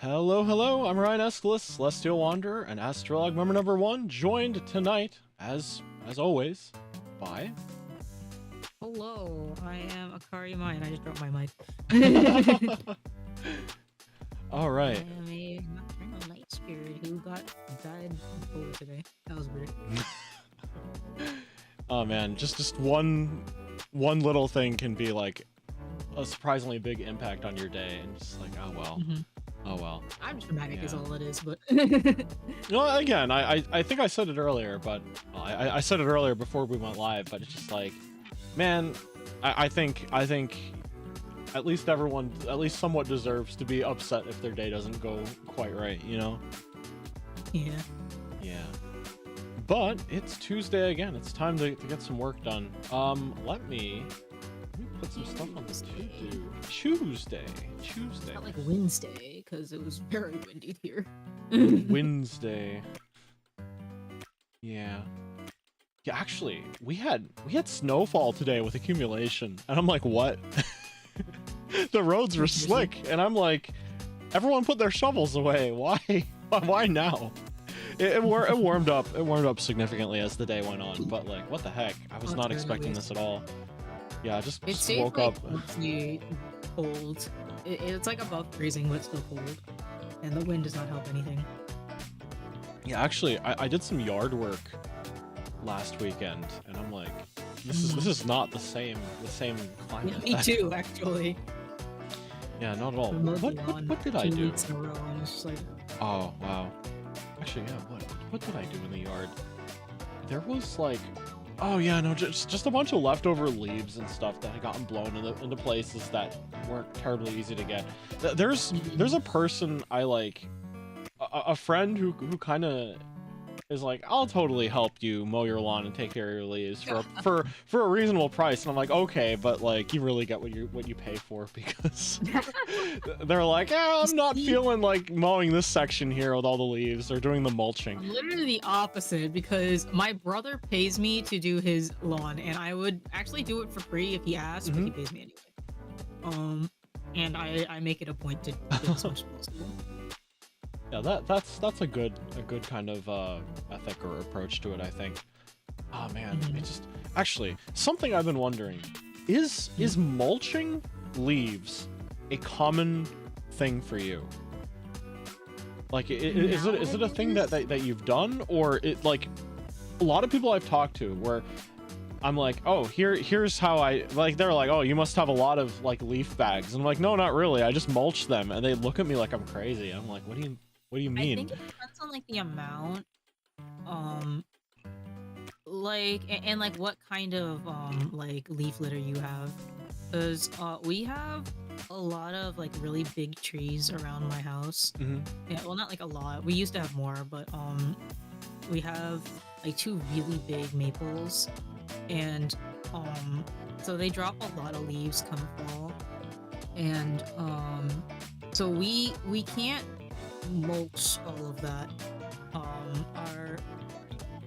Hello, hello, I'm Ryan Escalus, Celestial Wanderer, and AstraLog member number 1, joined tonight, as always, by... Hello, I am Akari Mai, and I just dropped my mic. Alright. I am a nocturnal light spirit who died before today. That was weird. Oh man, just one little thing can be like a surprisingly big impact on your day, and just like, oh well. Oh well. I'm dramatic is all it is, but... Well, again, I think I said it earlier, but I said it earlier before we went live, but it's just like, man, I think at least everyone at least somewhat deserves to be upset if their day doesn't go quite right, you know? Yeah. Yeah. But it's Tuesday again. It's time to get some work done. Let me put some stuff on this Tuesday. Not like Wednesday, because it was very windy here. Wednesday. Yeah. Yeah, actually, we had snowfall today with accumulation, and I'm like, what? The roads were slick, and I'm like, everyone put their shovels away. Why? Why now? It warmed up significantly as the day went on, but like, what the heck? I was not expecting this at all. Yeah, I just woke up. It's cold. It's like above freezing, but still cold, and the wind does not help anything. Yeah, actually, I did some yard work last weekend, and I'm like, this is not the same climate. Yeah, me too, actually. Yeah, not at all. What did I do? 2 weeks in a row, and it's just like... Oh wow. Actually, yeah. What did I do in the yard? There was like, oh yeah, no, just a bunch of leftover leaves and stuff that had gotten blown into places that weren't terribly easy to get. There's a person I like, a friend who kind of is like, I'll totally help you mow your lawn and take care of your leaves for a reasonable price, and I'm like, okay, but like, you really get what you pay for, because they're like, I'm not feeling like mowing this section here with all the leaves or doing the mulching. I'm literally the opposite, because my brother pays me to do his lawn, and I would actually do it for free if he asked, but he pays me anyway. And I make it a point to do as much as possible. Yeah, that's a good kind of ethic or approach to it, I think. Oh man, it just actually something I've been wondering is mulching leaves a common thing for you? Like, is it a thing that you've done, or it like a lot of people I've talked to where I'm like, oh, here's how I like, they're like, oh, you must have a lot of like leaf bags, and I'm like, no, not really, I just mulch them, and they look at me like I'm crazy. I'm like, what do you mean? I think it depends on like the amount, like, and like what kind of like leaf litter you have, because we have a lot of like really big trees around my house. Yeah, well, not like a lot, we used to have more, but we have like 2 really big maples, and so they drop a lot of leaves come fall, and so we can't mulch all of that.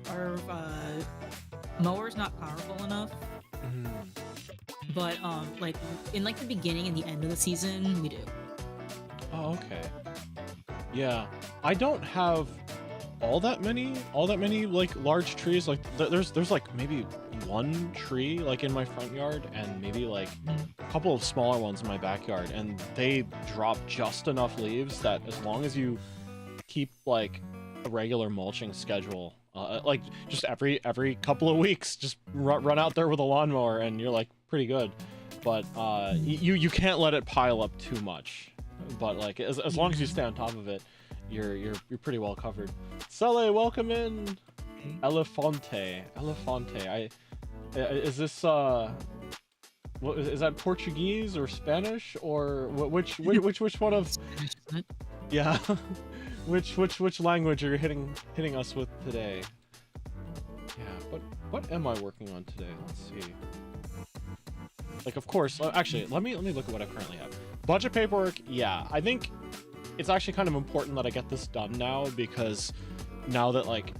Our mower's not powerful enough, but like in like the beginning and the end of the season we do. Oh, okay. Yeah, I don't have all that many like large trees. Like there's like maybe 1 tree like in my front yard, and maybe like a couple of smaller ones in my backyard, and they drop just enough leaves that as long as you keep like a regular mulching schedule, like just every couple of weeks, just run out there with a lawnmower, and you're like pretty good. But you can't let it pile up too much. But like as long as you stay on top of it, you're pretty well covered. Sele, welcome in. Elefante. Is this what is that, Portuguese or Spanish, or which one of? Spanish, isn't it? Yeah. which language are you hitting us with today? Yeah, but what am I working on today? Let's see. Like, of course, actually, let me look at what I currently have. Budget paperwork. Yeah, I think it's actually kind of important that I get this done now, because now that like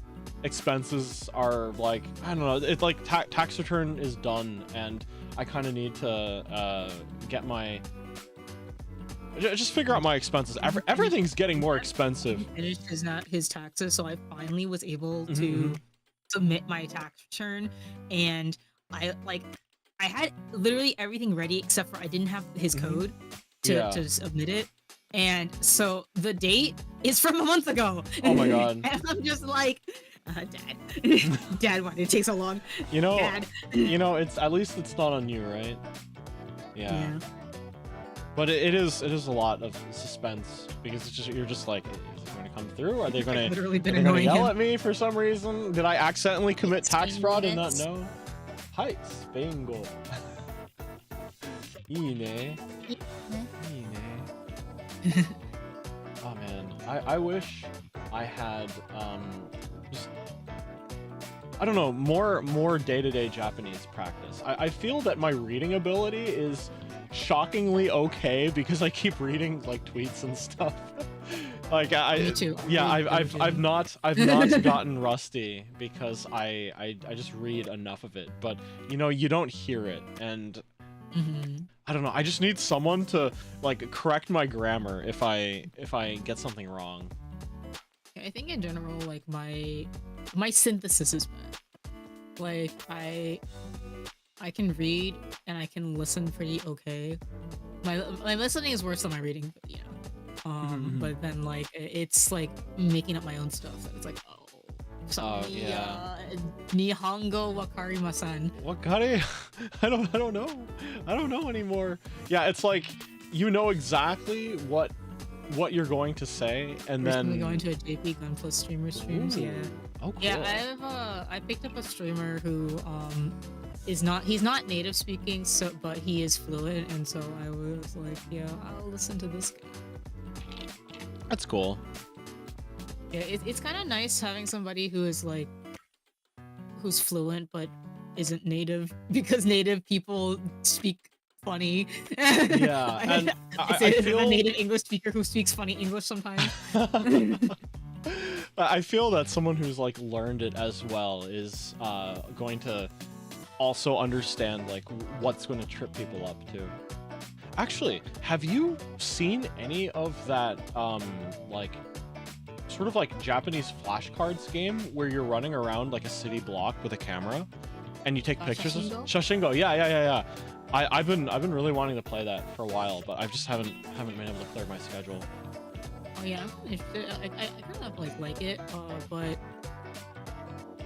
expenses are like, I don't know, it's like tax return is done, and I kind of need to get my Just figure out my expenses. Everything's getting more expensive. He finished his taxes, so I finally was able Mhm, to mhm. submit my tax return, and I had literally everything ready except for I didn't have his Mhm. code Yeah. to submit it. And so the date is from a month ago. Oh my god. And I'm just like, Dad, Dad, why did it take so long? You know, Dad. it's at least it's not on you, right? Yeah. Yeah. But it is a lot of suspense because it's just you're just like, is it going to come through? Are they going I've to literally been yell annoying him. at me for some reason? Did I accidentally commit tax 16 fraud and not minutes. know? Hi, Spangle. Ine. Oh man, I wish I had just, I don't know, more day-to-day Japanese practice. I feel that my reading ability is shockingly okay because I keep reading like tweets and stuff. Like Me too. yeah, Really I've not gotten rusty because I just read enough of it, but you know, you don't hear it, and I don't know, I just need someone to like correct my grammar if I get something wrong. I think in general, like my synthesis is bad. Like I can read and I can listen pretty okay. My listening is worse than my reading, but you know. But then like it's like making up my own stuff. It's like, oh, sorry, yeah. Nihongo wakarimasen. Wakare? I don't know. I don't know anymore. Yeah, it's like you know exactly what you're going to say, and Recently then going to a JP Gunplus streamer streams. Ooh. Yeah. Oh, cool. Yeah, I picked up a streamer who he's not native speaking, so but he is fluent, and so I was like, yeah, I'll listen to this guy. That's cool. Yeah, it's kind of nice having somebody who is like who's fluent but isn't native, because native people speak funny. Yeah, and I feel a native English speaker who speaks funny English sometimes. I feel that someone who's like learned it as well is going to also understand like what's going to trip people up too. Actually, have you seen any of that like sort of like Japanese flashcards game where you're running around like a city block with a camera and you take pictures of Shashingo? Yeah. I've been really wanting to play that for a while, but I just haven't been able to clear my schedule. Oh yeah, I'm interested. I kind of like it, but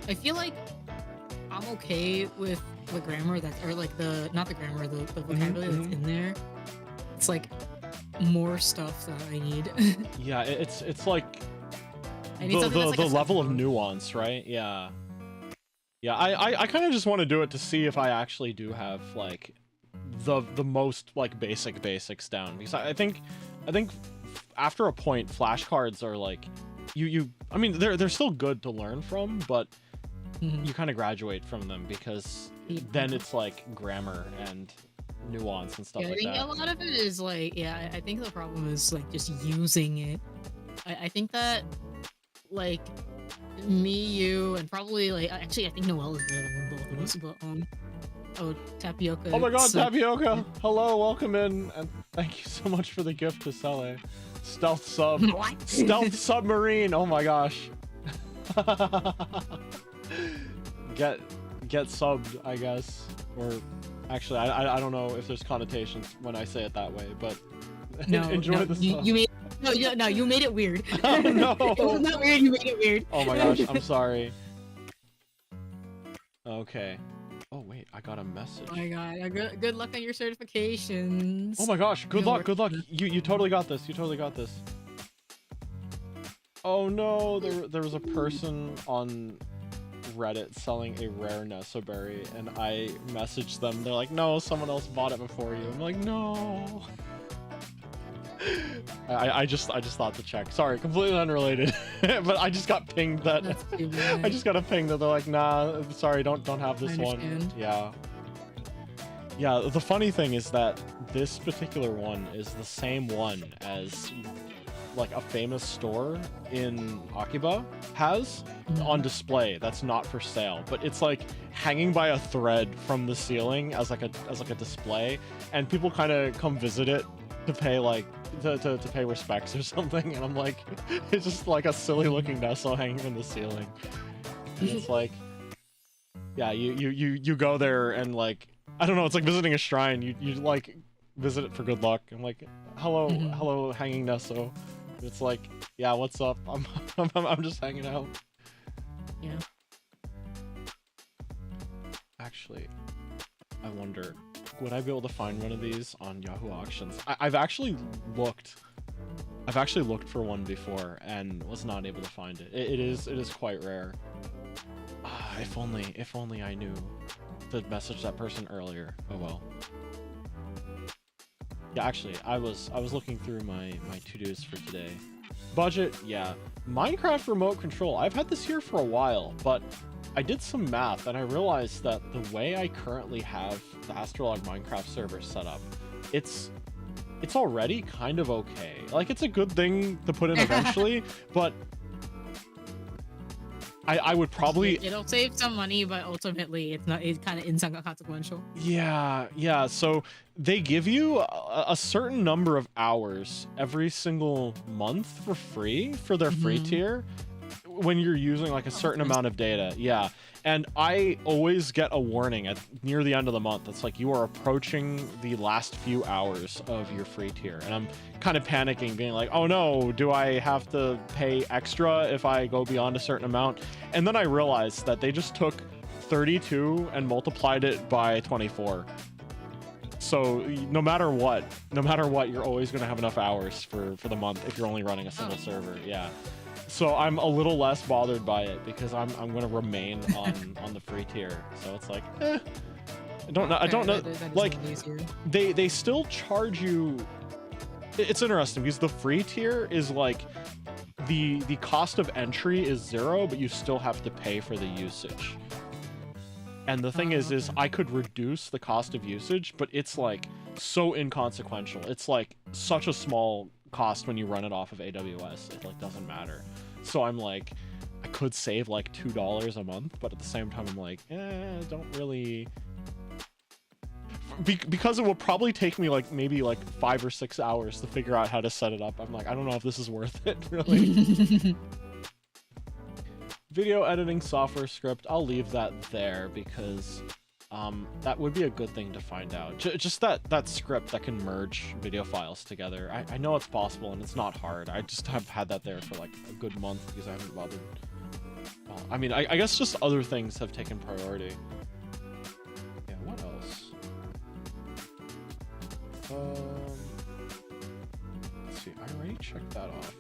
I feel like I'm okay with the grammar or like not the grammar, the vocabulary that's in there. It's like more stuff that I need. Yeah, it's like I need something that's the like level of nuance, right? Yeah. Yeah, I kind of just want to do it to see if I actually do have like the most like basics down, because I think after a point flashcards are like I mean they're still good to learn from, but you kind of graduate from them because then it's like grammar and nuance and stuff like that. A lot of it is like, yeah, I think the problem is like just using it. I think that like me, you, and probably like actually I think Noelle is better than both of us, but oh, Tapioca. Oh my god, Tapioca! Hello, welcome in, and thank you so much for the gift to Sele. Stealth sub. What? Stealth submarine! Oh my gosh. Get subbed, I guess. Or actually, I don't know if there's connotations when I say it that way, but no, enjoy the sub. You made no, you made it weird. Oh no! It was not weird, you made it weird. Oh my gosh, I'm sorry. Okay. Oh wait, I got a message. Oh my god, good luck on your certifications. Oh my gosh, good luck. You totally got this. You totally got this. Oh no, there was a person on Reddit selling a rare Nesoberry, and I messaged them. They're like, no, someone else bought it before you. I'm like, no. I just thought to check. Sorry, completely unrelated. But I just got pinged that I just got a ping that they're like, nah, sorry, don't have this one. Yeah. Yeah, the funny thing is that this particular one is the same one as like a famous store in Akiba has on display that's not for sale, but it's like hanging by a thread from the ceiling as like a display, and people kind of come visit it to pay like to pay respects or something, and I'm like, it's just like a silly looking Nesso hanging from the ceiling, and it's like, yeah, you go there and like, I don't know, it's like visiting a shrine. You like visit it for good luck. I'm like, hello hanging Nesso. It's like, yeah, what's up? I'm just hanging out. Yeah. Actually, I wonder, would I be able to find one of these on Yahoo Auctions? I've actually looked for one before and was not able to find it. It is quite rare. If only I knew to message that person earlier. Oh well. Yeah, actually, I was looking through my to-dos for today. Budget, yeah. Minecraft remote control. I've had this here for a while, but I did some math and I realized that the way I currently have the AstraLog Minecraft server set up, it's already kind of okay. Like, it's a good thing to put in eventually, but I would probably... It'll save some money, but ultimately it's kind of inconsequential. Yeah. So they give you a certain number of hours every single month for free for their free tier when you're using like a certain amount of data. Yeah. And I always get a warning near the end of the month. It's like, you are approaching the last few hours of your free tier. And I'm kind of panicking, being like, oh no, do I have to pay extra if I go beyond a certain amount? And then I realized that they just took 32 and multiplied it by 24. So no matter what, you're always going to have enough hours for the month if you're only running a single server. Yeah. So I'm a little less bothered by it because I'm going to remain on the free tier. So it's like, I don't know. Like, they still charge you. It's interesting because the free tier is like the cost of entry is 0, but you still have to pay for the usage. And the thing is I could reduce the cost of usage, but it's like so inconsequential. It's like such a small cost when you run it off of AWS. It like doesn't matter. So I'm like, I could save like $2 a month, but at the same time I'm like, don't really, because it will probably take me like maybe like 5 or 6 hours to figure out how to set it up. I'm like, I don't know if this is worth it, really. Video editing software script, I'll leave that there because that would be a good thing to find out. Just that script that can merge video files together. I know it's possible and it's not hard. I just have had that there for like a good month because I haven't bothered. Well, I mean, I guess just other things have taken priority. Yeah, what else? Let's see, I already checked that off.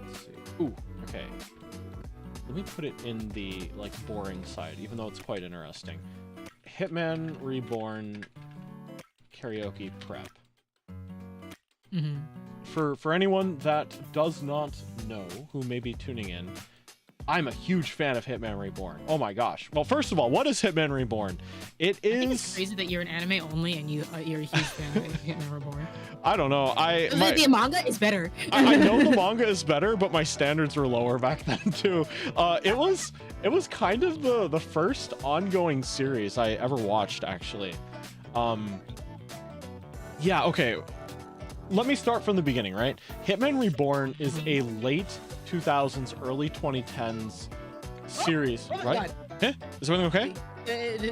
Let's see. Ooh, okay. Let me put it in the like boring side, even though it's quite interesting. Hitman Reborn karaoke prep. For anyone that does not know, who may be tuning in, I'm a huge fan of Hitman Reborn. Oh my gosh. Well, first of all, what is Hitman Reborn? It is... I think it's crazy that you're an anime only and you're a huge fan of Hitman Reborn. I don't know. The manga is better. I know the manga is better, but my standards were lower back then too. It was kind of the first ongoing series I ever watched, actually. Yeah, okay. Let me start from the beginning, right? Hitman Reborn is a late 2000s, early 2010s series, right? Eh? Is everything okay?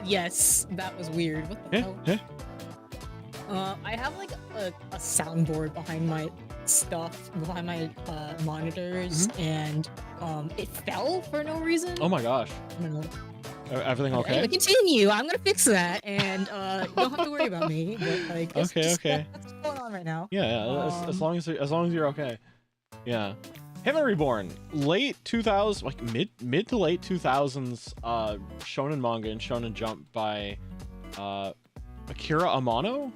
Yes, that was weird. What the hell? I have like a soundboard behind my stuff, behind my monitors, and it fell for no reason. Oh my gosh. I don't know. Everything okay? Anyway, continue. I'm gonna fix that, and you don't have to worry about me. But, like, okay. That's what's going on right now. Yeah. As long as you're okay. Yeah. Hitman Reborn, late 2000s, like mid to late 2000s, shonen manga and shonen jump by Akira Amano.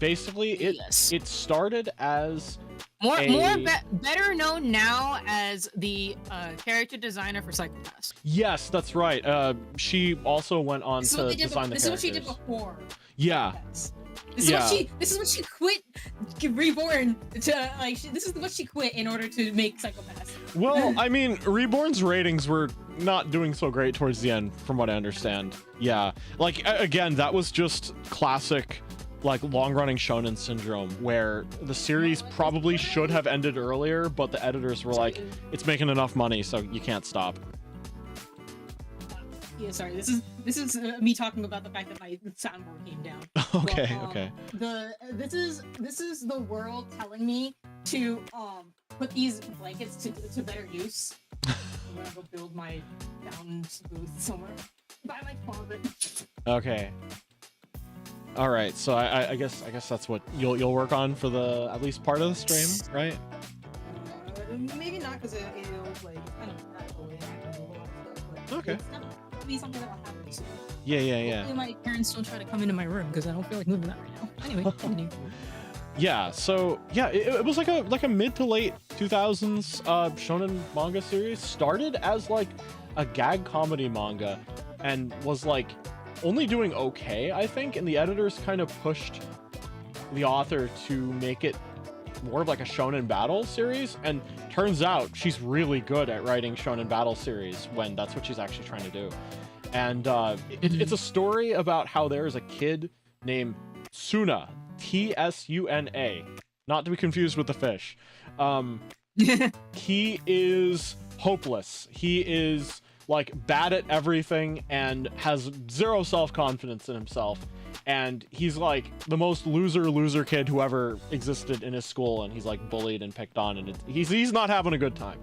Basically, it started as better known now as the character designer for Psycho-Pass. Yes, that's right. She also went on to design the characters. This is what she did before. Yeah. This is what she quit Reborn to like. This is what she quit in order to make Psycho-Pass. Well, I mean, Reborn's ratings were not doing so great towards the end, from what I understand. Yeah, like again, that was just classic like long-running shonen syndrome where the series probably should have ended earlier, but the editors were like, it's making enough money, so you can't stop. Yeah, sorry. This is me talking about the fact that my soundboard came down. Okay, but, okay. This is the world telling me to put these blankets to better use. I'm gonna go build my sound booth somewhere. Buy my closet. Okay. All right, so I guess that's what you'll work on for the at least part of the stream, right? Maybe not, because it'll like kind of back away. Okay. It's gonna be something that'll happen soon. Yeah. Hopefully my parents don't try to come into my room because I don't feel like moving that right now. Anyway, continue. Yeah. So yeah, it was like a mid to late 2000s shonen manga series. Started as like a gag comedy manga, and was like only doing okay, I think, and the editors kind of pushed the author to make it more of like a shonen battle series, and turns out she's really good at writing shonen battle series when that's what she's actually trying to do. And it's a story about how there's a kid named Tsuna, Tsuna, not to be confused with the fish. He is hopeless. He is like bad at everything and has zero self-confidence in himself, and he's like the most loser kid who ever existed in his school, and he's like bullied and picked on, and he's not having a good time.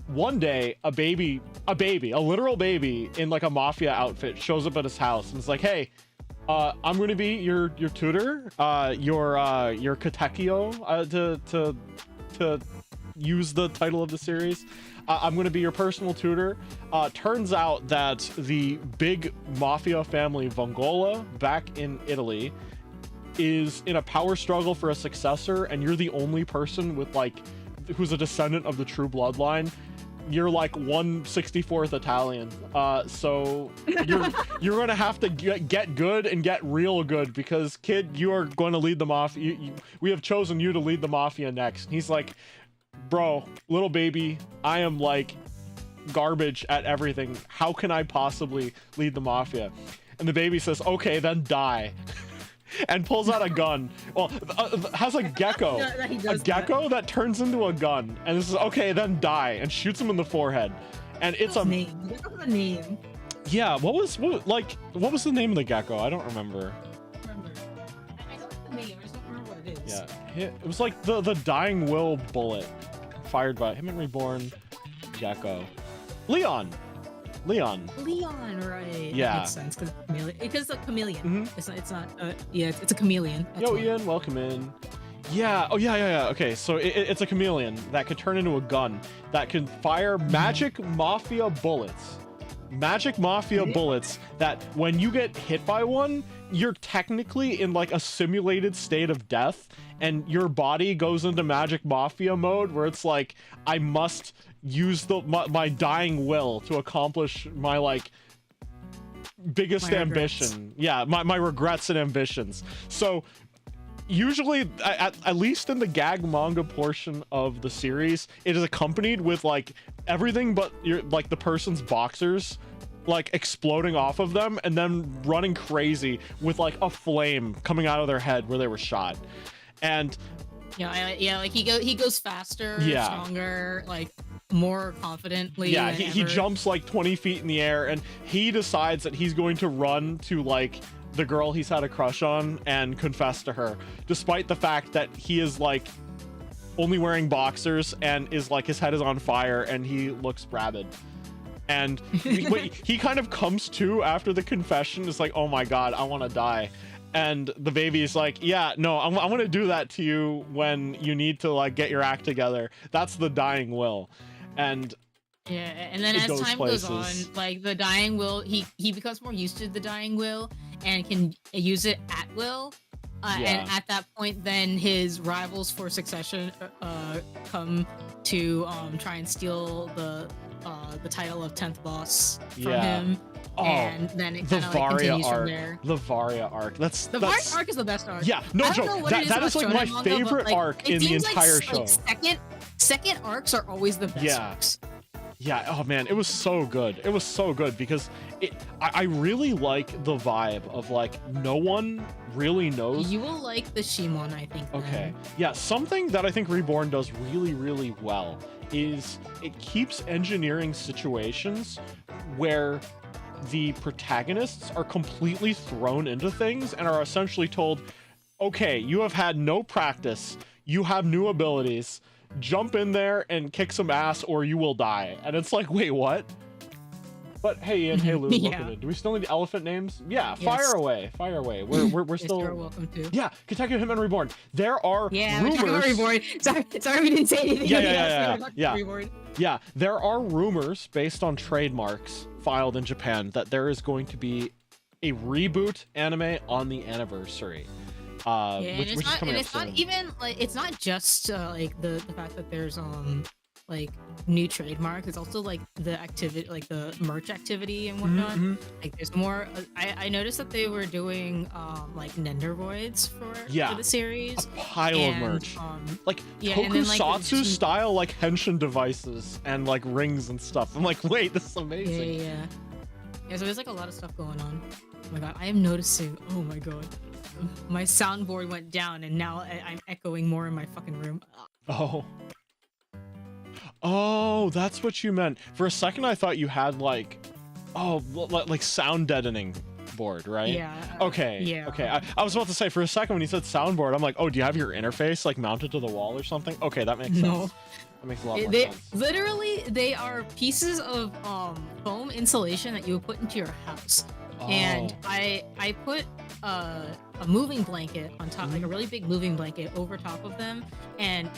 One day a literal baby in like a mafia outfit shows up at his house and is like, hey, I'm going to be your tutor, your katekyo, to use the title of the series. I'm going to be your personal tutor. Turns out that the big mafia family Vongola back in Italy is in a power struggle for a successor, and you're the only person with like who's a descendant of the true bloodline. You're like 1/64th Italian, so you're gonna have to get good and get real good, because kid, you are going to lead the mafia. We have chosen you to lead the mafia next. And he's like, bro, little baby, I am like garbage at everything. How can I possibly lead the mafia? And the baby says, okay, then die. And pulls out a gun. Well, has a gecko. A gecko that turns into a gun. And this is, okay, then die. And shoots him in the forehead. And it's a name. What's the name? Yeah, what was the name of the gecko? I don't remember. I don't know the name. I just don't remember what it is. Yeah, it was like the dying will bullet fired by him and reborn gecko. Leon, right? Yeah, that makes sense, because a chameleon. Mm-hmm. It's not. Yeah, it's a chameleon. That's Yo, Ian, welcome in. Yeah. Oh, yeah. Okay, so it's a chameleon that could turn into a gun that can fire magic mafia bullets. Magic mafia bullets that when you get hit by one, you're technically in like a simulated state of death, and your body goes into magic mafia mode where it's like, I must use my dying will to accomplish my like biggest ambition. Yeah, my regrets and ambitions. So usually, at least in the gag manga portion of the series, it is accompanied with like everything but like the person's boxers like exploding off of them and then running crazy with like a flame coming out of their head where they were shot. And yeah, like he goes faster, stronger, like more confidently. Yeah, he jumps like 20 feet in the air, and he decides that he's going to run to like the girl he's had a crush on and confess to her, despite the fact that he is like only wearing boxers and is like his head is on fire and he looks rabid. And he kind of comes to after the confession, is like, oh my god, I want to die. And the baby is like, yeah, no, I'm going to do that to you when you need to like get your act together. That's the dying will. And yeah, and then as time goes on, like the dying will, he becomes more used to the dying will and can use it at will. And at that point, then his rivals for succession come to try and steal the title of 10th boss from him. And then it kind of like continues from there. The Varia arc. The Varia arc is the best arc. Yeah, no joke. That is like my favorite arc in the entire show. Second arcs are always the best arcs. Yeah, oh man, it was so good. It was so good because I really like the vibe of like no one really knows. You will like the Shimon, I think. Okay. Then. Yeah, something that I think Reborn does really, really well is it keeps engineering situations where the protagonists are completely thrown into things and are essentially told, okay, you have had no practice, you have new abilities, jump in there and kick some ass or you will die. And it's like, wait, what? But hey, Ian, hey Lou, welcome in. Do we still need elephant names? Yeah, yes. Fire away. We're still. You're welcome to. Yeah, Kentucky Hitman Reborn. There are rumors. We're Reborn. Sorry, we didn't say anything. Yeah. There are rumors based on trademarks filed in Japan that there is going to be a reboot anime on the anniversary. Which is coming up soon. Not even like it's not just like the fact that there's like new trademarks. It's also like the activity, like the merch activity and whatnot. Like there's more. I noticed that they were doing like Nendervoids for the series. A pile of merch. Like tokusatsu style like henshin devices and like rings and stuff. I'm like, wait, this is amazing. Yeah, so there's like a lot of stuff going on. Oh my god, I am noticing. Oh my god. My soundboard went down and now I'm echoing more in my fucking room. Oh, that's what you meant. For a second I thought you had like sound deadening board, right? Yeah. Okay. Yeah. Okay. I was about to say for a second when you said soundboard, I'm like, oh, do you have your interface like mounted to the wall or something? Okay, that makes sense. That makes a lot more sense. Literally, they are pieces of foam insulation that you would put into your house. And I put a moving blanket on top, like a really big moving blanket over top of them, and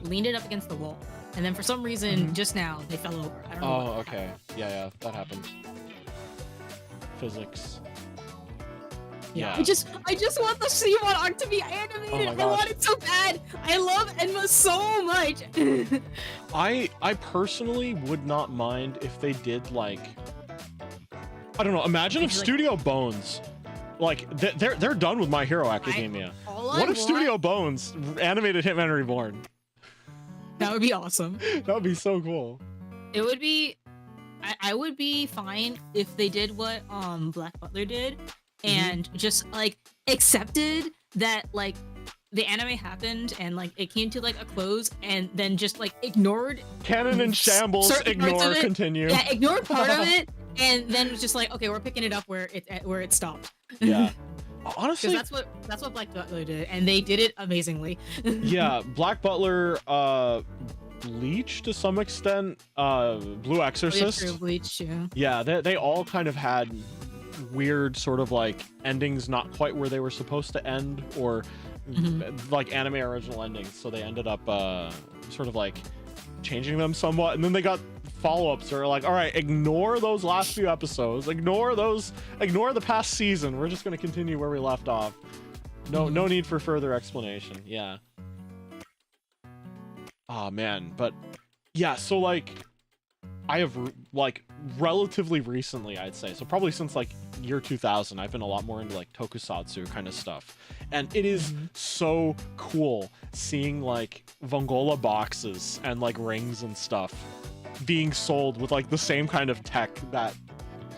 leaned it up against the wall. And then for some reason, just now they fell over. I don't know. Oh, okay. Yeah, that happens. Physics. Yeah. I just want the Shimon arc to be animated. I want it so bad. I love Enma so much. I personally would not mind if they did like, I don't know. Imagine if Studio Bones, like they're done with My Hero Academia. What if Studio Bones animated Hitman Reborn? That would be awesome. That would be so cool. It would be. I would be fine if they did what Black Butler did, and just like accepted that like the anime happened and like it came to like a close, and then just like ignored canon in shambles. Ignore. Continue. Yeah, ignored part of it. And then it's just like, okay, we're picking it up where it stopped. Yeah, honestly, that's what Black Butler did, and they did it amazingly. Yeah, Black Butler, Bleach to some extent, Blue Exorcist. Bleach, yeah. Yeah, they all kind of had weird sort of like endings, not quite where they were supposed to end, or like anime original endings. So they ended up sort of like changing them somewhat, and then they got follow-ups that are like, all right, ignore those last few episodes, ignore the past season, we're just going to continue where we left off. No need for further explanation. Yeah. Oh man, but yeah, so like I have like relatively recently, I'd say, so probably since like year 2000, I've been a lot more into like tokusatsu kind of stuff, and it is so cool seeing like Vongola boxes and like rings and stuff being sold with like the same kind of tech that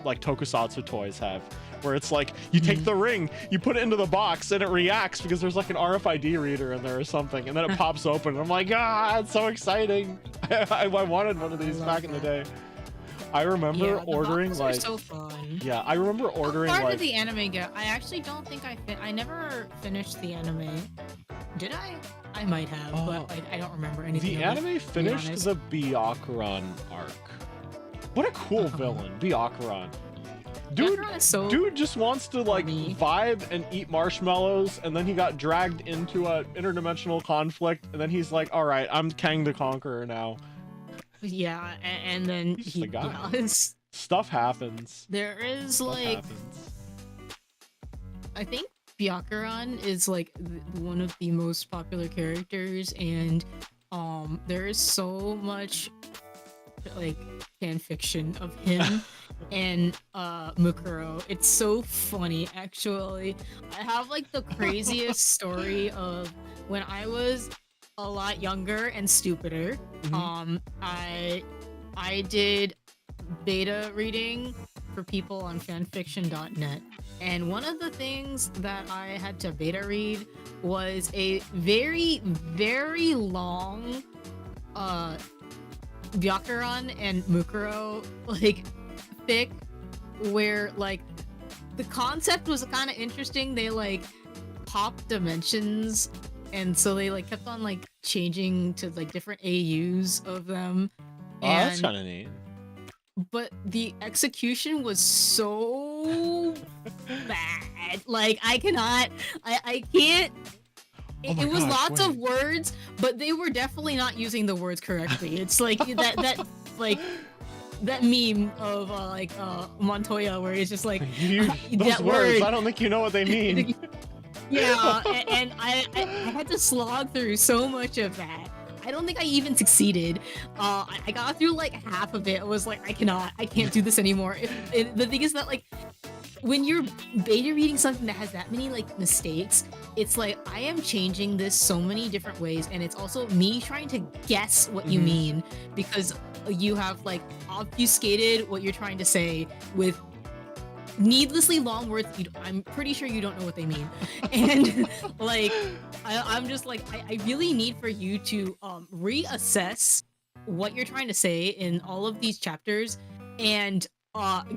like tokusatsu toys have, where it's like you take the ring, you put it into the box, and it reacts because there's like an RFID reader in there or something, and then it pops open, and I'm like, it's so exciting. I wanted one of these back in the day. I remember ordering like so fun. Yeah, I remember ordering part like of the anime go. I actually don't think I never finished the anime. Did I? I might have, but I don't remember anything. The anime finished the Byakuran arc. What a cool villain, Byakuran. Dude just wants to like vibe and eat marshmallows, and then he got dragged into an interdimensional conflict, and then he's like, all right, I'm Kang the Conqueror now. Yeah, and then he's the guy. Stuff happens. There is I think Byakuran is like one of the most popular characters, and there is so much like fan fiction of him and Ukeru. It's so funny, actually. I have like the craziest story of when I was a lot younger and stupider. I I did beta reading for people on fanfiction.net. And one of the things that I had to beta read was a very, very long Byakuran and Mukuro like fic where like the concept was kind of interesting. They like popped dimensions, and so they like kept on like changing to like different AUs of them. Oh, that's kind of neat. But the execution was so bad. Like I can't. It was lots of words, but they were definitely not using the words correctly. It's like that like that meme of Montoya where it's just like those that words. word. I don't think you know what they mean. Yeah, and I had to slog through so much of that. I don't think I even succeeded. I got through like half of it. I was like, I can't do this anymore. The thing is that like when you're beta reading something that has that many like mistakes, it's like I am changing this so many different ways, and it's also me trying to guess what you mean because you have like obfuscated what you're trying to say with needlessly long words that I'm pretty sure you don't know what they mean. And like I'm just like I really need for you to reassess what you're trying to say in all of these chapters and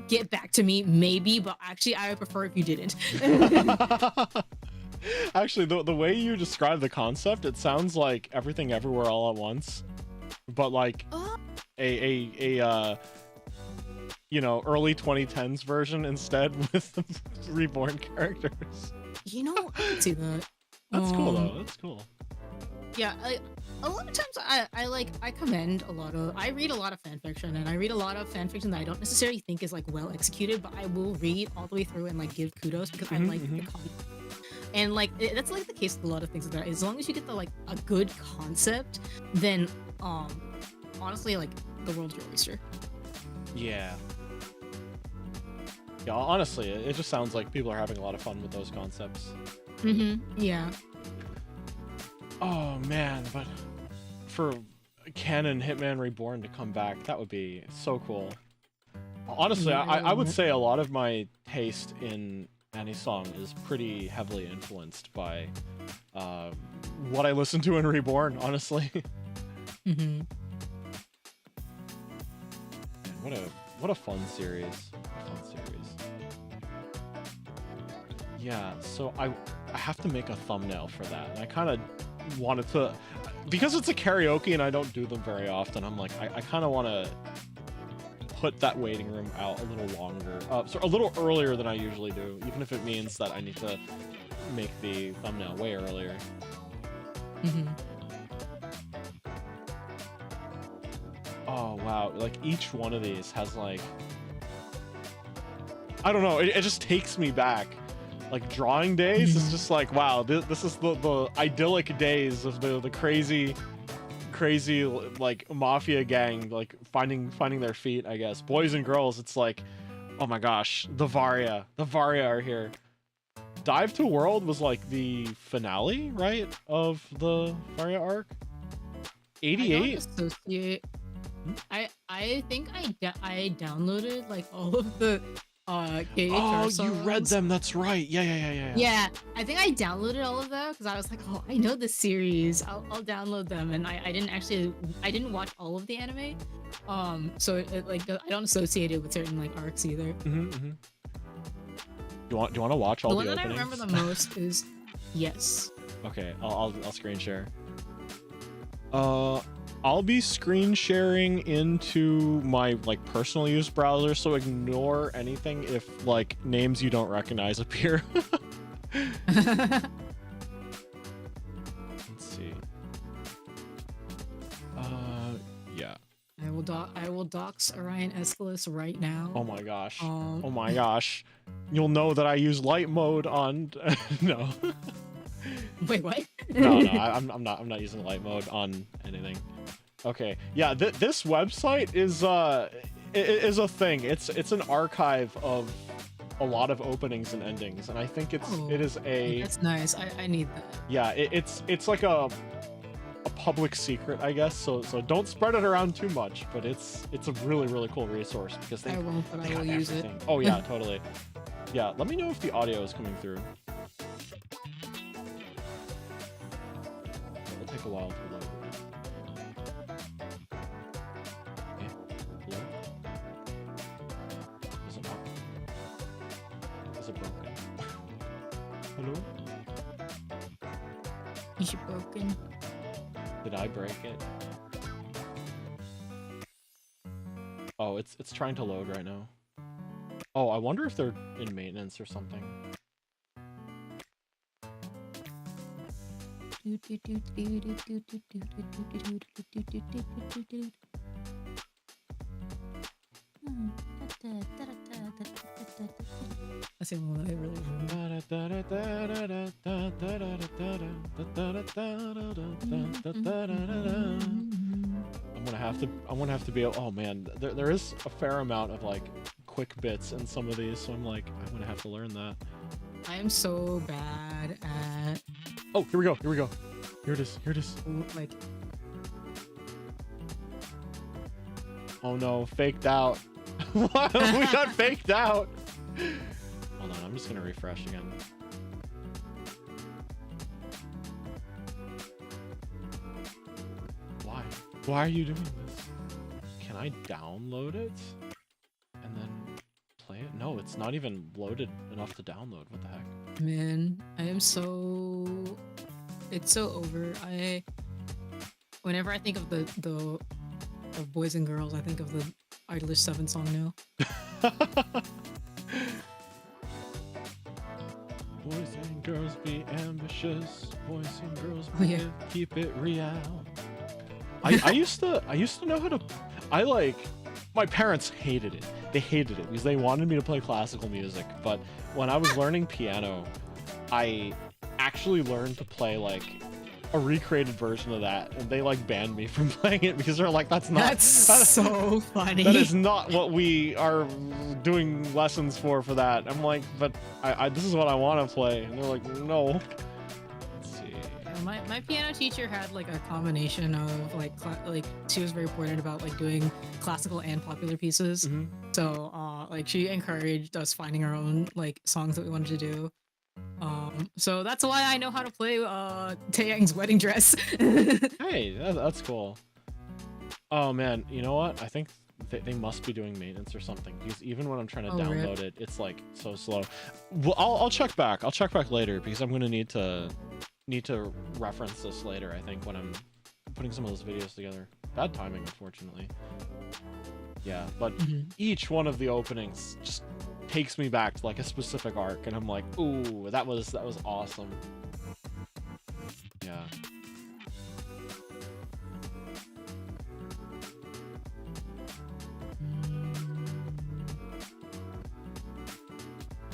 get back to me maybe, but actually I would prefer if you didn't. Actually, the way you describe the concept, it sounds like Everything Everywhere All at Once, but like a you know, early 2010s version instead with reborn characters. You know, I can see that. That's cool though. That's cool. Yeah, a lot of times I commend a lot of I read a lot of fanfiction, and I read a lot of fanfiction that I don't necessarily think is like well executed, but I will read all the way through and like give kudos because I like the concept. And like that's like the case with a lot of things like that. As long as you get the like a good concept, then honestly like the world's your oyster. Yeah. Yeah, honestly, it just sounds like people are having a lot of fun with those concepts. Yeah. Oh man, but for Canon Hitman Reborn to come back, that would be so cool. Honestly, Yeah, I would say a lot of my taste in Anisong is pretty heavily influenced by what I listen to in Reborn, honestly. What a fun series. Yeah, so I have to make a thumbnail for that, and I kind of wanted to, because it's a karaoke and I don't do them very often, I'm like, I kind of want to put that waiting room out a little longer, so a little earlier than I usually do, even if it means that I need to make the thumbnail way earlier. Oh wow, like each one of these has like, I don't know, it just takes me back. Like drawing days is just like, wow, this is the idyllic days of the crazy like mafia gang, like finding their feet, I guess. Boys and girls, it's like, oh my gosh, the Varia are here. Dive to World was like the finale, right, of the Varia arc. 88. I think I downloaded like all of the KHR oh, songs. you read them, that's right. Yeah, I think I downloaded all of them because I was like, oh, I know this series, I'll download them. And I didn't watch all of the anime, so it like I don't associate it with certain like arcs either. Do you want to watch all the openings? The one that I remember the most is yes. Okay, I'll screen share. I'll be screen sharing into my like personal use browser, so ignore anything if like names you don't recognize appear. Let's see. Yeah. I will dox Orion Escalus right now. Oh my gosh. Oh my gosh. You'll know that I use light mode on no. Wait, what? No, I'm not using light mode on anything. Okay, yeah, this website is a thing. It's an archive of a lot of openings and endings, and I think it is a. That's nice. I need that. Yeah, it's like a public secret, I guess. So don't spread it around too much. But it's a really cool resource because I won't, but I will use it. Oh yeah, totally. Yeah, let me know if the audio is coming through. It'll take a while to load. Okay. Hello? Is it not? Is it broken? Hello? Is it broken? Did I break it? Oh, it's trying to load right now. Oh, I wonder if they're in maintenance or something. That's the one I really I'm gonna have to be. Oh man, there is a fair amount of like quick bits in some of these, so I'm gonna have to learn that. I am so bad at. Oh, here we go. Here it is. Like. Oh no, faked out. What? We got faked out. Hold on, I'm just gonna refresh again. Why? Why are you doing this? Can I download it and then play it? No, it's not even loaded enough to download. What the heck? Man, I am so. It's so over. Whenever I think of the of boys and girls, I think of the Idolish 7 song now. Boys and girls be ambitious. Boys and girls keep it real. I used to know how to. My parents hated it. They hated it because they wanted me to play classical music. But when I was learning piano, I actually learned to play like a recreated version of that, and they like banned me from playing it because they're like, that's so funny. That is not what we are doing lessons for that. I'm like, but I this is what I want to play, and they're like, no. Let's see. My piano teacher had like a combination of like she was very important about like doing classical and popular pieces. Mm-hmm. So like she encouraged us finding our own like songs that we wanted to do. So that's why I know how to play Taeyang's Wedding Dress. Hey, that's cool. Oh man, you know what? I think they must be doing maintenance or something, because even when I'm trying to download it, it's like so slow. Well, I'll check back. I'll check back later because I'm gonna need to reference this later. I think when I'm putting some of those videos together. Bad timing, unfortunately. Yeah, but each one of the openings just takes me back to like a specific arc, and I'm like, ooh, that was awesome. Yeah.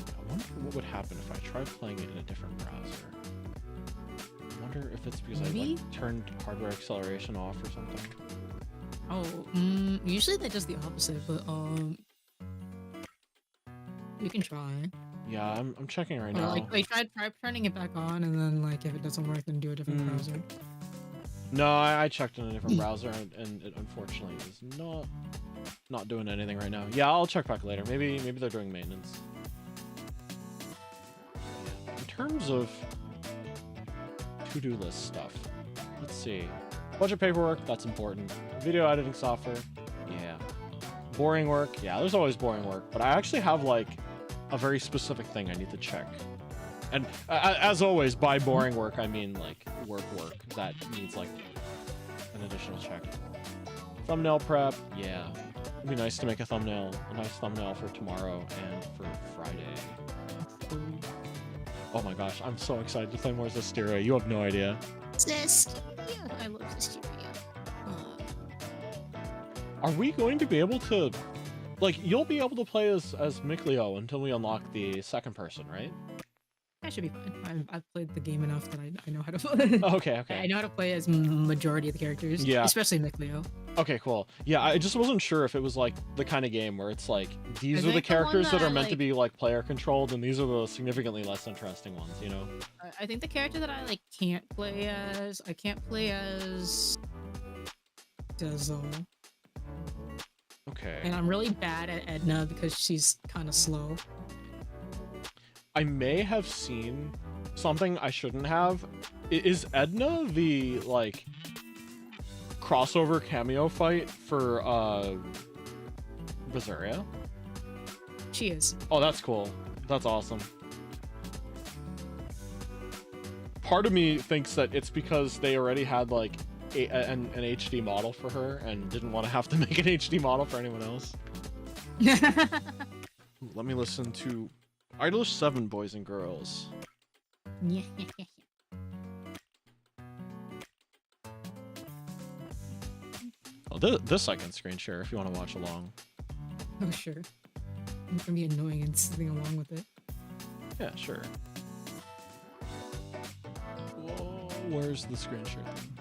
I wonder what would happen if I tried playing it in a different browser. I wonder if it's because I like turned hardware acceleration off or something. Oh, usually that does the opposite, but you can try. Yeah, I'm checking right now. Like try turning it back on, and then like if it doesn't work, then do a different browser. No, I checked in a different browser, and it unfortunately is not doing anything right now. Yeah, I'll check back later. Maybe they're doing maintenance. In terms of to-do list stuff, let's see. Budget paperwork, that's important. Video editing software, yeah. Boring work, yeah, there's always boring work, but I actually have like a very specific thing I need to check. And as always, by boring work, I mean like work that needs like an additional check. Thumbnail prep, yeah. It'd be nice to make a nice thumbnail for tomorrow and for Friday. Oh my gosh, I'm so excited to play more Astraea. You have no idea. Astraea, I love Astraea. Are we going to be able to, like, you'll be able to play as Mikleo until we unlock the second person, right? That should be fine. I've played the game enough that I know how to play. Okay, I okay. know how to play as majority of the characters. Yeah. Especially Mikleo. Okay, cool. Yeah, I just wasn't sure if it was like the kind of game where it's like these are the think the one characters that that are I meant to like- be like player controlled, and these are the significantly less interesting ones, you know? I think the character that I like can't play as Dazzle. Okay. And I'm really bad at Edna because she's kind of slow. I may have seen something I shouldn't have. Is Edna the like crossover cameo fight for Visaria? She is. Oh, that's cool. That's awesome. Part of me thinks that it's because they already had like an HD model for her and didn't want to have to make an HD model for anyone else. Let me listen to Idolish 7 Boys and Girls. Yeah. Oh, this I can screen share if you want to watch along. Oh sure. It's gonna be annoying and sitting along with it. Yeah, sure. Whoa, where's the screen share thing?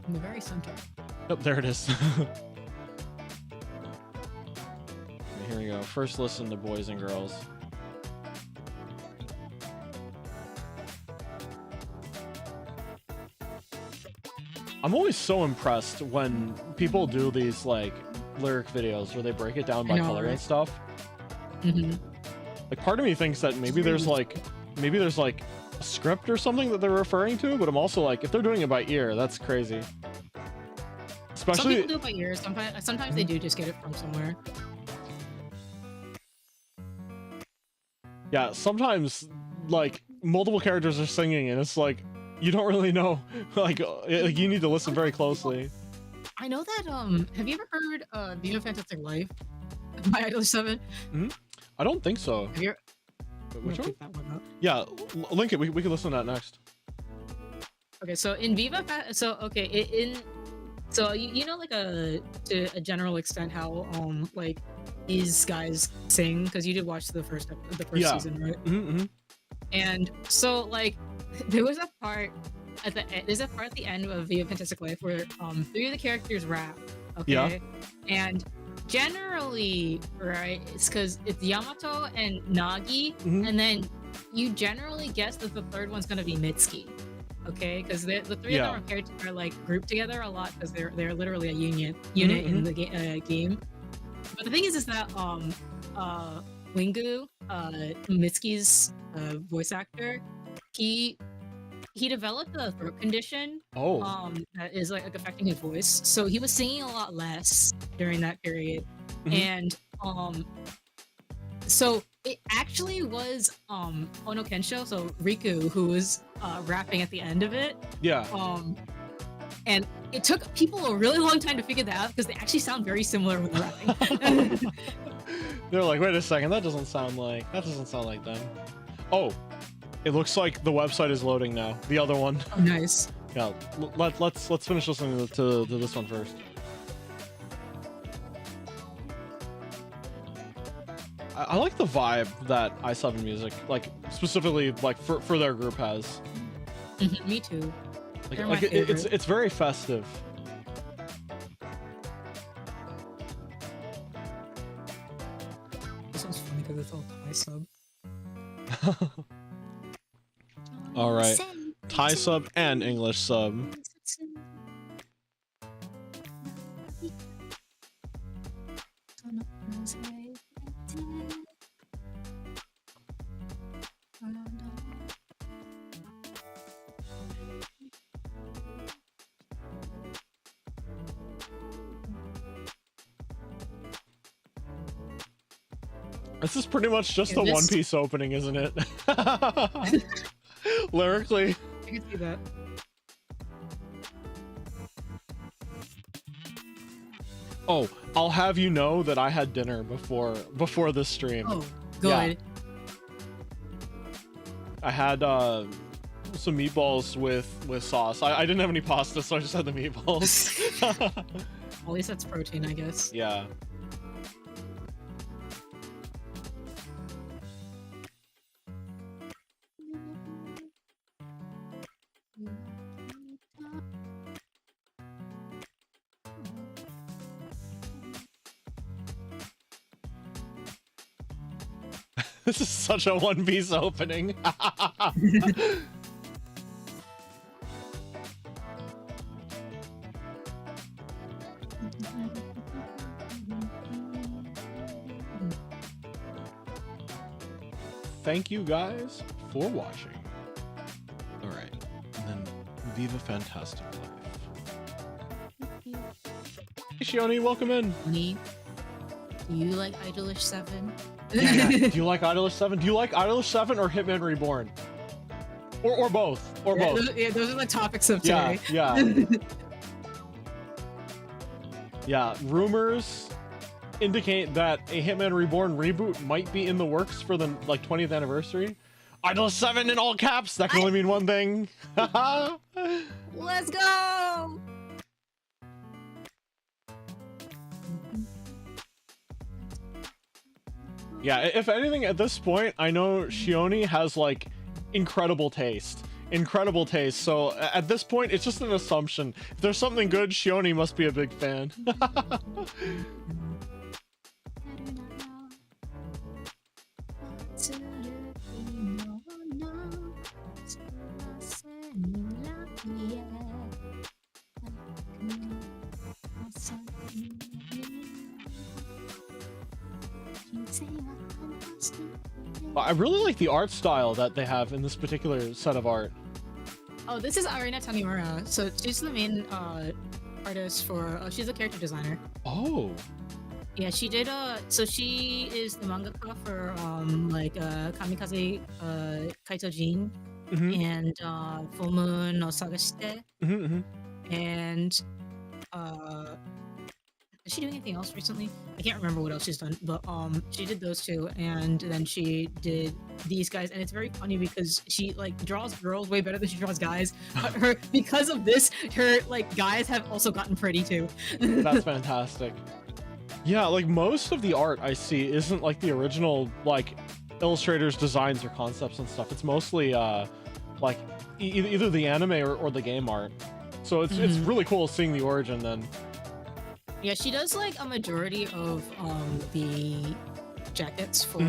In the very center. Oh, there it is. Okay, here we go. First listen to Boys and Girls. I'm always so impressed when people do these like lyric videos where they break it down by color and stuff. Mm-hmm. Like part of me thinks that maybe there's like a script or something that they're referring to, but I'm also like, if they're doing it by ear, that's crazy. Some Especially people do it by ear. Sometimes they do just get it from somewhere. yeah, sometimes like multiple characters are singing and it's like you don't really know like you need to listen very closely. I know that have you ever heard Viva Fantastic Life by Idol 7? I don't think so. Have you Which one? pick that one up. Yeah, link it. We can listen to that next. Okay, so in Viva you know like to a general extent how like these guys sing because you did watch the first season, right? Mm-hmm. And so like there was a part at the end of Viva Fantastic Life where 3 of the characters rap. Okay. Yeah. And generally, right, it's because it's Yamato and Nagi, and then you generally guess that the third one's gonna be Mitsuki. Okay, because the 3 of them are paired are like grouped together a lot because they're literally a unit in the game. But the thing is that Wingu, Mitsuki's voice actor, he developed a throat condition that is like affecting his voice, so he was singing a lot less during that period. And so it actually was Ono Kensho, so Riku, who was rapping at the end of it. Yeah. And it took people a really long time to figure that out because they actually sound very similar when rapping. They're like, wait a second, that doesn't sound like them. Oh, it looks like the website is loading now. The other one. Oh, nice. Yeah, let's finish listening to this one first. I like the vibe that i7 Music, like specifically like for their group has. Me too. Like it's very festive. This one's funny because it's all Thai sub. All right, Thai sub and English sub. This is pretty much just a One Piece opening, isn't it? Lyrically. I can see that. Oh, I'll have you know that I had dinner before this stream. Oh, good. Yeah. I had some meatballs with sauce. I didn't have any pasta, so I just had the meatballs. At least that's protein, I guess. Yeah. This is such a One Piece opening. Thank you guys for watching. All right, and then Viva Fantastic Life. Hey Shioni, welcome in. Me? Do you like Idolish 7? Yeah. Do you like Idolish 7? Do you like Idolish 7 or Hitman Reborn? Or both. Or both. Those are the topics of today. Yeah. Yeah, rumors indicate that a Hitman Reborn reboot might be in the works for the 20th anniversary. Idolish 7 in all caps. That can only mean one thing. Let's go. Yeah, if anything, at this point, I know Shioni has incredible taste. Incredible taste. So at this point, it's just an assumption. If there's something good, Shioni must be a big fan. I really like the art style that they have in this particular set of art. Oh, this is Arina Tanimura. So she's the main artist for. She's a character designer. Oh. Yeah, she did. So she is the mangaka for Kamikaze Kaitojin and Full Moon no Sagashite. And is she doing anything else recently? I can't remember what else she's done, but she did those two, and then she did these guys, and it's very funny because she draws girls way better than she draws guys. But because of this, her guys have also gotten pretty too. That's fantastic. Yeah, most of the art I see isn't the original illustrators' designs or concepts and stuff. It's mostly either the anime or the game art. So it's really cool seeing the origin then. Yeah, she does a majority of the jackets for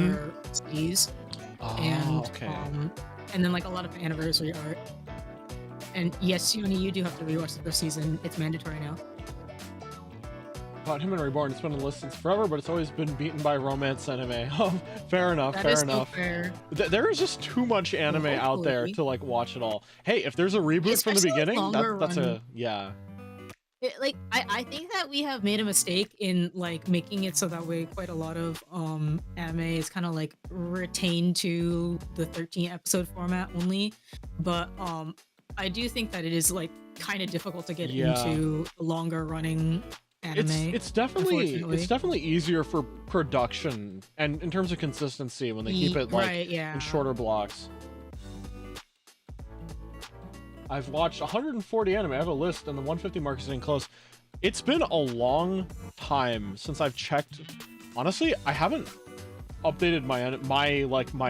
CDs. Oh, and okay. And then a lot of anniversary art. And yes, Shioni, you do have to rewatch the first season. It's mandatory now. About Hitman Reborn, it's been on the list since forever, but it's always been beaten by romance anime. Oh, fair enough. That is so fair. There is just too much anime out there to watch it all. Hey, if there's a reboot from the beginning, that's a yeah. I think that we have made a mistake in making it so that way quite a lot of anime is kind of retained to the 13 episode format only, but I do think that it is kind of difficult to get into longer running anime. It's definitely easier for production and in terms of consistency when they keep it in shorter blocks. I've watched 140 anime. I have a list, and the 150 mark is getting close. It's been a long time since I've checked. Honestly, I haven't updated my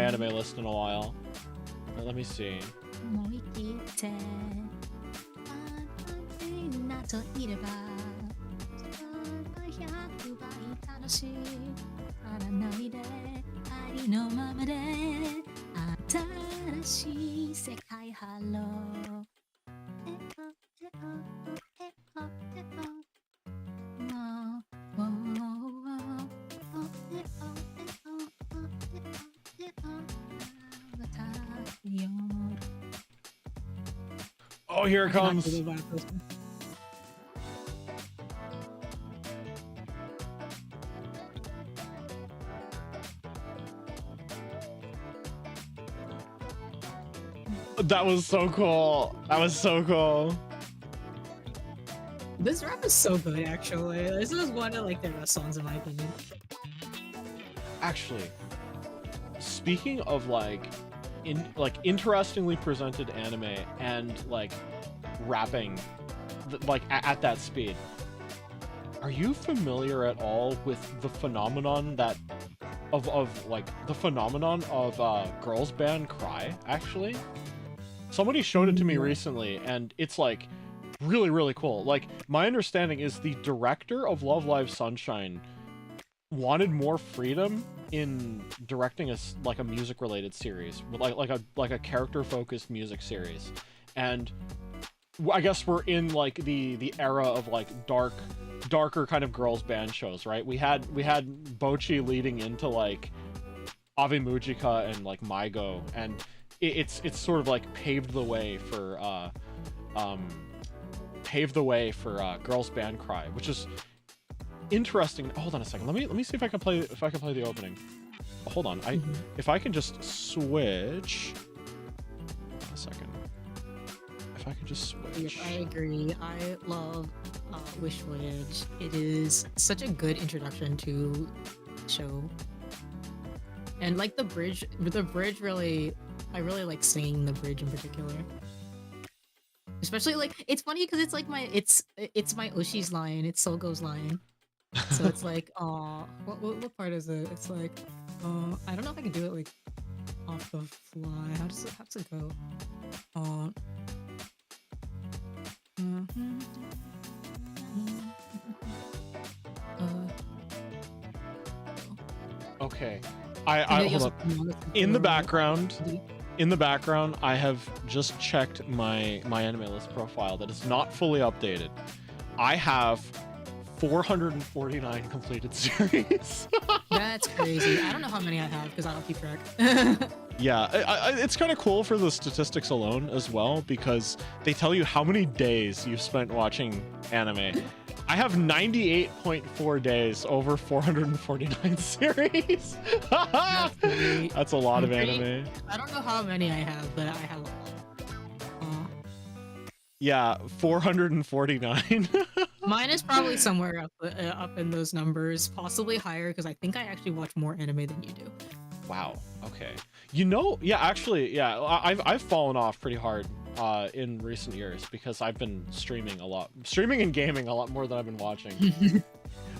anime list in a while. Let me see. Oh, here it comes. That was so cool. That was so cool. This rap is so good, actually. This is one of their best songs in my opinion. Actually, speaking of interestingly presented anime and rapping at that speed, are you familiar at all with the phenomenon of girls band cry? Actually, somebody showed it to me recently, and it's really, really cool. My understanding is the director of Love Live Sunshine wanted more freedom in directing like a music related series, like a character focused music series. And I guess we're in like the era of like darker kind of girls band shows, right? We had Bochi leading into like Ave Mujika and like Maigo, and it's sort of like paved the way for Girls Band Cry, which is interesting. Hold on a second. Let me see if I can play the opening. Hold on. If I can just switch. Hold on a second. If I can just switch. Yes, I agree. I love Wish Voyage. It is such a good introduction to the show. And like the bridge really, I really like singing the bridge in particular. Especially like, it's funny because it's like it's my Oshi's line, it's Sogo's line. So it's like, what part is it? It's like, I don't know if I can do it like off the fly. How does it go? Okay. I hold up. In the background, I have just checked my anime list profile that is not fully updated. I have 449 completed series. That's crazy. I don't know how many I have because I don't keep track. Yeah, it's kind of cool for the statistics alone as well, because they tell you how many days you've spent watching anime. I have 98.4 days over 449 series. That's a lot of anime. I don't know how many I have, but I have a lot. Yeah, 449. Mine is probably somewhere up in those numbers, possibly higher, because I think I actually watch more anime than you do. Wow. Okay. You know, yeah, actually, yeah, I've fallen off pretty hard in recent years because I've been streaming and gaming a lot more than I've been watching.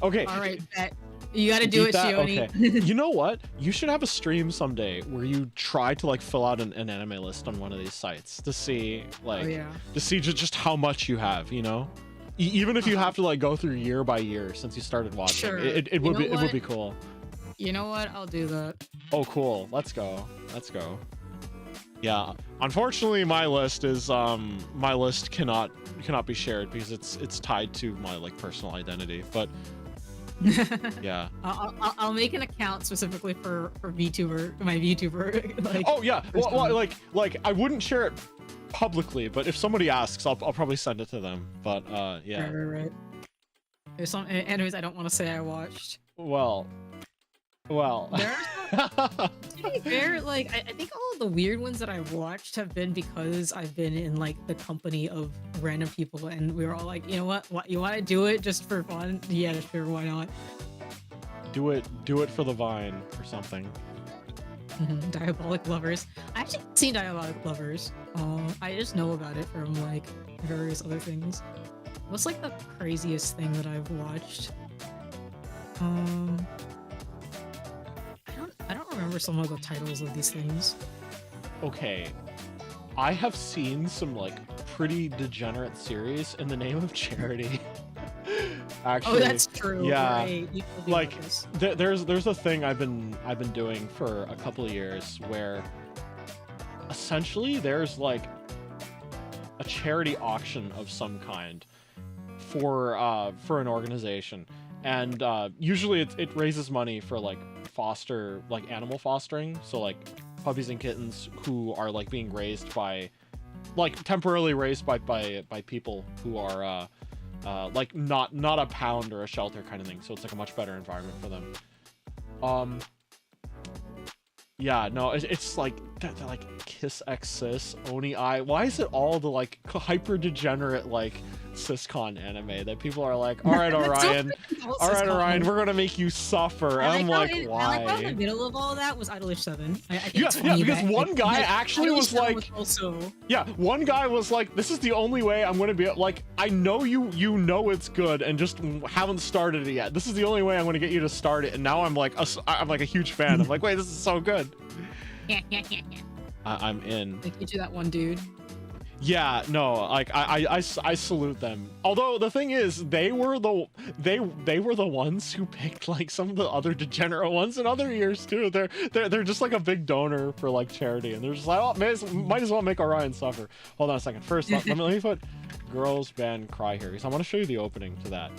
Okay. All right, bet. You got to do it, Shioni. Okay. You know what? You should have a stream someday where you try to like fill out an anime list on one of these sites to see like to see just how much you have, you know? Even if you have to like go through year by year since you started watching. Sure. It would be cool. You know what? I'll do that. Oh, cool. Let's go. Yeah. Unfortunately, my list cannot be shared because it's tied to my like personal identity. But yeah. I'll make an account specifically for VTuber, my VTuber. Like, oh yeah. Well, like I wouldn't share it publicly, but if somebody asks, I'll probably send it to them. But yeah. Right. There's some animes I don't want to say I watched. Well. There are some, to be fair, like I think all of the weird ones that I've watched have been because I've been in like the company of random people, and we were all like, you know what, you want to do it just for fun? Yeah, sure, why not? Do it for the Vine or something. Diabolic Lovers. I actually haven't seen Diabolic Lovers. I just know about it from like various other things. What's like the craziest thing that I've watched? I don't remember some of the titles of these things. Okay, I have seen some like pretty degenerate series in the name of charity. Actually, oh, that's true. Yeah, right. Like there's a thing I've been doing for a couple of years where essentially there's like a charity auction of some kind for an organization, and usually it raises money for like animal fostering, so like puppies and kittens who are like being raised by like temporarily raised by people who are like not a pound or a shelter kind of thing, so it's like a much better environment for them. Yeah, no, it's like they're like Kiss X Sis, Oni I. Why is it all the like hyper degenerate like siscon anime that people are like, all right, Orion, Orion, we're gonna make you suffer. I'm like, why? I like in the middle of all that was Idolish 7. Yeah, because one guy actually was like, one guy was like, this is the only way I'm gonna be like, I know you know it's good and just haven't started it yet. This is the only way I'm gonna get you to start it, and now I'm like a huge fan. I'm like, wait, this is so good. I'm in. Thank you to that one dude. Yeah, no, like I salute them. Although the thing is, they were the ones who picked like some of the other degenerate ones in other years too. They're just like a big donor for like charity, and they're just like, oh, might as well make Orion suffer. Hold on a second. First, let me put girls band cry here, because I want to show you the opening to that,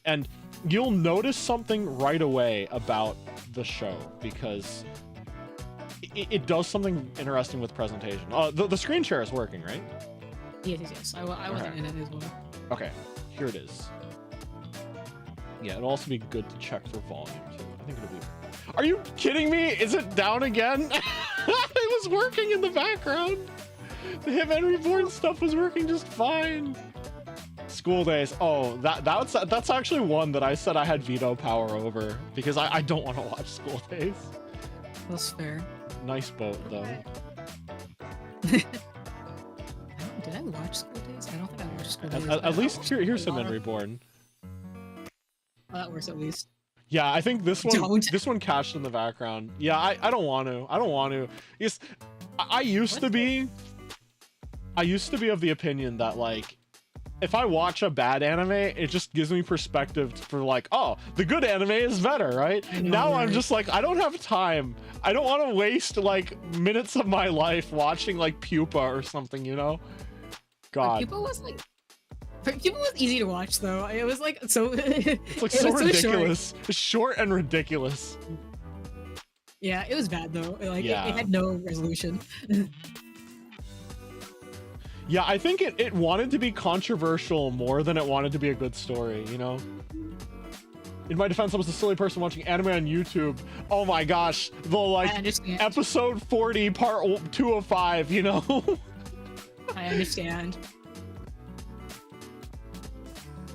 and you'll notice something right away about the show because it does something interesting with presentation. The screen share is working, right? Yes. I wasn't in it as well. Okay, here it is. Yeah, it'll also be good to check for volume too. I think it'll be. Are you kidding me? Is it down again? It was working in the background. The Hitman Reborn stuff was working just fine. School days. Oh, that's actually one that I said I had veto power over because I don't want to watch School Days. That's fair. Nice boat though. Did I watch School Days? I don't think I watched School Days. At least here's Hitman Reborn. Oh, that works at least. Yeah, I think this one cached in the background. Yeah, I don't want to. Yes, I used to be of the opinion that like if I watch a bad anime, it just gives me perspective for like, oh, the good anime is better, right? Now I'm just like, I don't have time. I don't want to waste like minutes of my life watching like Pupa or something, you know? God. Pupa was easy to watch though. It was like so. It's like so ridiculous. It's short and ridiculous. Yeah, it was bad though. Like yeah. it had no resolution. Yeah, I think it wanted to be controversial more than it wanted to be a good story, you know? In my defense, I was a silly person watching anime on YouTube. Oh my gosh, the like episode 40, part 205, you know? I understand.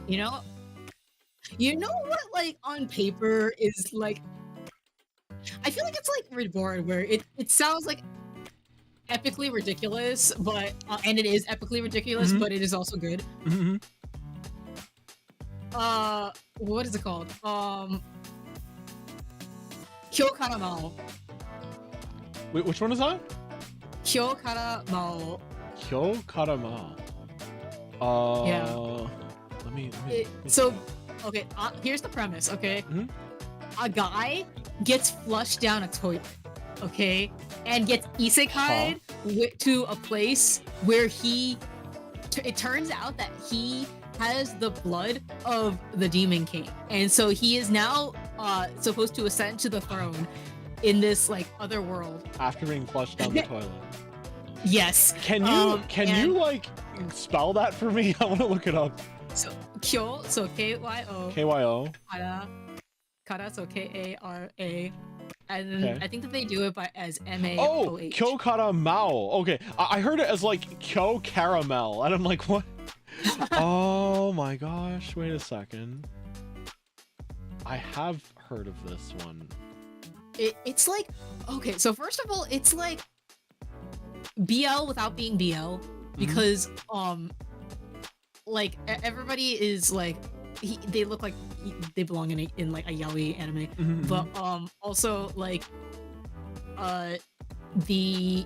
You know what, like, on paper is, like... I feel like it's, like, Reborn, where it sounds, like, epically ridiculous, but... and it is epically ridiculous, but it is also good. What is it called? Kyokaramao. Wait, which one is that? Kyokaramao. Kyokaramao. Yeah. Let me so, okay, here's the premise, okay? A guy gets flushed down a toilet, okay? And gets isekai'd to a place where it turns out that he has the blood of the Demon King. And so he is now supposed to ascend to the throne in this, like, other world. After being flushed down the toilet. Yes. Can you, like, spell that for me? I want to look it up. So, Kyo, so K-Y-O. K-Y-O. Kara, so K-A-R-A. And then I think that they do it as M-A-O-H. Oh, Kyo Karamao. Okay, I heard it as, like, Kyo Caramel. And I'm like, what? Oh my gosh, wait a second. I have heard of this one. It's like, okay, so first of all, it's like BL without being BL. Because, like, everybody is, like, they look like they belong in like a yaoi anime, but also like all the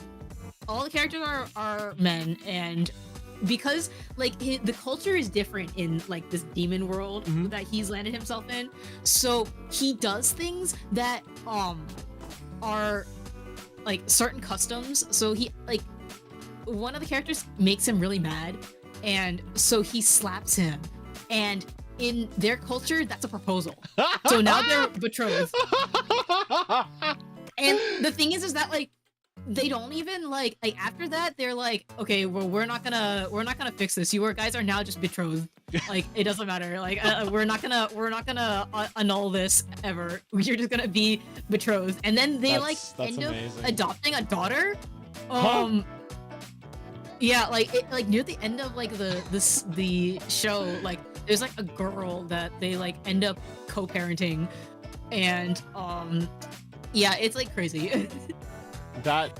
characters are men, and because like the culture is different in like this demon world that he's landed himself in, so he does things that are like certain customs. So he like one of the characters makes him really mad, and so he slaps him, and in their culture, that's a proposal. So now they're betrothed. And the thing is that like they don't even like after that they're like, okay, well we're not gonna fix this. You guys are now just betrothed. Like it doesn't matter. Like we're not gonna annul this ever. You're just gonna be betrothed. And then they end up adopting a daughter. Yeah, like near the end of like the show, like there's like a girl that they like end up co-parenting, and yeah, it's like crazy. That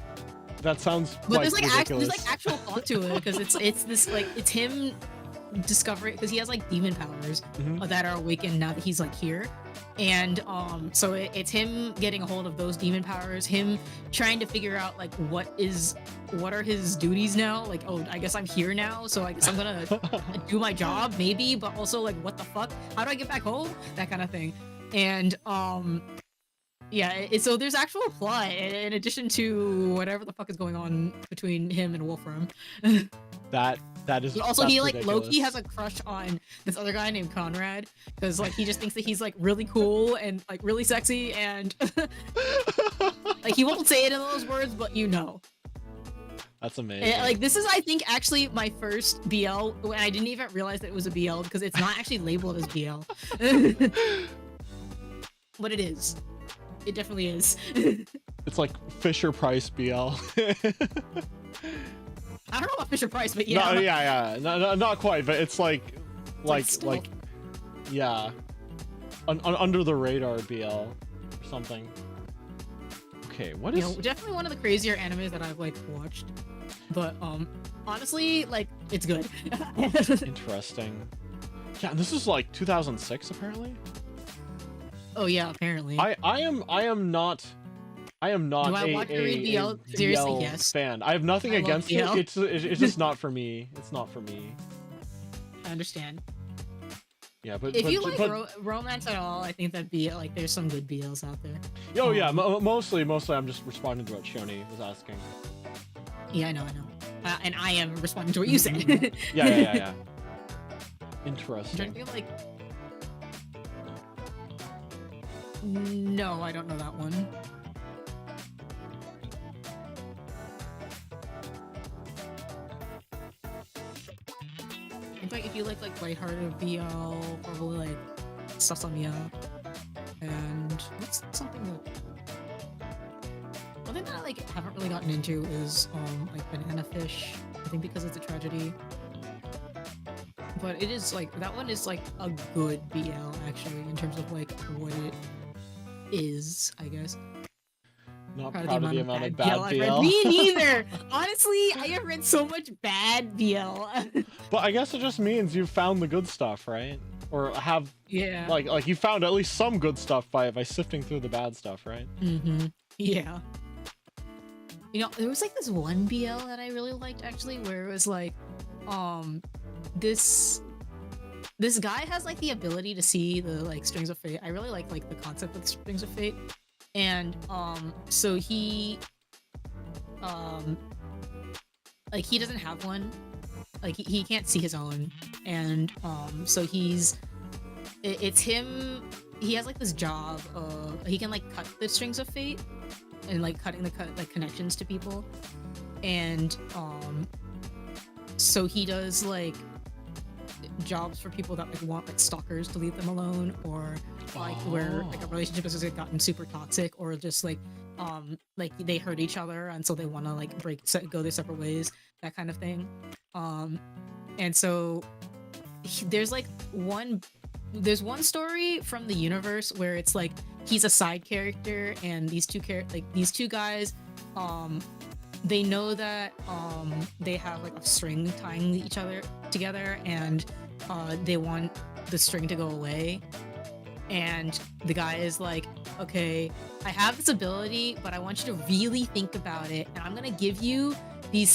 sounds but like there's like actual thought to it, because it's this like it's him discovering, because he has like demon powers that are awakened now that he's like here, And so it's him getting a hold of those demon powers, him trying to figure out like what are his duties now, like, oh, I guess I'm here now, so I guess I'm gonna do my job maybe, but also like, what the fuck, how do I get back home, that kind of thing. And yeah, so there's actual plot in addition to whatever the fuck is going on between him and Wolfram. That is also, that's he like ridiculous. low-key has a crush on this other guy named Conrad, because like he just thinks that he's like really cool and like really sexy, and like he won't say it in those words, but you know. That's amazing. Like this is, I think, actually my first BL, and I didn't even realize that it was a BL because it's not actually labeled as BL. But it is. It definitely is. It's like Fisher Price BL. I don't know about Fisher Price, but yeah. No, yeah. No, not quite, but it's like yeah, under the radar BL or something. Okay, what is? Definitely one of the crazier animes that I've like watched, but honestly, like it's good. Interesting. Yeah, and this is like 2006 apparently. Oh yeah, apparently. I am not Do I watch or read BL? Seriously, yes. fan. I have nothing against it. It's just not for me. It's not for me. I understand. Yeah, but if you like romance at all, I think that BL, like there's some good BLs out there. Oh yeah, mostly I'm just responding to what Shoni was asking. Yeah, I know. And I am responding to what you said. Yeah. Interesting. I'm trying to feel like. No, I don't know that one. I think like if you like lighthearted BL, probably like Sasamiya, and what's something that one thing that I like haven't really gotten into is like Banana Fish. I think because it's a tragedy, but it is like that one is like a good BL actually in terms of like what it is, I guess. Not proud of the amount of bad BL. Me neither. Honestly, I have read so much bad BL. But I guess it just means you've found the good stuff, right? Or have like you found at least some good stuff by sifting through the bad stuff, right? Mm-hmm. Yeah. You know, there was like this one BL that I really liked actually, where it was like, this guy has like the ability to see the like strings of fate. I really like the concept of strings of fate. And so he like he doesn't have one, like he can't see his own, and so it's him, he has like this job of he can like cut the strings of fate and like cutting the connections to people, and so he does like jobs for people that like want like stalkers to leave them alone, or like where like a relationship has like gotten super toxic, or just like they hurt each other and so they want to like go their separate ways, that kind of thing. And so there's one story from the universe where it's like he's a side character, and these two guys they know that they have like a string tying each other together, and they want the string to go away. And the guy is like, okay, I have this ability, but I want you to really think about it, and I'm gonna give you the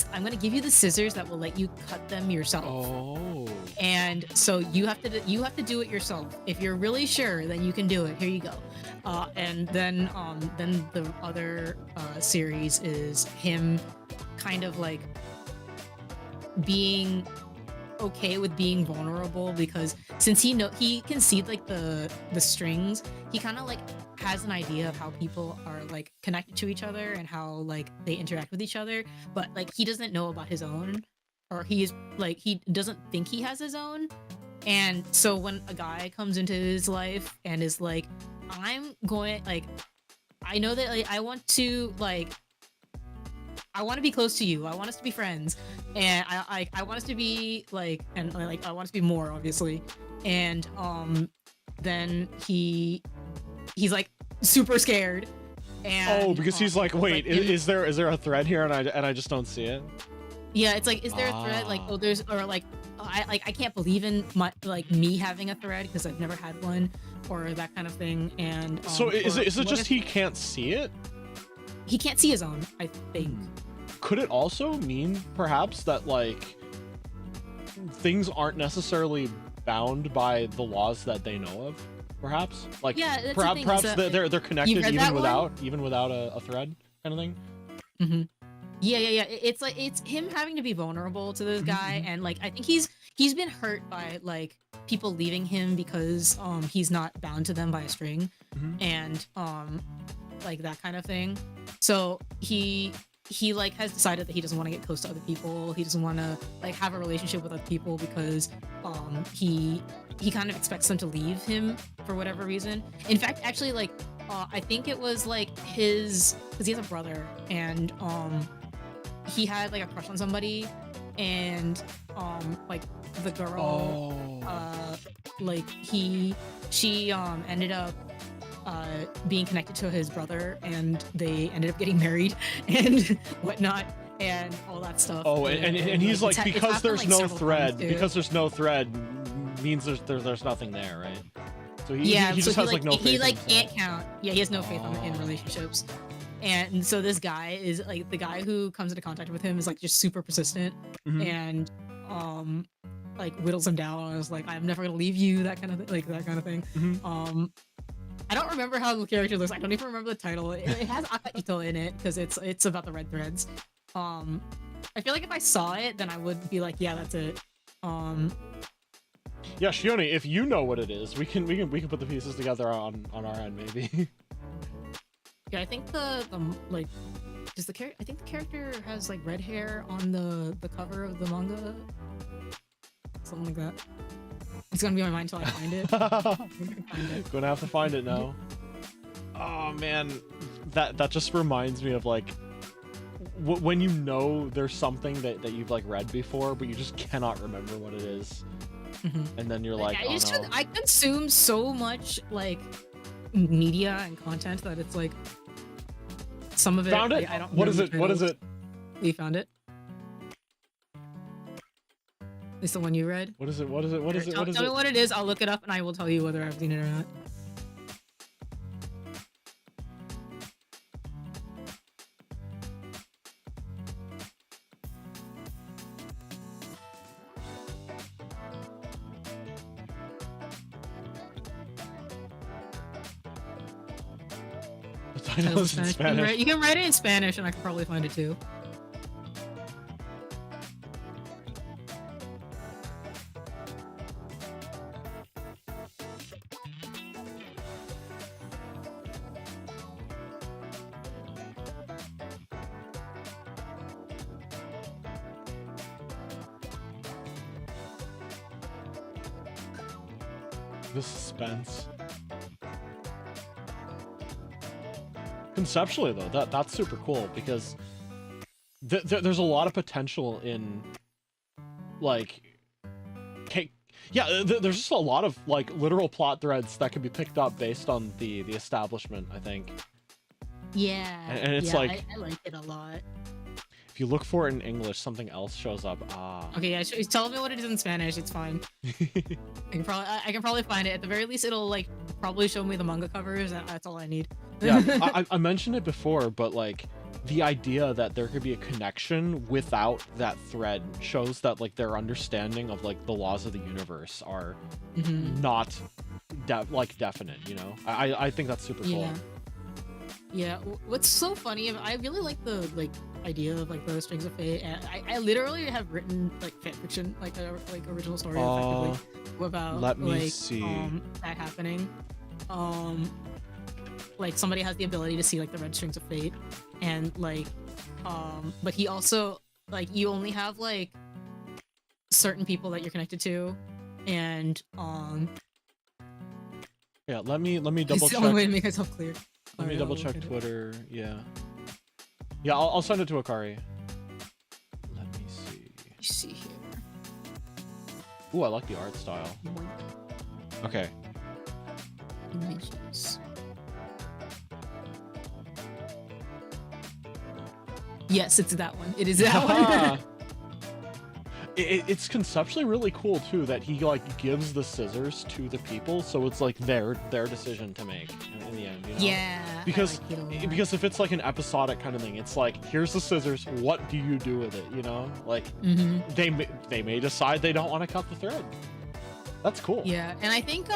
scissors that will let you cut them yourself. Oh. And so you have to do it yourself. If you're really sure, then you can do it. Here you go. And then the other series is him kind of like being okay with being vulnerable, because since he can see like the strings, he kind of like has an idea of how people are like connected to each other and how like they interact with each other, but like he doesn't know about his own, or he doesn't think he has his own. And so when a guy comes into his life and is like, I know that like I want to be close to you. I want us to be friends, and I want us to be like, and like I want us to be more, obviously. And then he's like super scared. And because he's like, wait, is there a thread here, and I just don't see it? Yeah, it's like, is there a thread? Like, I can't believe in me having a thread because I've never had one. or that kind of thing. And so is or it what just if he can't see it? he can't see his own? I think. Could it also mean perhaps that like things aren't necessarily bound by the laws that they know of? Perhaps like Yeah, that's the perhaps thing, is perhaps that- they're connected read even that without a thread kind of thing. Mm-hmm. Yeah. It's like it's him having to be vulnerable to this guy, and like I think he's been hurt by like people leaving him because he's not bound to them by a string, and like that kind of thing. So he like has decided that he doesn't want to get close to other people. He doesn't want to like have a relationship with other people because he kind of expects them to leave him for whatever reason. In fact, actually, like I think it was like his, because he has a brother, and he had like a crush on somebody, and like the girl like she ended up being connected to his brother, and they ended up getting married and whatnot and all that stuff. And he's like, because there's like, no several thread, times, too. because there's no thread means there's nothing there, right? So he just so has like no faith in himself. can't count. Yeah, he has no faith in relationships. And so this guy is like, the guy who comes into contact with him is like just super persistent, and like whittles him down and is like, I'm never gonna leave you, that kind of thing, like that kind of thing. I don't remember how the character looks. I don't even remember the title. It has Akaito in it because it's about the red threads. I feel like if I saw it, then I would be like, yeah, that's it. Yeah, Shione, if you know what it is, we can put the pieces together on our end, maybe. Yeah, I think the like, does the character? I think the character has like red hair on the cover of the manga, something like that. It's gonna be on my mind until I find it. Gonna have to find it now. Oh man, that just reminds me of like when you know there's something that you've like read before, but you just cannot remember what it is, and then you're like, I consume so much like media and content that it's like some of it. Found it? Like, I don't. What is it? What is it? You found it? Is the one you read? What is it? What is it? What is it? Tell me what it is. I'll look it up and I will tell you whether I've seen it or not. The title is in Spanish. You can write it in Spanish and I can probably find it too. The suspense. Conceptually though, that's super cool because there's a lot of potential in like there's just a lot of like literal plot threads that can be picked up based on the establishment, I think. Yeah. And it's like I like it a lot. if you look for it in English, something else shows up. Okay, yeah, tell me what it is in Spanish. It's fine. I can probably find it. At the very least, it'll like probably show me the manga covers. That's all I need. Yeah, I mentioned it before, but like the idea that there could be a connection without that thread shows that like their understanding of like the laws of the universe are not definite. You know, I think that's super cool. Yeah. What's so funny? I really like the idea of like the strings of fate. And I literally have written like fan fiction, like original story effectively about let me see that happening. Like somebody has the ability to see like the red strings of fate, and like but he also like you only have like certain people that you're connected to, and yeah. Let me double it's the check. only way to make myself clear. Let me double check Twitter. Yeah. I'll send it to Akari. Let me see. You see here. Ooh, I like the art style. Okay. Images. Yes, it's that one. It is that one. it's conceptually really cool too that he like gives the scissors to the people, so it's like their decision to make in the end, you know? Yeah. Because I like it a lot. because if it's like an episodic kind of thing, it's like, here's the scissors, what do you do with it, you know? Like they may decide they don't want to cut the thread. That's cool. Yeah, and I think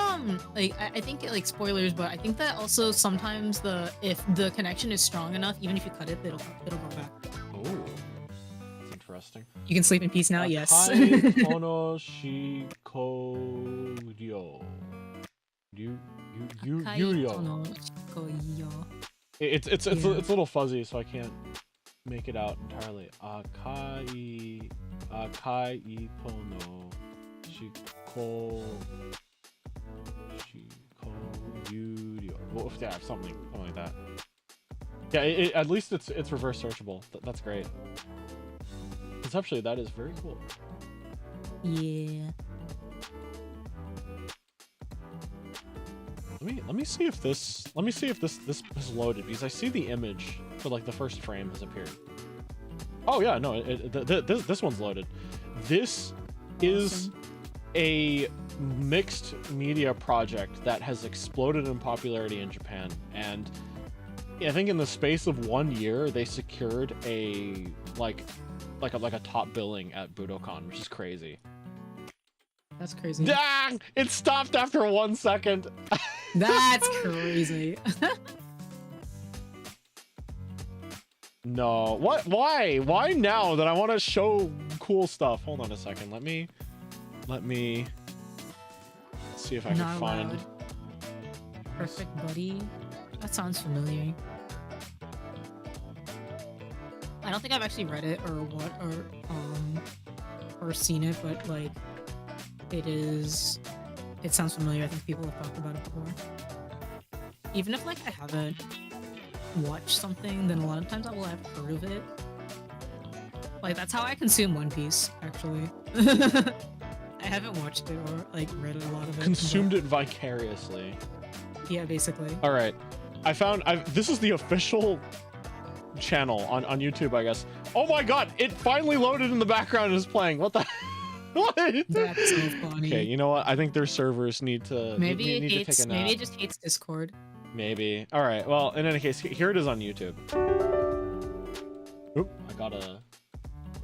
like I think like spoilers, but I think that also sometimes if the connection is strong enough, even if you cut it, it'll go back. Oh, that's interesting. You can sleep in peace now. Yes. Akai kono shikoryo. Yuryo. It's a little fuzzy, so I can't make it out entirely. Akai kono Yuryo. Well, yeah, something like that. Yeah, at least it's reverse searchable. That's great. Conceptually, that is very cool. Yeah. Let me see if this is loaded, because I see the image for like the first frame has appeared. Oh yeah, no, this one's loaded. This is a mixed media project that has exploded in popularity in Japan, and I think in the space of 1 year they secured a like a top billing at Budokan, which is crazy. That's crazy. Dang! It stopped after 1 second. That's crazy. No, what? Why? Why now that I want to show cool stuff? Hold on a second. Let me see if I can find. Perfect Buddy. That sounds familiar. I don't think I've actually read it or seen it, but like it sounds familiar. I think people have talked about it before. Even if like I haven't watched something, then a lot of times I will have heard of it. Like that's how I consume One Piece, actually. I haven't watched it or like read a lot of it. Consumed it vicariously. Yeah, basically. All right, this is the official channel on YouTube, I guess. Oh my god, it finally loaded in the background and is playing. What the what? That's so funny. Okay, you know what? I think their servers need to maybe need to take a nap. Maybe it just hates Discord. Maybe. All right. Well, in any case, here it is on YouTube. Oop, I got a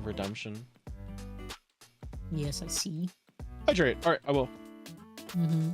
redemption. Yes, I see. Hydrate. All right, I will. Mm-hmm.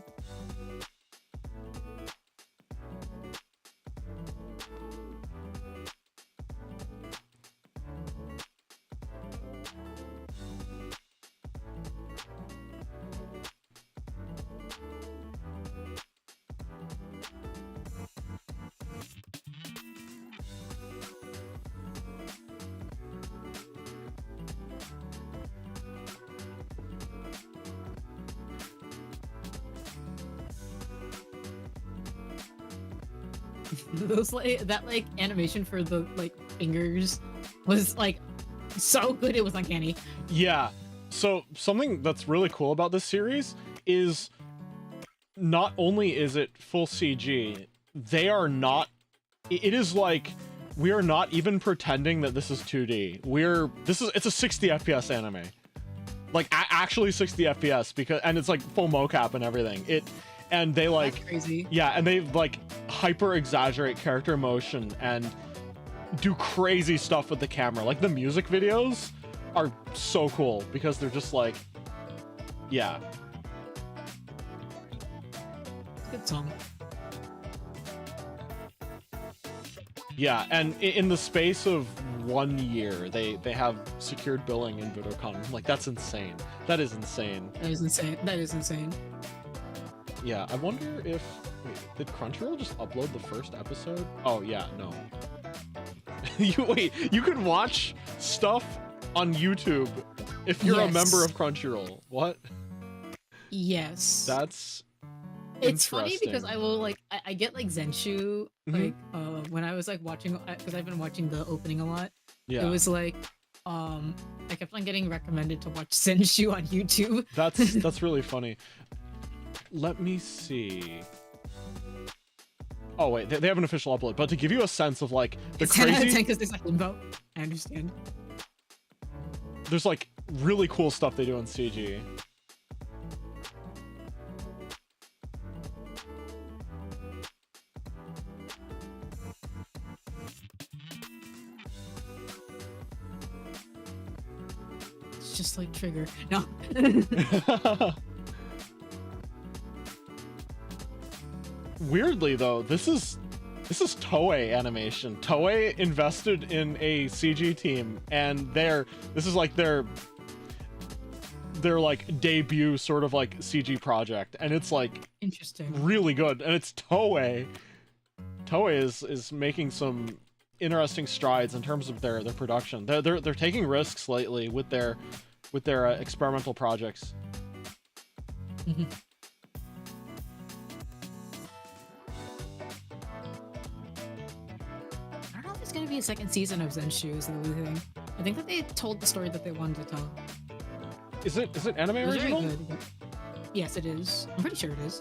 Those that animation for the fingers was like so good, it was uncanny. Yeah. So something that's really cool about this series is not only is it full CG, they are not. It is like we are not even pretending that this is 2D. It's a 60 FPS anime, like actually 60 FPS and it's like full mocap and everything. And they like That's crazy. Yeah, and they like hyper exaggerate character motion and do crazy stuff with the camera. Like the music videos are so cool because they're just like, yeah. Good song. Yeah, and in the space of 1 year, they have secured billing in Budokan. I'm like, that's insane. That is insane. That is insane. That is insane. Yeah, I wonder if... Wait, did Crunchyroll just upload the first episode? Oh, yeah, no. You can watch stuff on YouTube if you're a member of Crunchyroll. What? Yes. That's It's funny because I will I get Zenshu when I was watching, because I've been watching the opening a lot. Yeah. It was I kept on getting recommended to watch Zenshu on YouTube. That's really funny. Let me see. Oh wait, they have an official upload, but to give you a sense of the it's crazy. 10 out of 10 because there's limbo. I understand. There's really cool stuff they do in CG. It's just like Trigger. No. Weirdly though, this is Toei animation. Toei invested in a CG team, and this is like their like debut sort of like CG project, and it's like Interesting. really good, and it's Toei. Toei is making some interesting strides in terms of their production. They're taking risks lately with their experimental projects. I don't know if there's gonna be a second season of Zenshu is the only thing. I think that they told the story that they wanted to tell. Is it anime It was very original? good, but- Yes, it is. I'm pretty sure it is.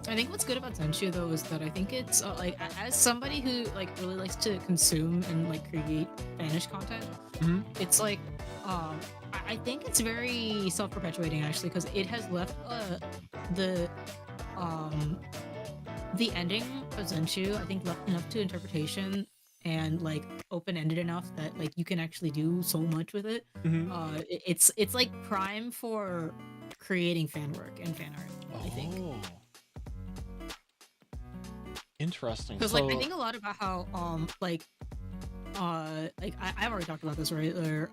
I think what's good about Zenshu though is that I think it's like as somebody who like really likes to consume and like create Spanish content, it's like I think it's very self-perpetuating actually because it has left the ending of Zenshu I think left enough to interpretation and like open-ended enough that like you can actually do so much with it. It's like prime for creating fan work and fan art. I think. Interesting. Because like I think a lot about how I've already talked about this, right? Or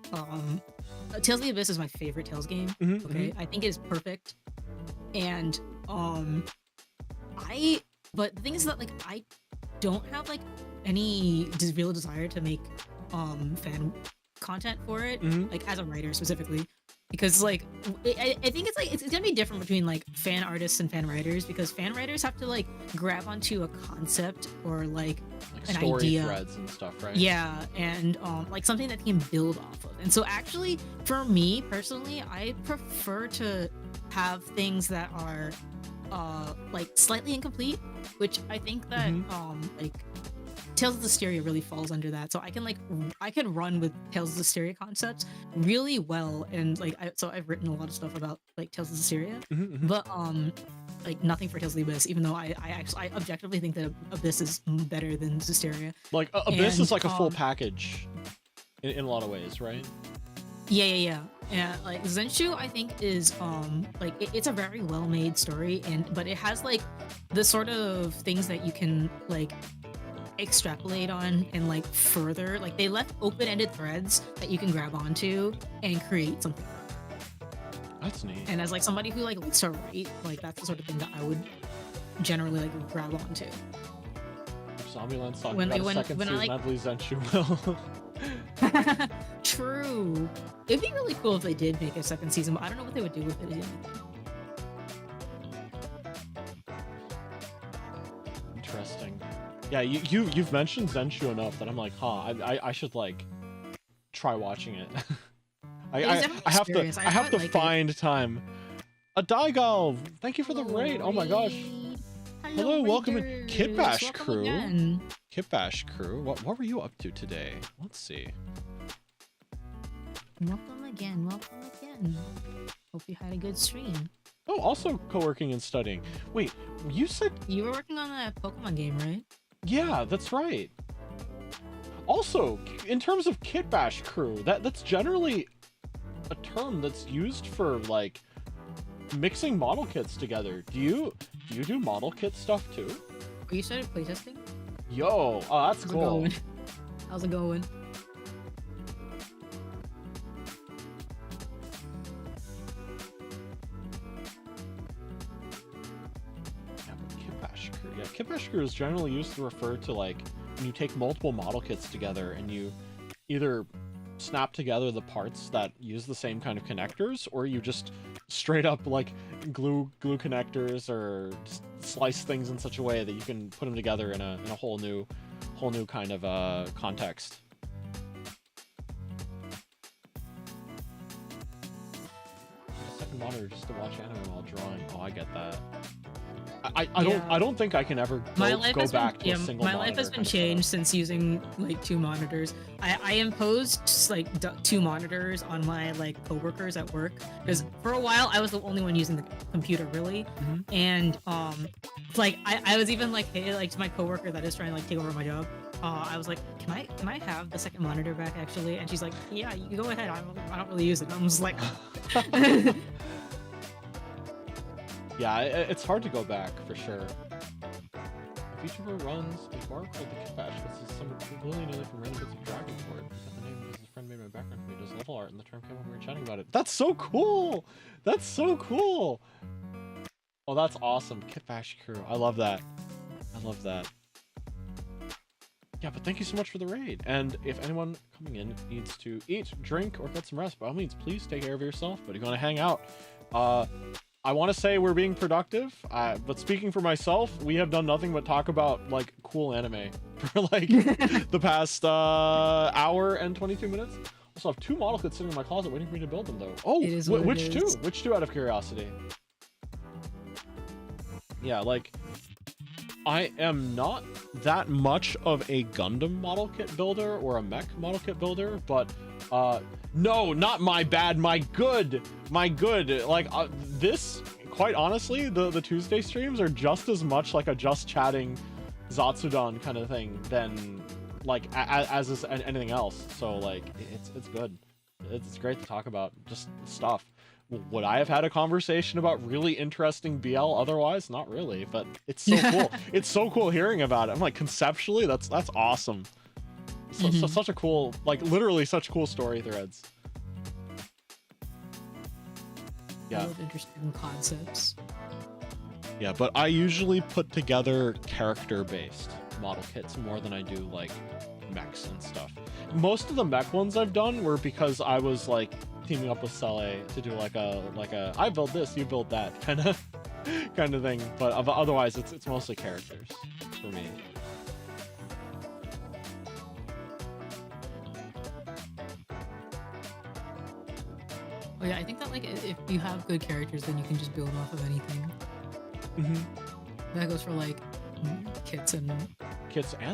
Tales of the Abyss is my favorite Tales game. Okay, I think it is perfect, and but the thing is that like I don't have like any real desire to make fan content for it, like as a writer specifically. Because like I think it's like it's gonna be different between like fan artists and fan writers because fan writers have to like grab onto a concept or like an story idea, threads and stuff, right? yeah, and like something that they can build off of. And so actually for me personally I prefer to have things that are like slightly incomplete, which I think that like Tales of Astraea really falls under that. So I can run with Tales of Astraea concepts really well, and like I've written a lot of stuff about like Tales of Astraea, but like nothing for Tales of the Abyss. Even though I objectively think that Abyss is better than Astraea. Like Abyss is like a full package in a lot of ways, right? Yeah. Like Zenshu, I think is like it's a very well made story, but it has like the sort of things that you can like extrapolate on and like further, like they left open-ended threads that you can grab onto and create something from. That's neat. And as like somebody who like likes to write, like that's the sort of thing that I would generally like grab onto. Zombieland's talking about a second season, I believe Zenshu will. True. It'd be really cool if they did make a second season, but I don't know what they would do with it again. Interesting. Yeah, you've mentioned Zenshu enough that I'm like, I should like try watching it. I have to find time. A Daigal, thank you for the raid. Oh my gosh. Hello, welcome in Kitbash crew. Again. Kitbash crew. What were you up to today? Let's see. Welcome again. Hope you had a good stream. Oh, also co-working and studying. Wait, you said you were working on that Pokemon game, right? Yeah, that's right. Also, in terms of Kitbash crew, that's generally a term that's used for like mixing model kits together. Do you do model kit stuff too? You started playtesting? Yo, oh, that's cool. How's it going? Kitbash crew is generally used to refer to like when you take multiple model kits together and you either snap together the parts that use the same kind of connectors, or you just straight up like glue connectors or just slice things in such a way that you can put them together in a whole new kind of context. Second monitor just to watch anime while drawing. Oh, I get that. I don't think I can ever go back to a single my life has been changed since using like 2 monitors. I imposed like 2 monitors on my like coworkers at work because for a while I was the only one using the computer really, and like I was even like, hey, like to my coworker that is trying to like take over my job. I was like, can I have the second monitor back actually? And she's like, yeah, you go ahead. I don't really use it. I'm just like. Yeah, it's hard to go back for sure. A VTuber runs a bar called the Kit Bash. This is some willy-nilly from random bits of Dragon Board. The name because his friend made my background for me. Does level art, and the term came when we were chatting about it. That's so cool! That's so cool! Oh, that's awesome. Kit Bash crew. I love that. I love that. Yeah, but thank you so much for the raid. And if anyone coming in needs to eat, drink, or get some rest, by all means, please take care of yourself. But if you want to hang out, I want to say we're being productive, but speaking for myself, we have done nothing but talk about like cool anime for like the past hour and 22 minutes. Also, I have 2 model kits sitting in my closet waiting for me to build them though. Oh, which two? Which 2 out of curiosity? Yeah, like I am not that much of a Gundam model kit builder or a mech model kit builder, but no, not my bad, my good. Like this, quite honestly, the Tuesday streams are just as much like a just chatting Zatsudan kind of thing than like as is anything else. So like it's good. It's great to talk about just stuff. Would I have had a conversation about really interesting BL otherwise? Not really, but it's so cool. It's so cool hearing about it. I'm like, conceptually, that's awesome. So, such a cool, like literally such cool story threads. Yeah. I love interesting concepts. Yeah, but I usually put together character-based model kits more than I do like mechs and stuff. Most of the mech ones I've done were because I was like teaming up with Sele to do like a I build this, you build that kind of thing. But otherwise, it's mostly characters for me. Oh yeah, I think that like if you have good characters, then you can just build off of anything. That goes for like kits and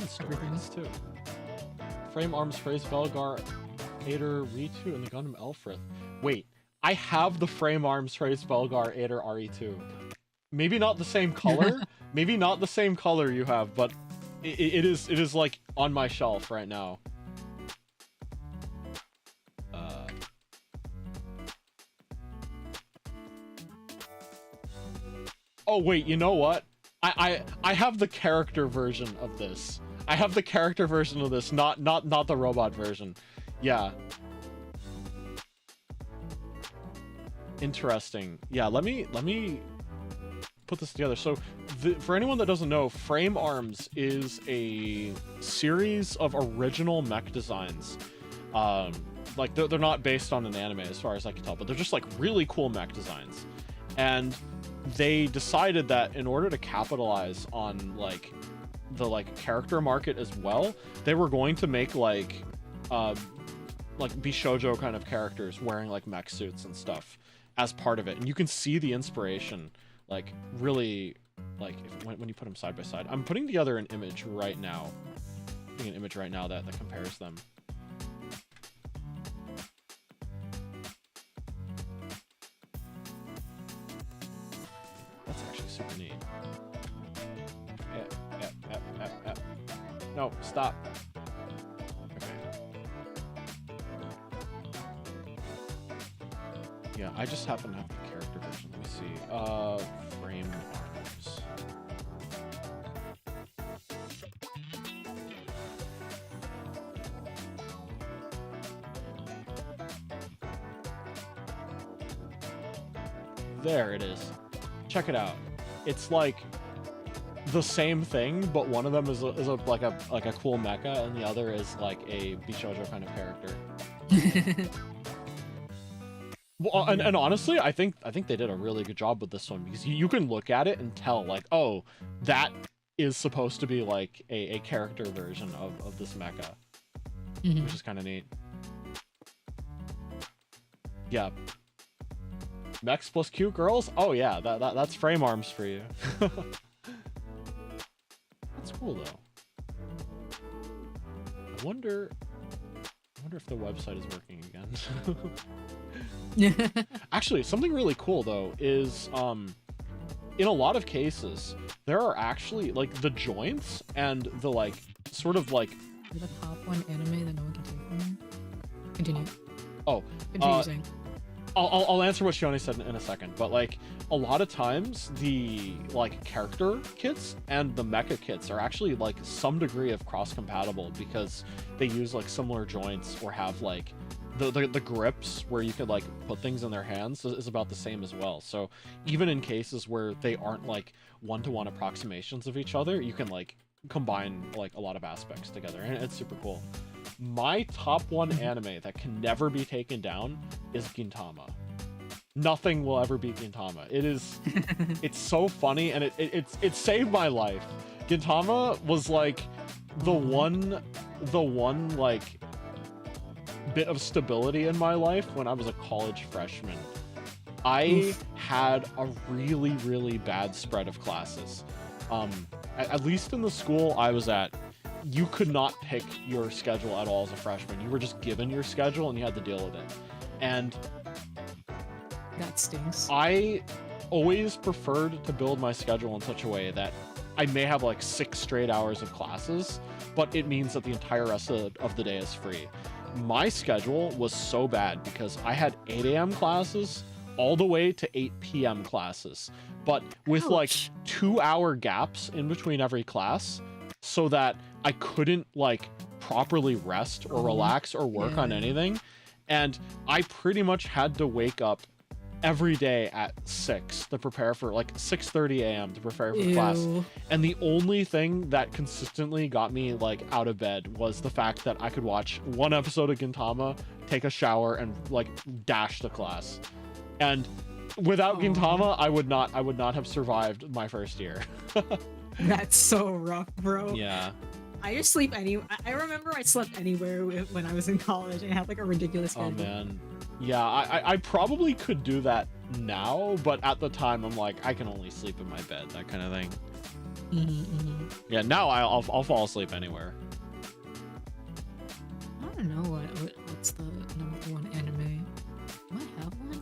stories too. Frame arms phrase Velgar, Ader, Ritu, and the Gundam Elfrith. Wait, I have the frame arms phrase Velgar, Ader, RE2. Maybe not the same color. Maybe not the same color you have, but it is like on my shelf right now. Oh wait, you know what? I have the character version of this. I have the character version of this, not the robot version. Yeah. Interesting. Yeah, let me put this together. So for anyone that doesn't know, Frame Arms is a series of original mech designs. Like they're not based on an anime as far as I can tell, but they're just like really cool mech designs. And they decided that in order to capitalize on like the like character market as well, they were going to make like Bishoujo kind of characters wearing like mech suits and stuff as part of it. And you can see the inspiration like really like when you put them side by side. I'm putting together an image right now. That compares them. That's actually super neat. No, stop. Okay. Yeah, I just happen to have the character version. Let me see. Frame arms. There it is. Check it out. It's like the same thing, but one of them is like a cool mecha, and the other is like a Bishoujo kind of character. Well, and honestly, I think they did a really good job with this one, because you can look at it and tell like, oh, that is supposed to be like a character version of this mecha, which is kind of neat. Yeah. Mechs plus cute girls? Oh yeah, that's frame arms for you. That's cool though. I wonder if the website is working again. Actually, something really cool though is in a lot of cases there are actually like the joints and the like sort of like the top one anime that no one can take from me. Continue. Oh, confusing. I'll answer what Shione said in a second, but like a lot of times the like character kits and the mecha kits are actually like some degree of cross-compatible because they use like similar joints or have like the grips where you could like put things in their hands is about the same as well. So even in cases where they aren't like one-to-one approximations of each other, you can like combine like a lot of aspects together, and it's super cool. My top one anime that can never be taken down is Gintama. Nothing will ever beat Gintama. It is, it's so funny, and it saved my life. Gintama was like the one like bit of stability in my life when I was a college freshman. I had a really bad spread of classes. At least in the school I was at, you could not pick your schedule at all as a freshman. You were just given your schedule and you had to deal with it. And that stinks. I always preferred to build my schedule in such a way that I may have like 6 straight hours of classes, but it means that the entire rest of the day is free. My schedule was so bad because I had 8 a.m. classes all the way to 8 p.m. classes, but with like 2-hour gaps in between every class, so that I couldn't like properly rest or relax or work on anything. And I pretty much had to wake up every day at 6 to prepare for like 6:30 a.m. to prepare for class. And the only thing that consistently got me like out of bed was the fact that I could watch one episode of Gintama, take a shower, and like dash to class. And without Gintama, I would not have survived my first year. That's so rough, bro. Yeah. I just sleep I remember I slept anywhere when I was in college and had like a ridiculous schedule. Oh man. Yeah, I probably could do that now, but at the time I'm like, I can only sleep in my bed, that kind of thing. Yeah, now I'll fall asleep anywhere. I don't know what's the #1 anime. Do I have one?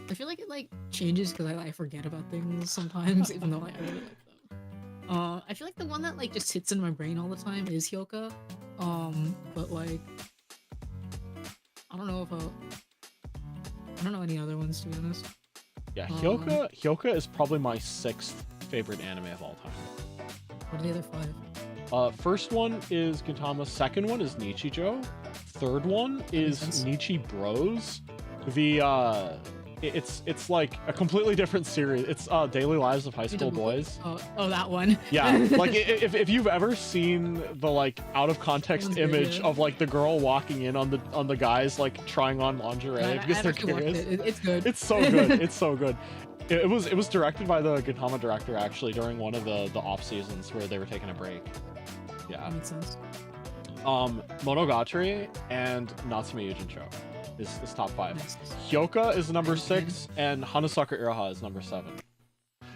I feel like it like changes because I forget about things sometimes, even though I really like them. I feel like the one that like just sits in my brain all the time is Hyoka. But like I don't know any other ones, to be honest. Yeah, Hyoka is probably my 6th favorite anime of all time. What are the other 5? First one is Gintama. Second one is Nichijou. Third one is Nichi Bros. It's like a completely different series. It's Daily Lives of High School Boys. Oh, that one. Yeah, like if you've ever seen the like out of context image of like the girl walking in on the guys like trying on lingerie because they're curious. It's good. It's so good. It's so good. It was directed by the Gintama director actually during one of the off seasons where they were taking a break. Yeah. That makes sense. Monogatari and Natsume Yujincho is top 5. Nice. Hyoka is number 6, and Hanasaku Iraha is number 7.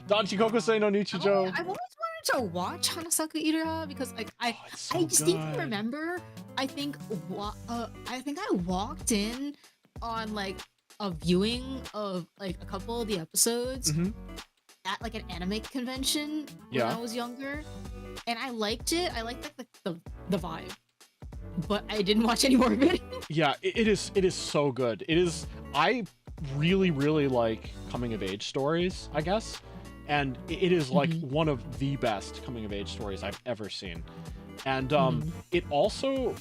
Danchikokosei no Nichijou. I've always wanted to watch Hanasaku Iraha because like I distinctly remember I think I walked in on like a viewing of like a couple of the episodes at like an anime convention when I was younger, and I liked it. I liked like the vibe, but I didn't watch any more of it. Yeah, it is so good. I really like coming of age stories, I guess, and it is like one of the best coming of age stories I've ever seen. And it also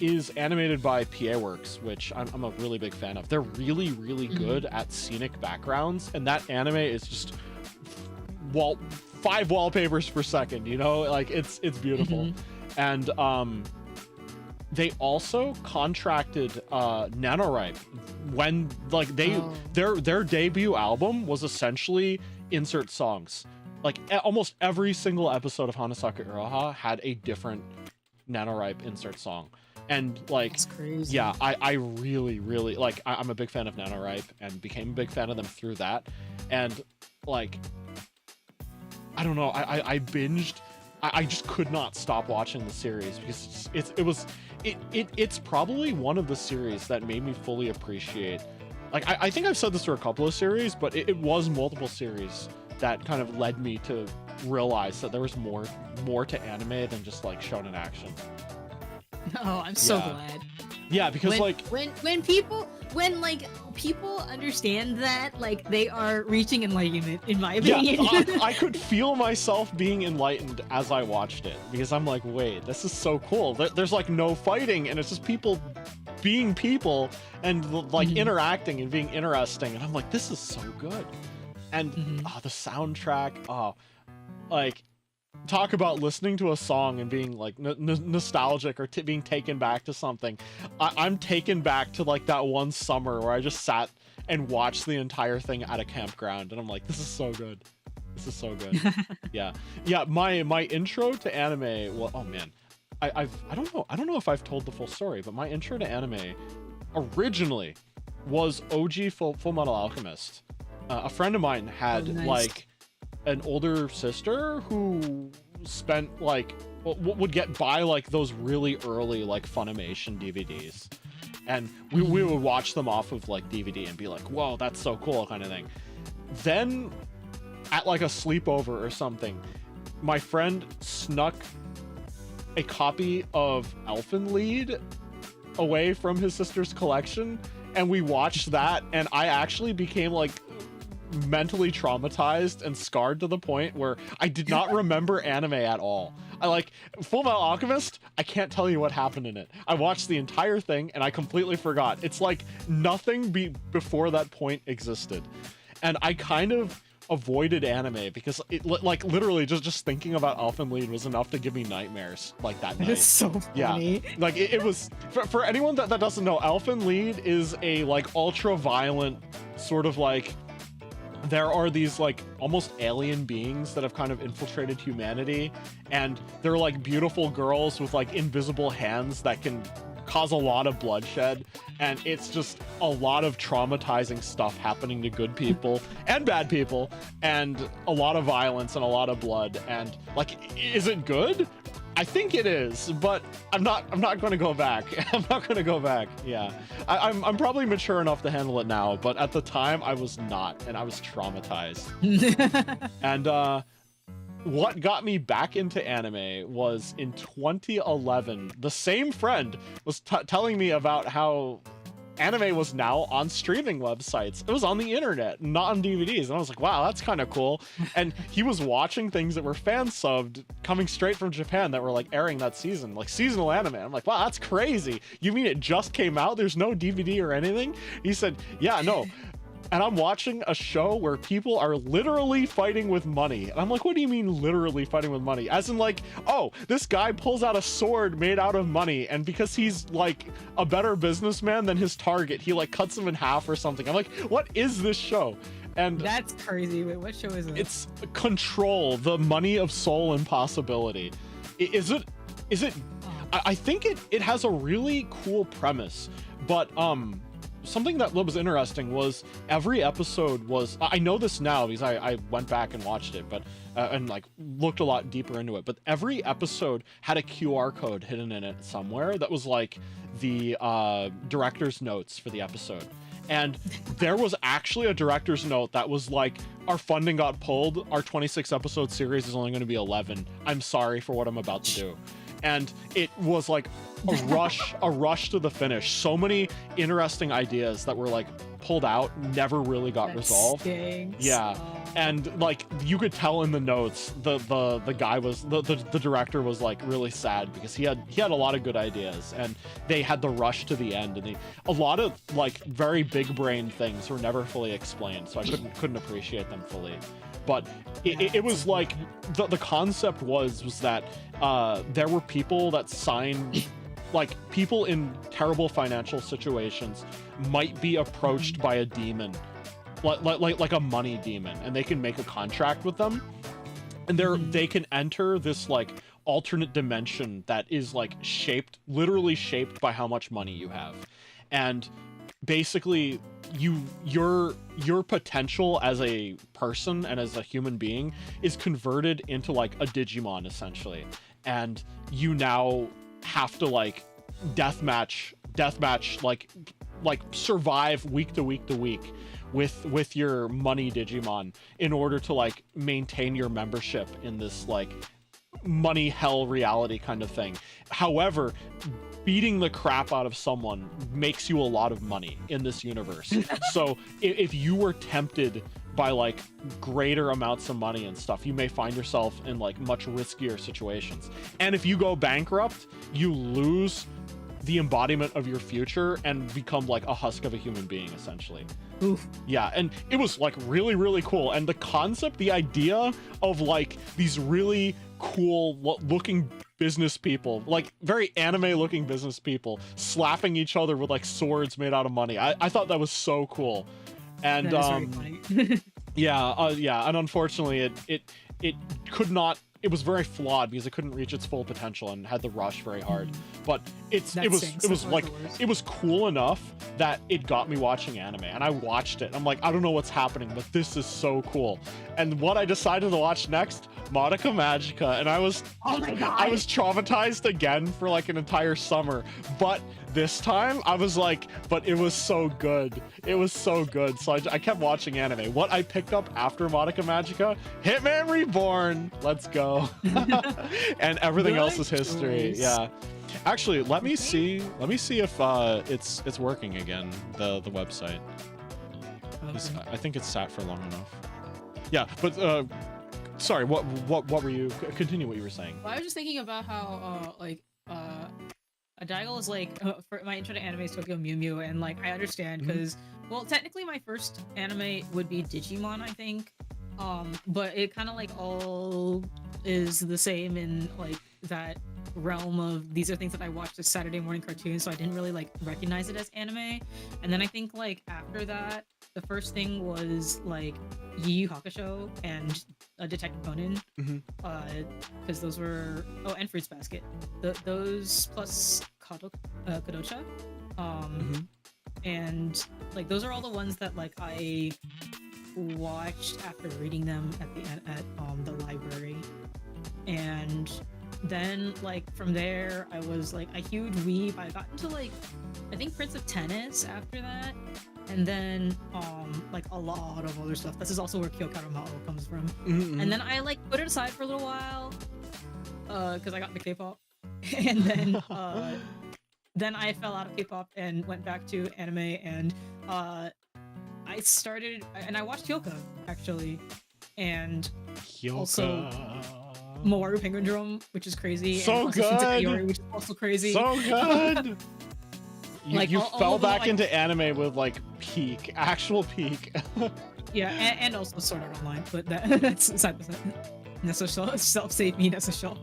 is animated by PA Works, which I'm a really big fan of. They're really good at scenic backgrounds, and that anime is just 5 wallpapers per second, you know, like it's beautiful. And they also contracted NaNoWriMo when like their debut album was essentially insert songs. Like almost every single episode of Hanasaku Iraha had a different NaNoWriMo insert song. And like, That's crazy. yeah, I really, really like, I'm a big fan of NaNoWriMo and became a big fan of them through that. And like, I don't know, I binged, I just could not stop watching the series because it's probably one of the series that made me fully appreciate, like, I think I've said this for a couple of series, but it was multiple series that kind of led me to realize that there was more to anime than just like shonen action. Oh, I'm so glad. Yeah, because when people understand that, like, they are reaching enlightenment, in my opinion. Yeah, I could feel myself being enlightened as I watched it because I'm like, wait, this is so cool. There's like no fighting, and it's just people being people and like interacting and being interesting, and I'm like, this is so good. And the soundtrack, like, talk about listening to a song and being like nostalgic or being taken back to something. I'm taken back to like that one summer where I just sat and watched the entire thing at a campground, and I'm like, this is so good. This is so good. Yeah. My intro to anime. Well, oh man, I don't know if I've told the full story, but my intro to anime originally was OG Full Metal Alchemist. A friend of mine had like an older sister who spent like would get by like those really early like Funimation DVDs, and we would watch them off of like DVD and be like, whoa, that's so cool, kind of thing. Then at like a sleepover or something, my friend snuck a copy of Elfenlied away from his sister's collection, and we watched that, and I actually became like mentally traumatized and scarred to the point where I did not remember anime at all. I like Full Metal Alchemist, I can't tell you what happened in it. I watched the entire thing and I completely forgot. It's like nothing before that point existed. And I kind of avoided anime because it like literally just thinking about Elfenlied was enough to give me nightmares like that night. It's so funny. Yeah, like it was for anyone that doesn't know, Elfenlied is a like ultra violent sort of like, there are these like almost alien beings that have kind of infiltrated humanity, and they're like beautiful girls with like invisible hands that can cause a lot of bloodshed, and it's just a lot of traumatizing stuff happening to good people and bad people, and a lot of violence and a lot of blood. And like, is it good? I think it is, but I'm not going to go back. I'm not going to go back. Yeah, I'm probably mature enough to handle it now, but at the time I was not, and I was traumatized. And what got me back into anime was in 2011. The same friend was telling me about how anime was now on streaming websites. It was on the internet, not on DVDs. And I was like, wow, that's kind of cool. And he was watching things that were fan subbed coming straight from Japan that were like airing that season, like seasonal anime. I'm like, wow, that's crazy. You mean it just came out? There's no DVD or anything? He said, yeah, no. And I'm watching a show where people are literally fighting with money. And I'm like, what do you mean literally fighting with money? As in like, oh, this guy pulls out a sword made out of money, and because he's like a better businessman than his target, he like cuts him in half or something. I'm like, what is this show? And that's crazy. Wait, what show is it? It's Control, the Money of Soul Impossibility. Is it? I think it has a really cool premise, but something that was interesting was every episode was, I know this now because I went back and watched it, but and like looked a lot deeper into it, but every episode had a QR code hidden in it somewhere that was like the director's notes for the episode. And there was actually a director's note that was like, our funding got pulled, our 26 episode series is only going to be 11, I'm sorry for what I'm about to do. And it was like a rush to the finish. So many interesting ideas that were like pulled out, never really got resolved. Stinks. Yeah. And like you could tell in the notes, the guy was the director was like really sad because he had a lot of good ideas, and they had the rush to the end, and a lot of like very big brain things were never fully explained, so I couldn't appreciate them fully. But it was like the concept was that there were people that signed, like people in terrible financial situations might be approached by a demon, like a money demon, and they can make a contract with them, and they can enter this like alternate dimension that is like literally shaped by how much money you have. And basically your potential as a person and as a human being is converted into like a Digimon essentially. And you now have to like deathmatch like survive week to week with your money Digimon in order to like maintain your membership in this like money hell reality kind of thing. However, beating the crap out of someone makes you a lot of money in this universe. So if you were tempted by like greater amounts of money and stuff, you may find yourself in like much riskier situations. And if you go bankrupt, you lose the embodiment of your future and become like a husk of a human being essentially. Oof. Yeah, and it was like really, really cool. And the concept, the idea of like these really cool looking business people, like very anime looking business people slapping each other with like swords made out of money. I thought that was so cool. And that is very funny. yeah, and unfortunately it could not, it was very flawed because it couldn't reach its full potential and had to rush very hard. But it was cool enough that it got me watching anime, and I watched it. I'm like, I don't know what's happening, but this is so cool. And what I decided to watch next, Madoka Magica, and I was, oh my God, I was traumatized again for like an entire summer. But this time I was like, but it was so good. It was so good. So I kept watching anime. What I picked up after Madoka Magica, Hitman Reborn. Let's go. And everything else is history. Yeah. Actually, let me see if it's working again, the website. Okay. I think it's sat for long enough. Yeah, but sorry, what were you, continue what you were saying. Well, I was just thinking about how a Daigle is like, for my intro to anime is Tokyo Mew Mew, and like I understand because well, technically my first anime would be Digimon, I think, but it kind of like all is the same in like that realm of these are things that I watched as Saturday morning cartoons, so I didn't really like recognize it as anime. And then I think like after that, the first thing was like Yu Yu Hakusho and Detective Conan, because those were, oh, and Fruits Basket. Those plus Kodocha, and like those are all the ones that like I watched after reading them at the library. And then like from there I was like a huge weeb. I got into like I think Prince of Tennis after that, and then like a lot of other stuff. This is also where Kyokaro Mao comes from. And then I like put it aside for a little while because I got into K-pop. And then I fell out of K-pop and went back to anime, and I started and I watched Hyoka actually, and also Mawaru Penguin Drum, which is crazy. So and good. Kaori, which is also crazy. So good. Like, you all fell of them, back like, into anime with like actual peak. Yeah, and also Sword Art Online, but that's side by side. Self-save me, that's a shelf.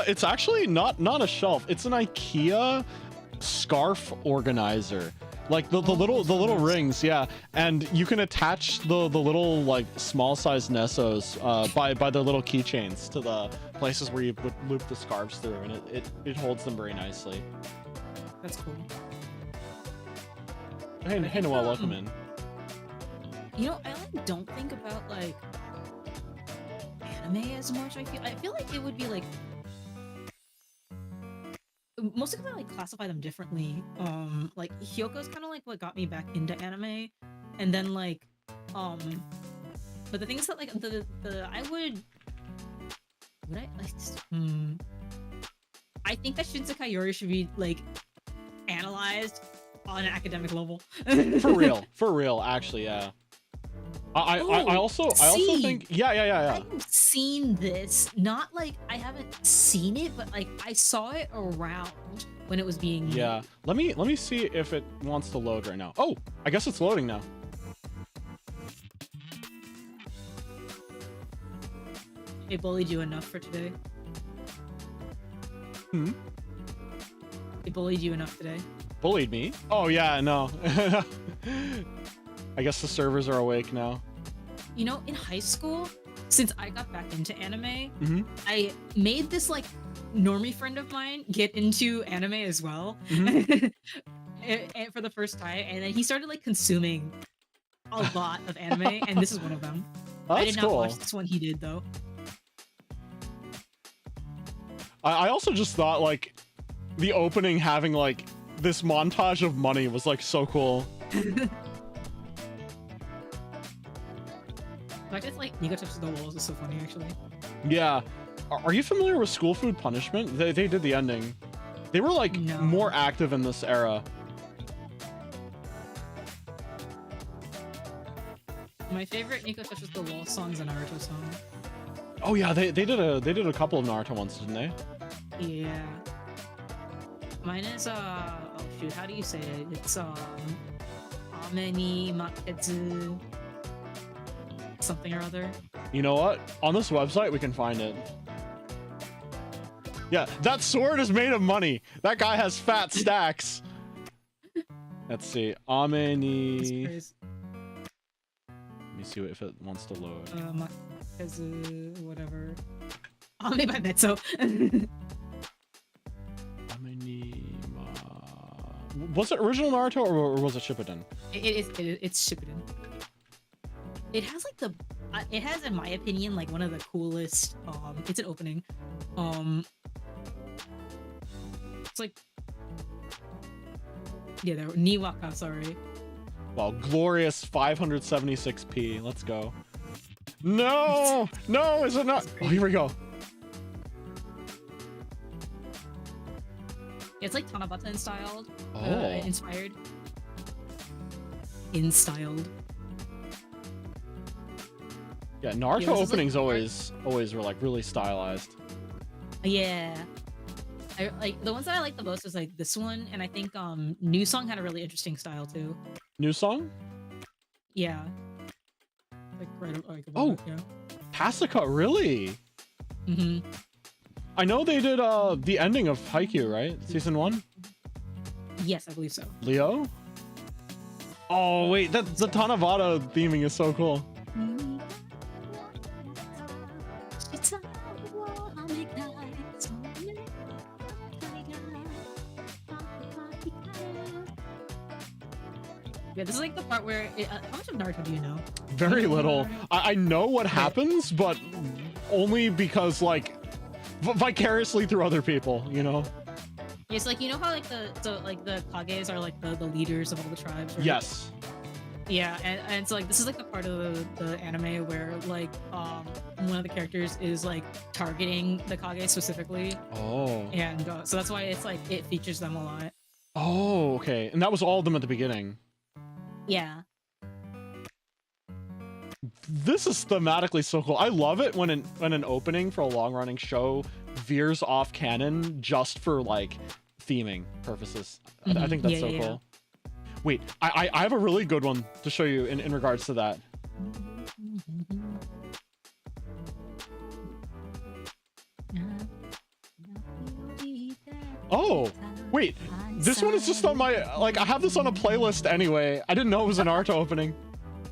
It's actually not a shelf. It's an IKEA scarf organizer. Like the little rings, yeah, and you can attach the little like small size Nessos by their little keychains to the places where you would loop the scarves through, and it holds them very nicely. That's cool. Hey Noel, welcome in. You know, I like don't think about like anime as much. I feel like it would be like mostly because I like classify them differently. Like Hyoko's kind of like what got me back into anime, and then like but the thing is that like the I think that Shinsekai Kaeru should be like analyzed on an academic level. for real actually, yeah. I also think yeah. I've seen this, not like I haven't seen it, but like I saw it around when it was being made. Yeah, let me see if it wants to load right now. Oh, I guess it's loading now. It bullied you enough for today? It bullied you enough today? Bullied me? Oh yeah, no. I guess the servers are awake now. You know, in high school, since I got back into anime, Mm-hmm. I made this like normie friend of mine get into anime as well, Mm-hmm. and for the first time, and then he started like consuming a lot of anime, and this is one of them. Oh, I that's did not cool. watch this one. He did though. I also just thought like the opening having like this montage of money was like so cool. The fact that it's like Nico touches the walls is so funny, actually. Yeah. Are you familiar with School Food Punishment? They did the ending. They were like No. more active in this era. My favorite Nico touches the wall song's a Naruto song. Oh yeah, they did a couple of Naruto ones, didn't they? Yeah. Mine is oh shoot, how do you say it? It's Ameni Maketsu something or other. You know what? On this website we can find it. Yeah, that sword is made of money. That guy has fat stacks. Let's see. Ameni. Let Let me see if it wants to load. Maketsu whatever. Ame by Metso. Was it original Naruto or was it Shippuden? It's Shippuden. It has like the it has, in my opinion, like one of the coolest it's an opening. It's like yeah, there Niwaka, sorry. Wow, glorious 576p. Let's go. No! No, is it not? Oh, here we go. It's like Tanabata inspired. Oh. Inspired. In-styled. Yeah, Naruto this is, openings like, always were like really stylized. Yeah. I like the ones that I like the most is like this one, and I think New Song had a really interesting style too. New song? Yeah. Like right like Oh. yeah. Pasica, really? Mm-hmm. I know they did the ending of Haikyuu, right? Season 1? Yes, I believe so. Leo? Oh wait, the Tanabata theming is so cool. Yeah, this is like the part where how much of Naruto do you know? Very little. I know what happens, but only because like vicariously through other people, you know? It's like, you know how like the Kages are like the leaders of all the tribes, right? Yes. Yeah, and so like this is like the part of the anime where like one of the characters is like targeting the Kage specifically, Oh. and so that's why it's like it features them a lot. Oh, okay. And that was all of them at the beginning. Yeah. This is thematically so cool. I love it when an opening for a long-running show veers off canon just for like theming purposes. I think that's so cool. Wait, I have a really good one to show you in regards to that. Oh, wait, this one is just on my, like, I have this on a playlist anyway. I didn't know it was an Naruto opening.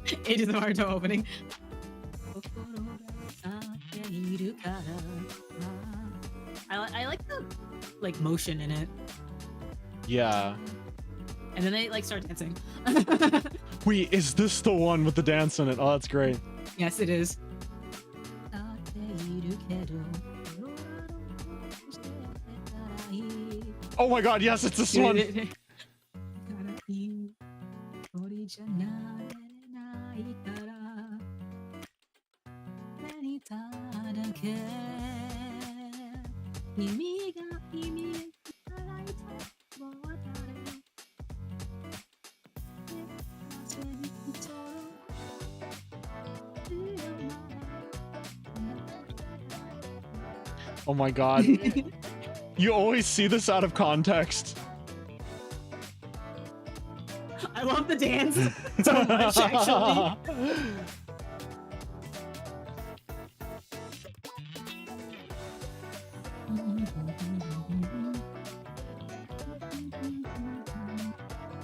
It is the Naruto opening. I like the like motion in it. Yeah. And then they like start dancing. Wait, is this the one with the dance in it? Oh, that's great. Yes, it is. Oh my god, yes, it's this one. Oh my god. You always see this out of context. I love the dance so much, actually.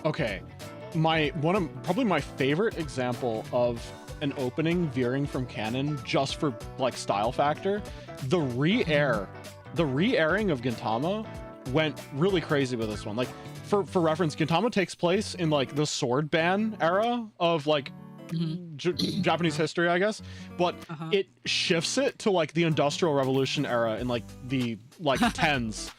Okay. probably my favorite example of an opening veering from canon just for like style factor, the re-airing of Gintama went really crazy with this one. Like for reference, Gintama takes place in like the sword ban era of like Japanese history, I guess, but it shifts it to like the Industrial Revolution era in like the tens.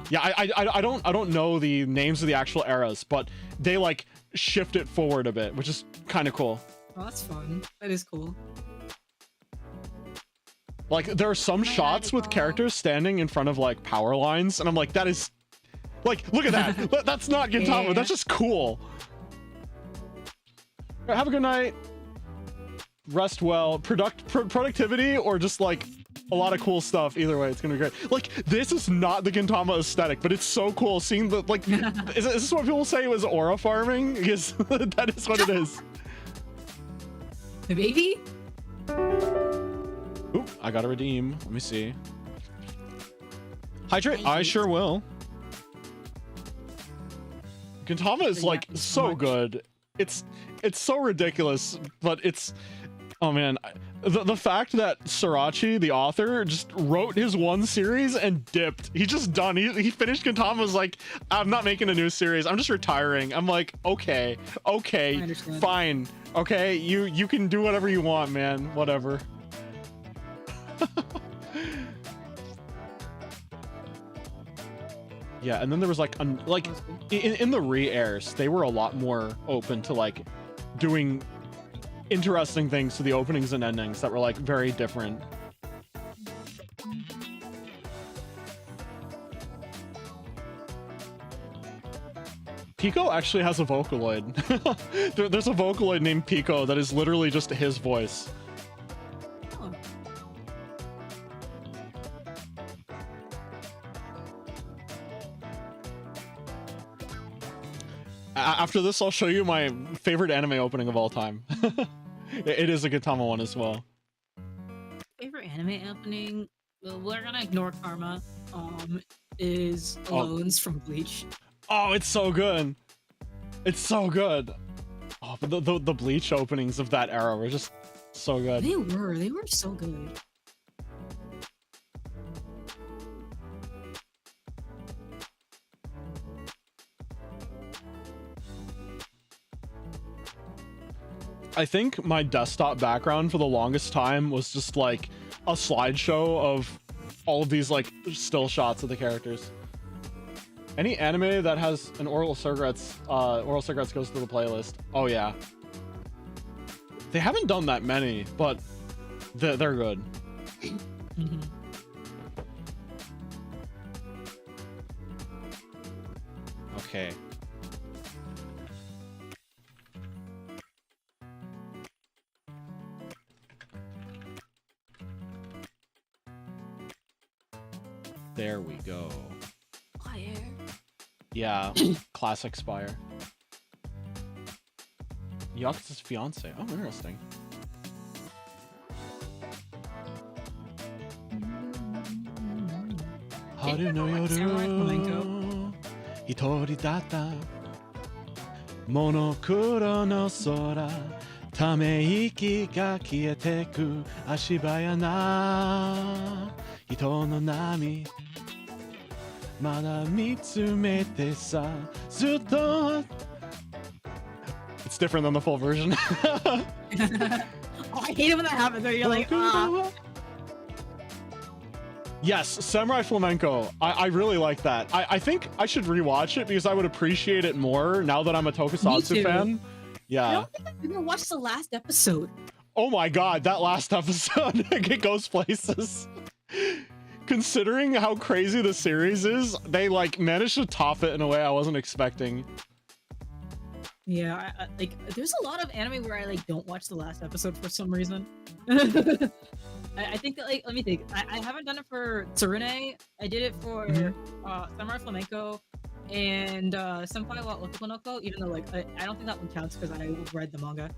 Yeah, I don't know the names of the actual eras, but they like shift it forward a bit, which is kind of cool. Oh, that's fun. That is cool. Like there are some shots with characters standing in front of like power lines, and I'm like, that is like, look at that. That's not Gintama. Yeah. That's just cool. All right, have a good night. Rest well. Productivity or just like a lot of cool stuff. Either way, it's gonna be great. Like this is not the Gintama aesthetic, but it's so cool seeing the like. is this what people say was aura farming? Because that is what it is. The baby. Oop, I gotta redeem. Let me see. Hydrate. I sure will. Gintama is like so good. It's so ridiculous, but it's, oh man, the fact that Sorachi, the author, just wrote his one series and dipped. He's just done. He finished Gintama, was like, I'm not making a new series. I'm just retiring. I'm like, okay, fine. Okay, you can do whatever you want, man. Whatever. Yeah, and then there was like in the re-airs, they were a lot more open to like doing interesting things to the openings and endings that were like very different. Pico actually has a Vocaloid. There's a Vocaloid named Pico that is literally just his voice. After this, I'll show you my favorite anime opening of all time. It is a Gintama one as well. Favorite anime opening? Well, we're gonna ignore Karma. Is Alones from Bleach. Oh, it's so good. It's so good. Oh, but the Bleach openings of that era were just so good. They were so good. I think my desktop background for the longest time was just like a slideshow of all of these like still shots of the characters. Any anime that has an oral cigarettes goes to the playlist. Oh yeah. They haven't done that many, but they're good. Okay. There we go. Fire. Yeah, classic Spire. Yakuza's fiance. Oh, interesting. Haru no yoru hitori datta monokuro no sora tameiki ga kieteku ashibaya na hito no nami it's different than the full version. Oh, I hate it when that happens. You're like, ah. Yes, Samurai Flamenco. I really like that. I think I should rewatch it because I would appreciate it more now that I'm a Tokusatsu fan. Yeah. I don't think I've even watched the last episode. Oh my god, that last episode, it goes places. Considering how crazy the series is, they like managed to top it in a way I wasn't expecting. Yeah, like there's a lot of anime where I like don't watch the last episode for some reason. I think that like, let me think. I haven't done it for Tsurune. I did it for Samurai Flamenco and Senpai wa Otoko no Ko, even though like I don't think that one counts because I read the manga.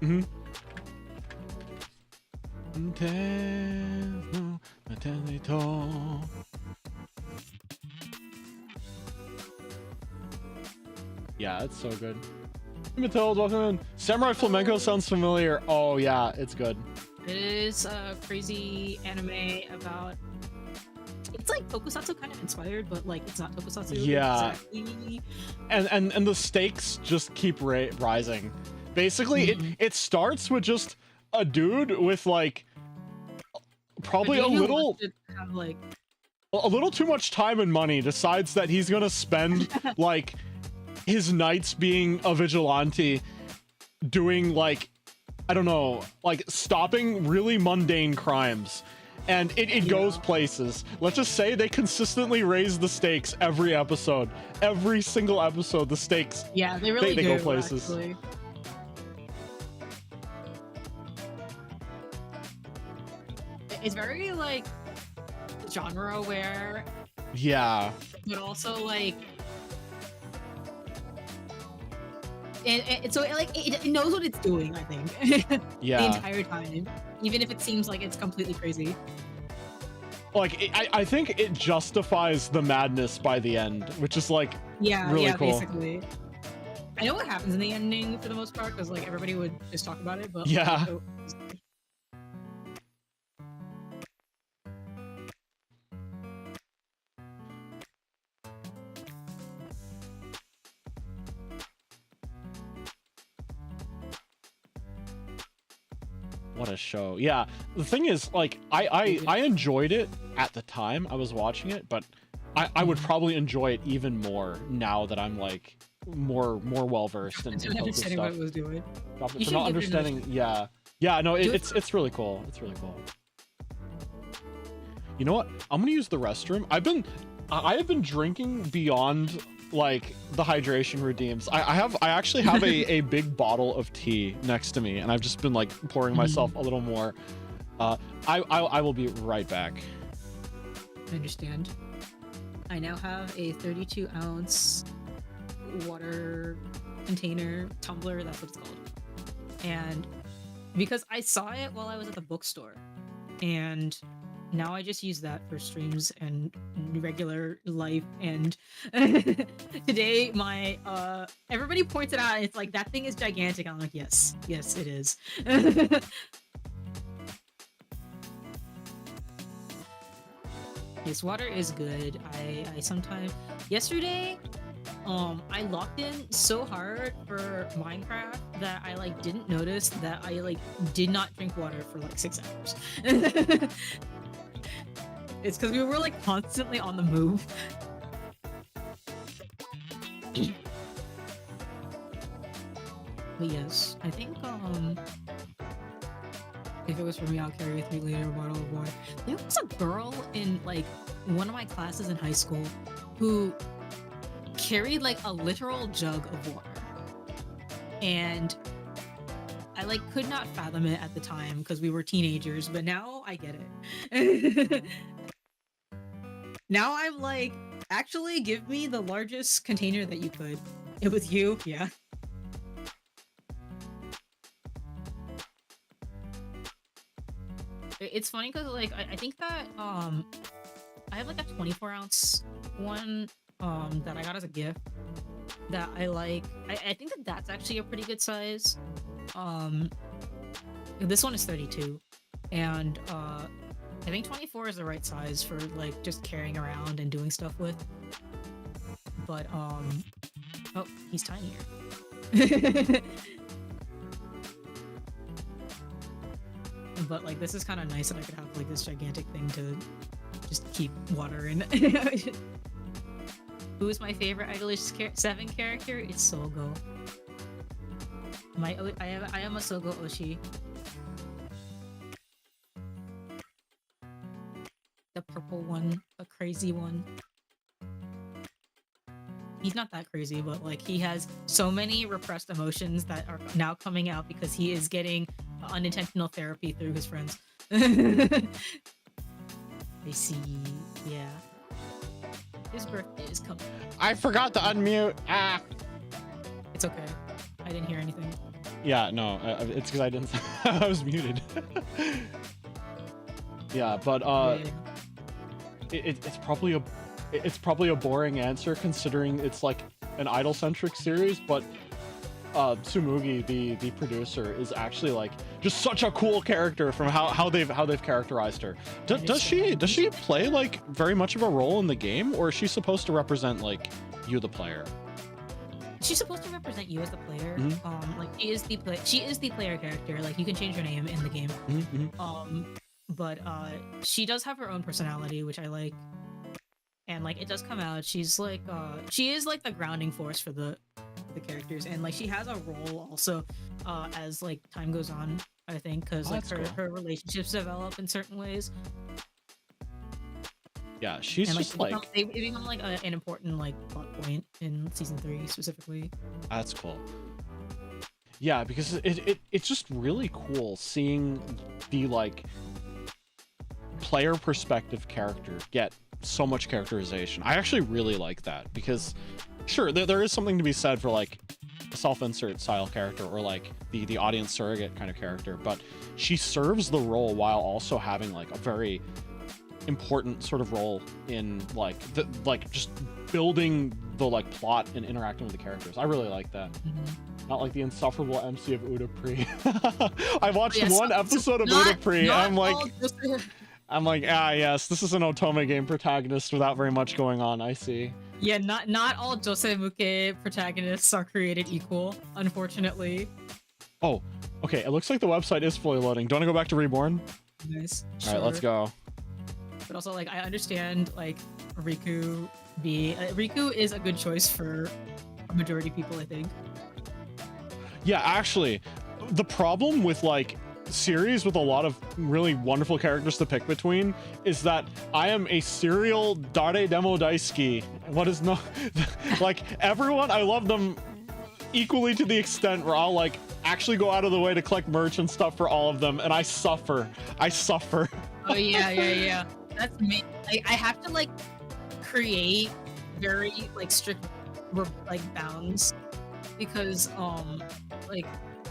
Yeah, it's so good. Matilda, welcome in. Samurai Flamenco sounds familiar. Oh yeah, it's good. It is a crazy anime about. It's like tokusatsu kind of inspired, but like it's not tokusatsu. Yeah. Exactly. And the stakes just keep rising. Basically, it starts with just a dude with like probably a little have, like, a little too much time and money, decides that he's gonna spend like his nights being a vigilante doing like, I don't know, like stopping really mundane crimes. And it goes places. Let's just say they consistently raise the stakes every episode. Every single episode, the stakes. Yeah, they really they do, go places. Actually. It's very like genre aware. Yeah. But also like. And so it knows what it's doing, I think. Yeah. The entire time, even if it seems like it's completely crazy. Like I think it justifies the madness by the end, which is like really cool. Basically. I know what happens in the ending for the most part, because like everybody would just talk about it, but yeah. Like, what a show. Yeah, the thing is, like, I enjoyed it at the time I was watching it, but I would probably enjoy it even more now that I'm like more well versed in understanding what it was doing. For not understanding. Yeah, no, it's really cool. It's really cool. You know what, I'm gonna use the restroom. I have been drinking beyond like the hydration redeems. I actually have a big bottle of tea next to me, and I've just been like pouring myself a little more. I will be right back. I understand. I now have a 32-ounce water container tumbler. That's what it's called. And because I saw it while I was at the bookstore, and now I just use that for streams and regular life. And today my everybody points it out, it's like, that thing is gigantic. I'm like, yes it is. Yes, water is good. I sometimes yesterday I locked in so hard for Minecraft that I like didn't notice that I like did not drink water for like 6 hours. It's because we were like constantly on the move. But yes, I think if it was for me, I'll carry a 3-liter bottle of water. There was a girl in like one of my classes in high school who carried like a literal jug of water, and I like could not fathom it at the time because we were teenagers, but now I get it. Now I'm like, actually give me the largest container that you could. It was you, yeah. It's funny because like I think that I have like a 24-ounce one that I got as a gift that I like. I think that that's actually a pretty good size. This one is 32, and I think 24 is the right size for like just carrying around and doing stuff with. But oh, he's tinier. But like this is kind of nice that I could have like this gigantic thing to just keep water in. Who is my favorite Idolish 7 character? It's Sogo. I am a Sogo Oshi. The purple one, a crazy one. He's not that crazy, but like he has so many repressed emotions that are now coming out because he is getting unintentional therapy through his friends. I see. Yeah. His birthday is coming. I forgot to unmute. Ah. It's okay. I didn't hear anything. Yeah, no, it's because I didn't. I was muted. Yeah, but it's probably a boring answer considering it's like an idol-centric series, but Tsumugi, the producer, is actually like just such a cool character from how they've characterized her. Does she play like very much of a role in the game, or is she supposed to represent like you, the player? She's supposed to represent you as the player. Mm-hmm. Like she is the player character. Like you can change her name in the game. Mm-hmm. But she does have her own personality, which I like. And like it does come out. She's like she is like the grounding force for the characters, and like she has a role also as like time goes on, I think, because like her relationships develop in certain ways. Yeah, she's and, just like they become like an important like plot point in season 3 specifically. That's cool. Yeah, because it's just really cool seeing the like player perspective character get so much characterization. I actually really like that, because sure, there is something to be said for like a self-insert style character, or like the audience surrogate kind of character, but she serves the role while also having like a very important sort of role in like just building the like plot and interacting with the characters. I really like that. Not like the insufferable MC of Udapri. I watched one episode of Udapri. I'm like, yes, this is an Otome game protagonist without very much going on. I see. Yeah, not all Josemuke protagonists are created equal, unfortunately. Oh, okay. It looks like the website is fully loading. Do you want to go back to Reborn? Nice. All right, let's go. But also, like, I understand, like, Riku is a good choice for a majority of people, I think. Yeah, actually, the problem with, like, series with a lot of really wonderful characters to pick between is that I am a serial Dare Demo Daisuki. What is no... like, everyone, I love them equally to the extent where I'll, like, actually go out of the way to collect merch and stuff for all of them, and I suffer. Oh, yeah. That's me. I have to like create very like strict like bounds, because like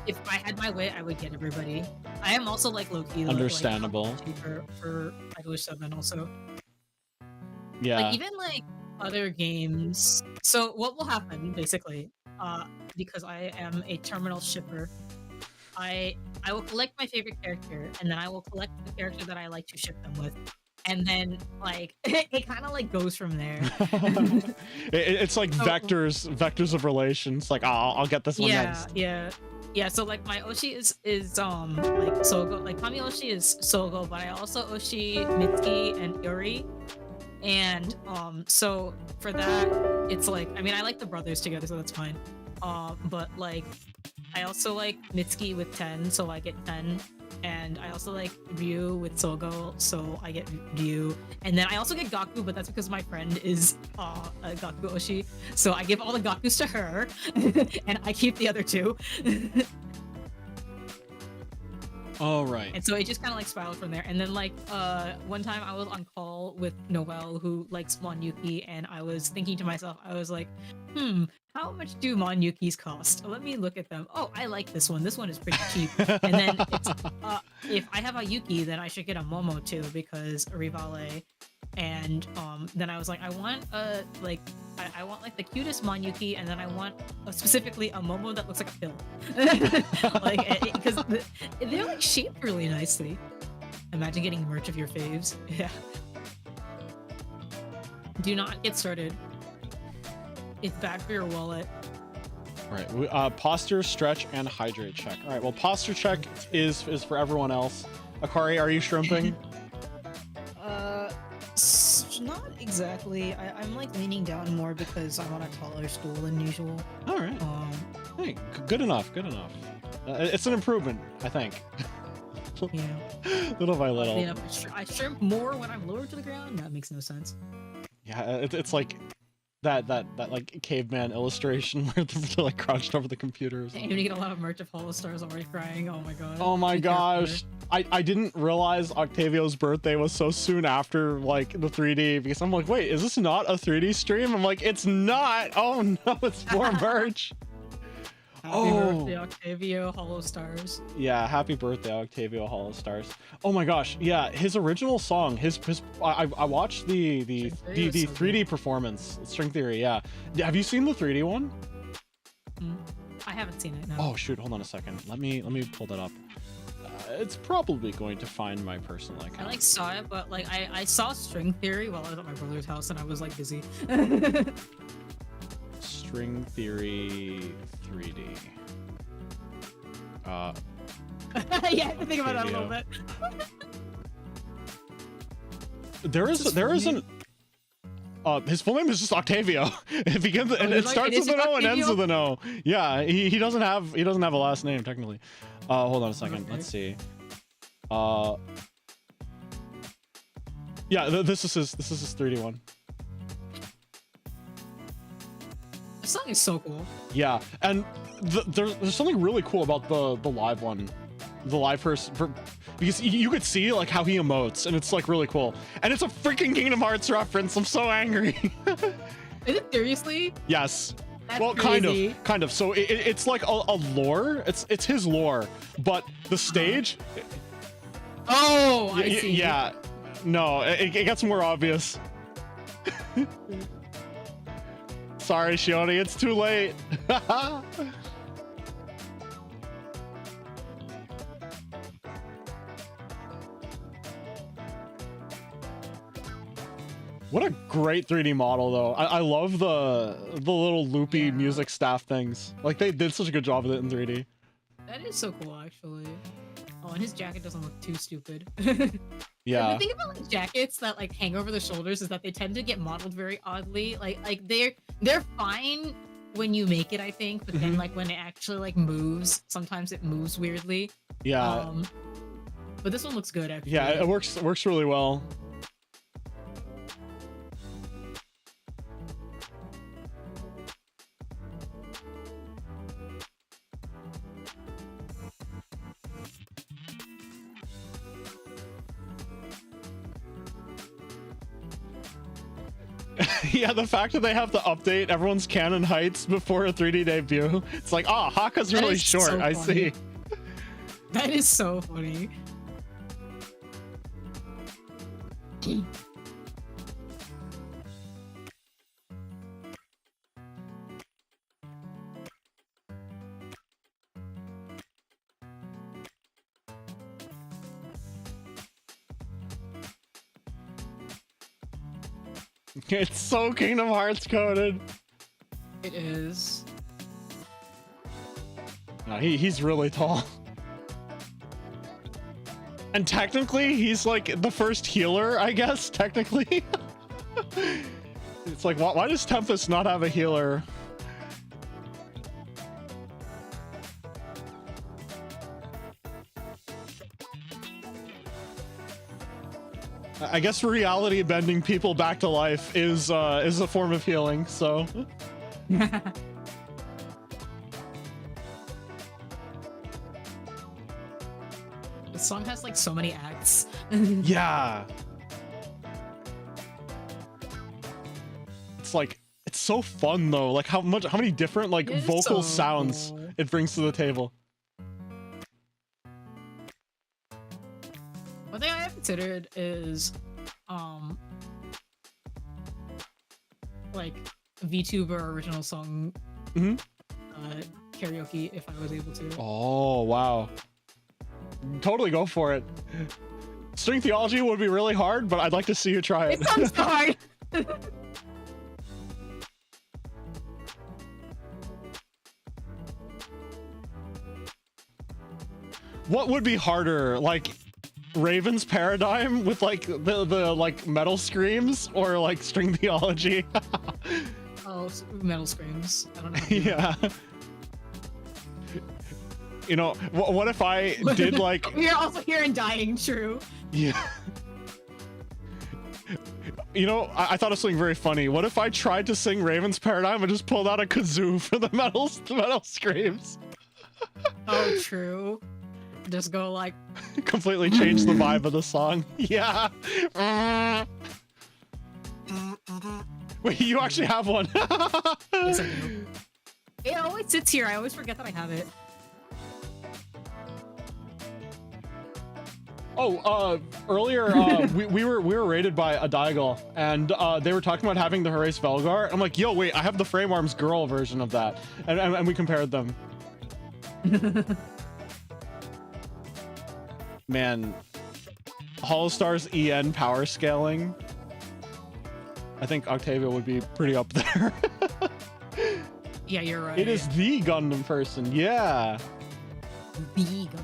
if I had my way I would get everybody. I am also like low-key understandable like, for Idolish 7 also. Yeah. Like even like other games. So what will happen basically, because I am a terminal shipper, I will collect my favorite character, and then I will collect the character that I like to ship them with. And then, like, it kind of, like, goes from there. It's like vectors of relations. Like, I'll get this one next. Yeah, so, like, my Oshi is like, Sogo. Like, Kami Oshi is Sogo, but I also Oshi Mitsuki and Yuri. And, so, for that, it's, like, I mean, I like the brothers together, so that's fine. But, like, I also like Mitsuki with 10, so I get 10. And I also like Ryu with Sogo, so I get Ryu. And then I also get Gaku, but that's because my friend is a Gaku Oshi. So I give all the Gakus to her, and I keep the other 2. All right. And so it just kind of like spiraled from there. And then like one time I was on call with Noelle, who likes Monyuki, and I was thinking to myself, I was like, how much do Monyukis cost? Let me look at them. Oh, I like this one. This one is pretty cheap. And then it's, if I have a Yuki, then I should get a Momo too, because Rivale. And then I was like, I want I want like the cutest Monyuki, and then I want specifically a Momo that looks like a pill. Like, because they're like shaped really nicely. Imagine getting merch of your faves. Yeah. Do not get started. It's bad for your wallet. All right. Posture, stretch, and hydrate check. All right. Well, posture check is for everyone else. Akari, are you shrimping? Not exactly. I'm like leaning down more because I'm on a taller stool than usual. All right. Hey, good enough. It's an improvement, I think. Yeah. Little by little. You know, I shrimp more when I'm lower to the ground. That makes no sense. Yeah, it's like that like caveman illustration where they're like crouched over the computers. And you get a lot of merch of Hollow Stars already crying. Oh my god. Oh my gosh. I didn't realize Octavio's birthday was so soon after like the 3D, because I'm like, wait, is this not a 3D stream? I'm like, it's not. Oh no, it's more merch. Happy birthday, Octavio Hollow Stars. Yeah, happy birthday, Octavio Hollow Stars. Oh my gosh, yeah, his original song, I watched the 3D performance, String Theory. Yeah, have you seen the 3D one? I haven't seen it. No. Oh shoot, hold on a second. Let me pull that up. It's probably going to find my personal account. I like saw it, but like I saw string theory while I was at my brother's house and I was like busy. String theory 3D. Yeah, I have to think about that a little bit. There isn't. His full name is just Octavio. It begins and it starts with an O and ends with an O. Yeah, he doesn't have a last name technically. Hold on a second. Okay. Let's see. Yeah, this is his 3D one. The song is so cool. Yeah, and there's something really cool about the live one, the live person, because you could see like how he emotes, and it's like really cool. And it's a freaking Kingdom Hearts reference. I'm so angry. Is it seriously? Yes. That's well, crazy. kind of. So it's like a lore. It's his lore, but the stage. Oh, I see. Yeah. No, it gets more obvious. Sorry, Shioni, it's too late. What a great 3D model, though. I love the little loopy music staff things. Like, they did such a good job with it in 3D. That is so cool, actually. Oh, and his jacket doesn't look too stupid. Yeah. The thing about like jackets that like hang over the shoulders is that they tend to get modeled very oddly. Like they're fine when you make it, I think, but then like when it actually like moves, sometimes it moves weirdly. Yeah. But this one looks good, actually. Yeah, it works really well. Yeah, the fact that they have to update everyone's canon heights before a 3D debut. It's like, oh, Haka's really short. So I see. That is so funny. It's so Kingdom Hearts coded. It is. No, he's really tall. And technically, he's like the first healer, I guess, technically. It's like, why does Tempest not have a healer? I guess reality bending people back to life is a form of healing, so. The song has like so many acts. Yeah. It's like, it's so fun though. Like how many different like vocal sounds it brings to the table. One thing I have considered is, like VTuber original song karaoke if I was able to. Oh wow. Totally go for it. String theology would be really hard, but I'd like to see you try it. It sounds hard. What would be harder, like Raven's Paradigm with like the like metal screams, or like string theology? Oh, metal screams. I don't know. Yeah. You know, what if I did like... We're also hearing dying, true. Yeah. You know, I thought of something very funny. What if I tried to sing Raven's Paradigm and just pulled out a kazoo for the metal screams? Oh, true. Just go like... Completely change the vibe of the song. Yeah. Wait, you actually have one. Yes, I do. It always sits here. I always forget that I have it. Oh, earlier we were raided by a Daigle, and they were talking about having the Horace Velgar. I'm like, yo, wait, I have the Frame Arms girl version of that, and we compared them. Man, Holostar's EN power scaling. I think Octavia would be pretty up there. Yeah, you're right. It is the Gundam person. Yeah. The Gundam.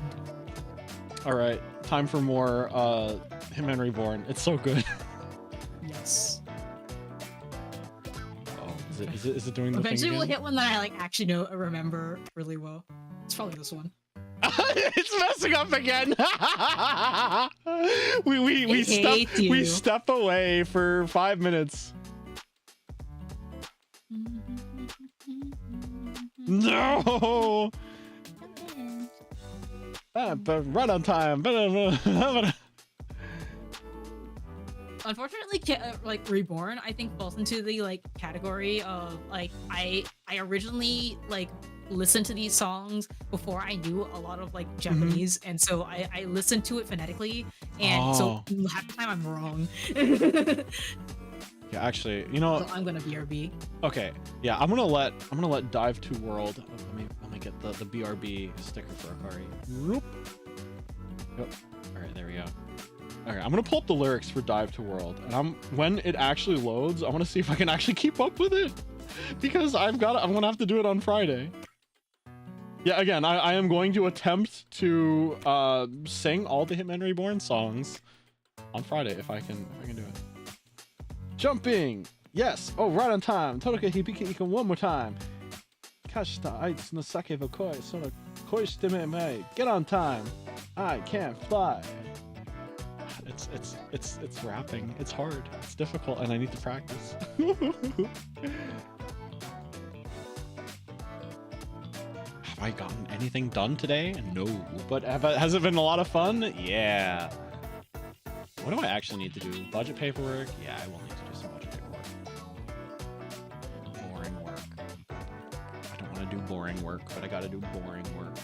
All right, time for more Hitman Reborn. It's so good. Yes. Oh, is it doing the Eventually thing we'll again? hit one that I like actually remember really well. It's probably this one. It's messing up again. we step away for 5 minutes. No. But right on time. Unfortunately, like Reborn, I think falls into the like category of like I originally like listened to these songs before I knew a lot of like Japanese, and so I listened to it phonetically, and so half the time I'm wrong. Yeah, actually, you know, So I'm gonna BRB. Okay, yeah, I'm gonna let Dive to World. Oh, let me get the BRB sticker for Akari. Whoop. Yep. All right, there we go. All right, I'm gonna pull up the lyrics for Dive to World, and when it actually loads, I want to see if I can actually keep up with it, because I'm gonna have to do it on Friday. Yeah, again, I am going to attempt to sing all the Hitman Reborn songs on Friday if I can do it. Jumping! Yes! Oh, right on time! Todoke hibiki ikan one more time! Kashita aits no sake wa koi, sono koi shite me mai. Get on time! I can't fly! It's rapping. It's hard. It's difficult, and I need to practice. Have I gotten anything done today? No. But has it been a lot of fun? Yeah. What do I actually need to do? Budget paperwork? Yeah, I will need to do some budget paperwork. Boring work. I don't want to do boring work, but I gotta do boring work.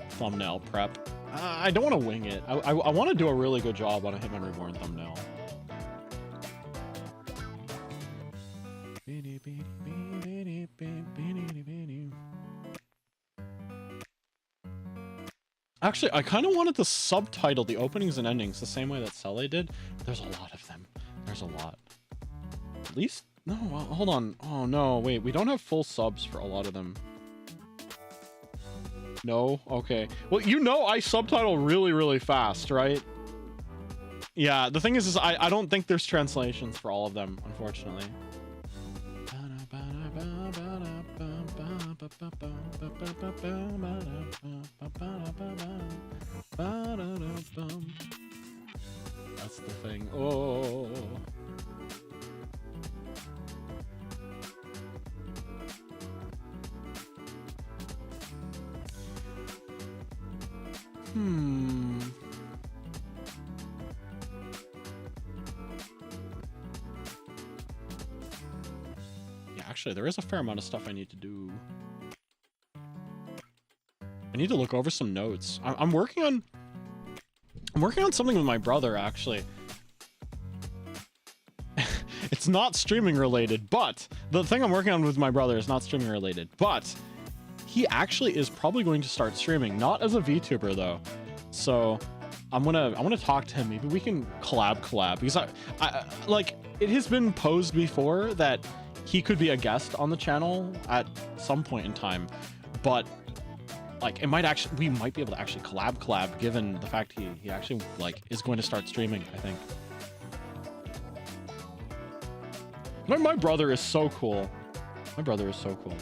Thumbnail prep. I don't want to wing it. I want to do a really good job on a Hitman Reborn thumbnail. Actually, I kind of wanted to subtitle the openings and endings the same way that Sele did. There's a lot of them. There's a lot. At least... No, hold on. Oh, no. Wait, we don't have full subs for a lot of them. No? Okay. Well, you know I subtitle really, really fast, right? Yeah, the thing is I don't think there's translations for all of them, unfortunately. That's the thing. Oh. Yeah, actually, there is a fair amount of stuff I need to do. I need to look over some notes. I'm working on something with my brother, actually. It's not streaming related, but the thing I'm working on with my brother is not streaming related, but he actually is probably going to start streaming, not as a VTuber though. So I'm gonna talk to him. Maybe we can collab because I like, it has been posed before that he could be a guest on the channel at some point in time, but like we might be able to actually collab given the fact he actually like is going to start streaming, I think. My brother is so cool. My brother is so cool.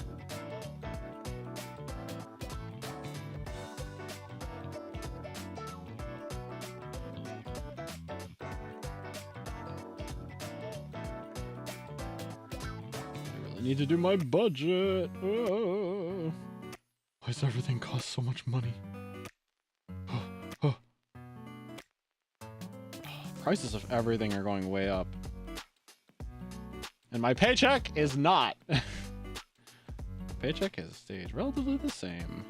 Need to do my budget. Oh. Why does everything cost so much money? Prices of everything are going way up. And my paycheck is not. Paycheck has stayed relatively the same.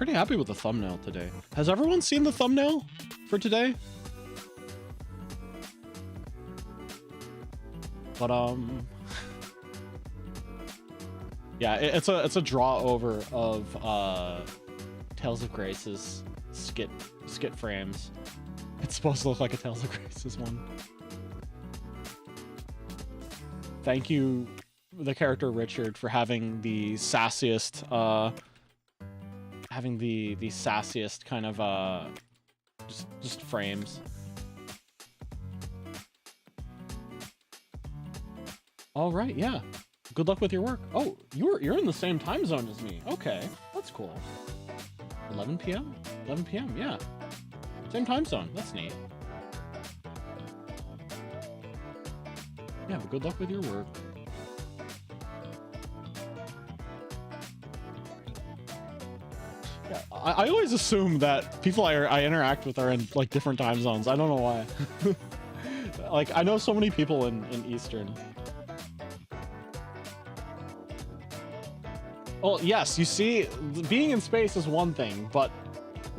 pretty happy with the thumbnail today. Has everyone seen the thumbnail for today? But yeah, it's a draw over of Tales of Grace's skit frames. It's supposed to look like a Tales of Grace's one. Thank you, the character Richard, for having the sassiest kind of just frames. All right, yeah. Good luck with your work. Oh, you're in the same time zone as me. Okay, that's cool. 11 p.m. 11 p.m. Yeah, same time zone. That's neat. Yeah, but good luck with your work. Yeah, I always assume that people I interact with are in like different time zones. I don't know why. Like, I know so many people in Eastern. Well, yes, you see, being in space is one thing, but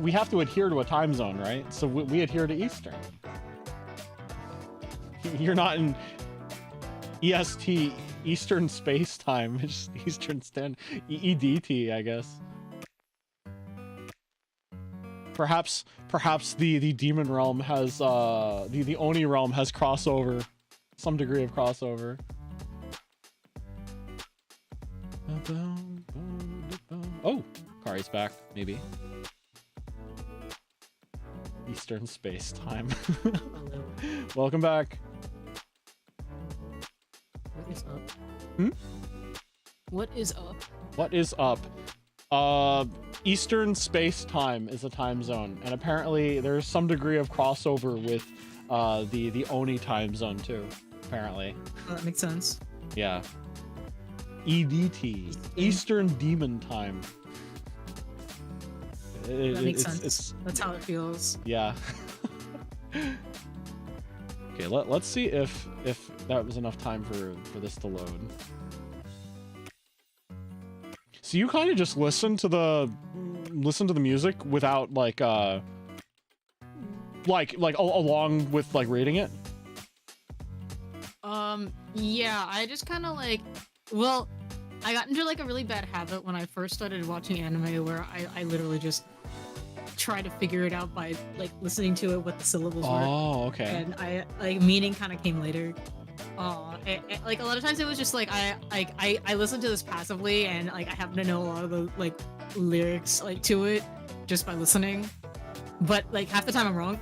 we have to adhere to a time zone, right? So we adhere to Eastern. You're not in EST, Eastern Space Time. It's Eastern Stand, EDT, I guess. Perhaps the Demon Realm has the Oni Realm has crossover, some degree of crossover. Oh, Kari's back, maybe. Eastern Space Time. Welcome back. What is up? Hmm? What is up? What is up? Eastern Space Time is a time zone, and apparently there's some degree of crossover with the Oni time zone too. Apparently. Oh, that makes sense. Yeah. EDT, Eastern Demon Time. That makes sense. That's how it feels. Yeah. Okay, let's see if that was enough time for this to load. So you kind of just listen to the music without like along with like reading it? Yeah, I just kind of like, well, I got into like a really bad habit when I first started watching anime where I literally just try to figure it out by like listening to it what the syllables were. Oh, okay. And I like meaning kind of came later. Like a lot of times it was just like I listened to this passively and like I happen to know a lot of the like lyrics like to it just by listening, but like half the time I'm wrong.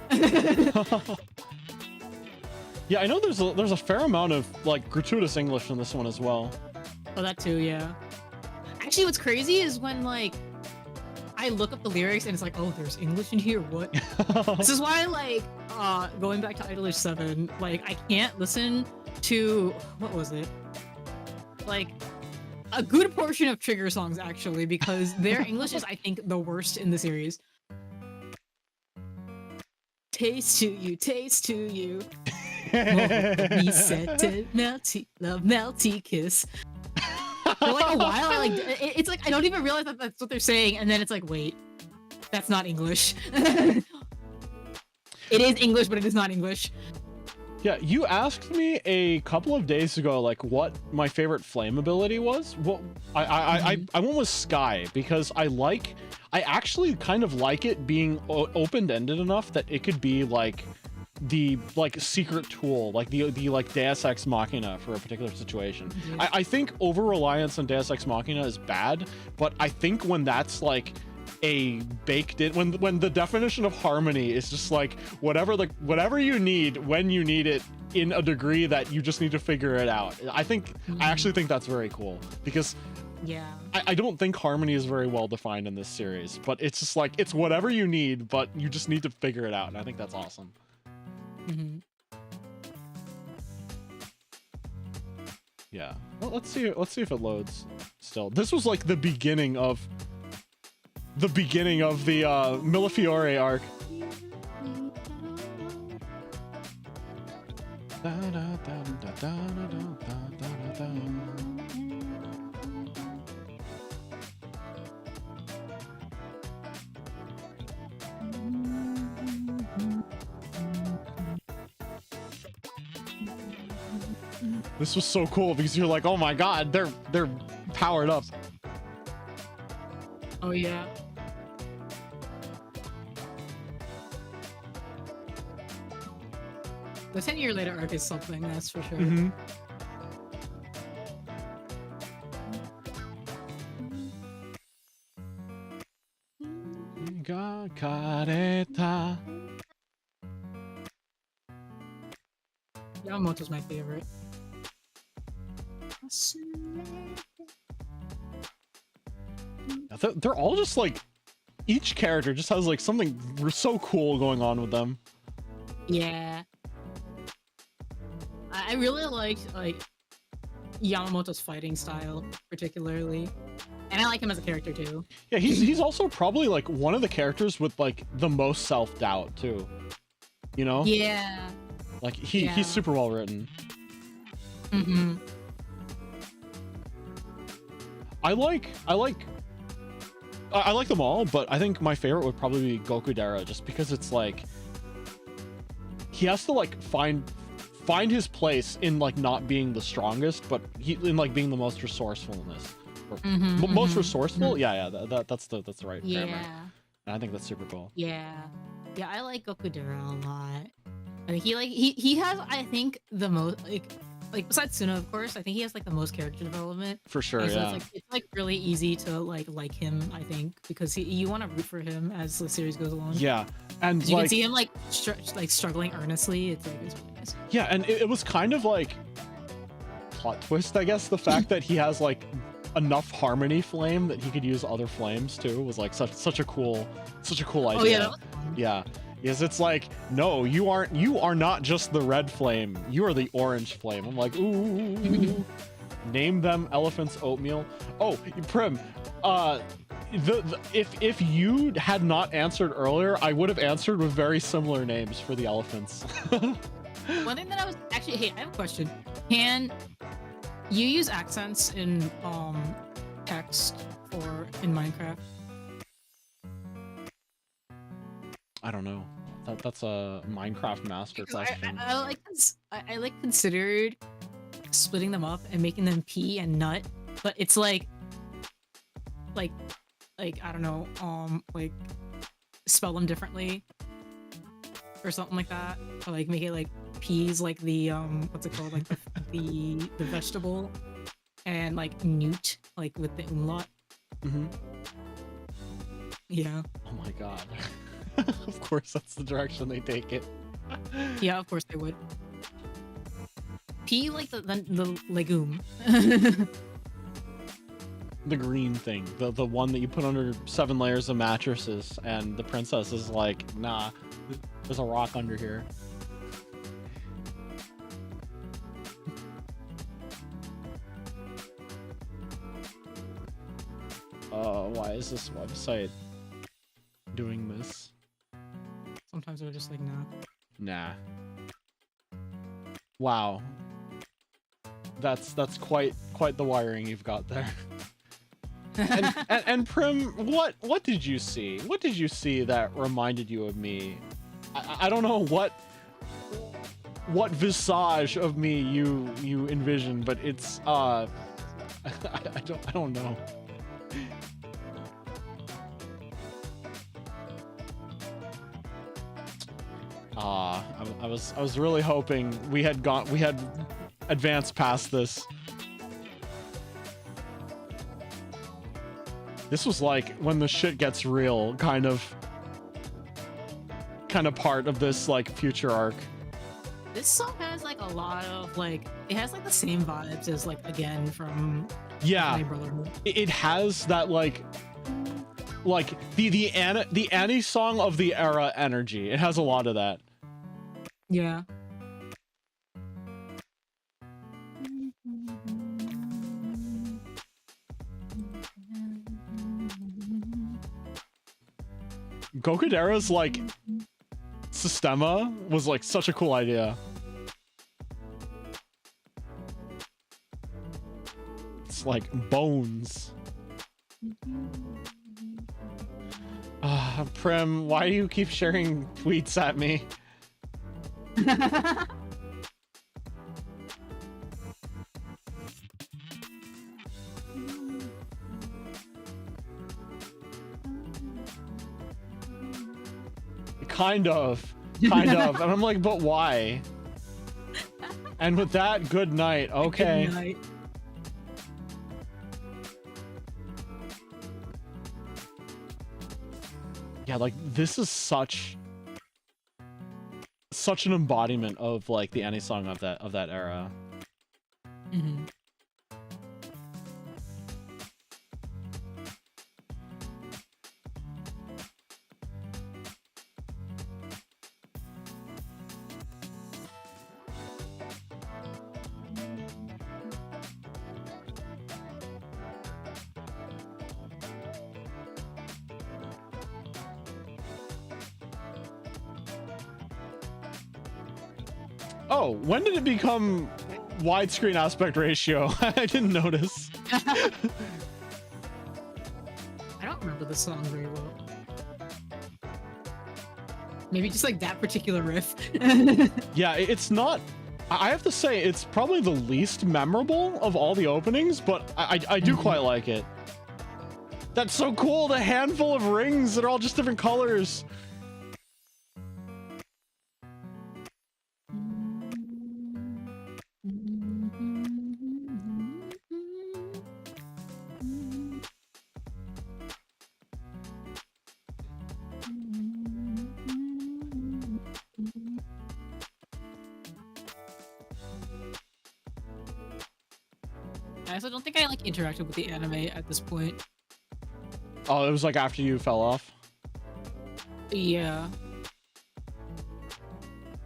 Yeah, I know there's a fair amount of like gratuitous English in this one as well. Oh, that too, yeah. Actually, what's crazy is when like I look up the lyrics and it's like, oh, there's English in here. What? This is why, like, going back to Idolish 7, like, I can't listen to, what was it? Like, a good portion of Trigger songs, actually, because their English is, I think, the worst in the series. Taste to you, taste to you. Me set to melty, love melty kiss. For like a while, it's like I don't even realize that that's what they're saying, and then it's like, wait, that's not English. It is English, but it is not English. Yeah, you asked me a couple of days ago, like, what my favorite flame ability was. Well, I went with Sky because I actually kind of like it being open-ended enough that it could be like the secret tool, like the like Deus Ex Machina for a particular situation. Mm-hmm. I think over-reliance on Deus Ex Machina is bad, but I think when that's like a baked in, when the definition of harmony is just like whatever you need when you need it in a degree that you just need to figure it out. I actually think that's very cool because yeah, I don't think harmony is very well defined in this series, but it's just like it's whatever you need, but you just need to figure it out, and I think that's awesome. Mm-hmm. Yeah. Well, let's see if it loads still. This was like the beginning of the Millefiore arc. This was so cool because you're like, oh my god, they're powered up. Oh yeah. The 10-year later arc is something, that's for sure. Mm-hmm. Yamamoto's my favorite. They're all just like, each character just has like something so cool going on with them. Yeah. I really liked like Yamamoto's fighting style particularly. And I like him as a character too. Yeah, he's also probably like one of the characters with like the most self-doubt too. You know? Yeah. Like he's super well written. Mm-hmm. I like them all, but I think my favorite would probably be Gokudera, just because it's like he has to like find his place in like not being the strongest, but in like being the most resourcefulness. Most resourceful. Yeah, that's the right grammar. And I think that's super cool. Yeah, I like Gokudera a lot. I think he has, I think, the most like besides Suna, of course, I think he has like the most character development. For sure, so yeah. It's like really easy to like him, I think, because you want to root for him as the series goes along. Yeah, and you can see him like struggling earnestly. It's really nice. Yeah, and it was kind of like plot twist, I guess, the fact that he has like enough harmony flame that he could use other flames too was like such a cool idea. Oh yeah, that was fun. Yeah. Yes, it's like, no, you are not just the red flame, you are the orange flame. I'm like, ooh. Name them elephants oatmeal. Oh, Prim, if you had not answered earlier, I would have answered with very similar names for the elephants. One thing that I was actually, hey, I have a question. Can you use accents in text or in Minecraft? I don't know. That's a Minecraft master question. I like considered splitting them up and making them pea and nut, but it's like I don't know, like spell them differently or something like that, or like make it like peas, like the what's it called, like the vegetable, and like newt, like with the umlaut. Mm-hmm. Yeah. Oh my god. Of course, that's the direction they take it. Yeah, of course they would. Pea, like the legume. The green thing, the one that you put under 7 layers of mattresses, and the princess is like, nah, there's a rock under here. Why is this website doing this? Sometimes they're just like, nah. Wow. That's quite the wiring you've got there. and Prim, what did you see? What did you see that reminded you of me? I don't know what visage of me you envision, but it's I don't know. I was really hoping we had advanced past this. This was like when the shit gets real, kind of part of this like future arc. This song has like a lot of like, it has like the same vibes as like Again from Yeah. Brotherhood. It has that like the Annie song of the era energy. It has a lot of that. Yeah. Gokudera's like Sistema was like such a cool idea. It's like bones. Prim, why do you keep sharing tweets at me? kind of, and I'm like, but why? And with that, good night. Okay. Good night. Yeah, like this is such an embodiment of like the anime song of that era. Mm-hmm. Oh, when did it become widescreen aspect ratio? I didn't notice. I don't remember the song very well. Maybe just like that particular riff. Yeah, it's not. I have to say, it's probably the least memorable of all the openings, but I do quite like it. That's so cool, the handful of rings that are all just different colors. I also don't think I like interacted with the anime at this point. Oh, it was like after you fell off? Yeah.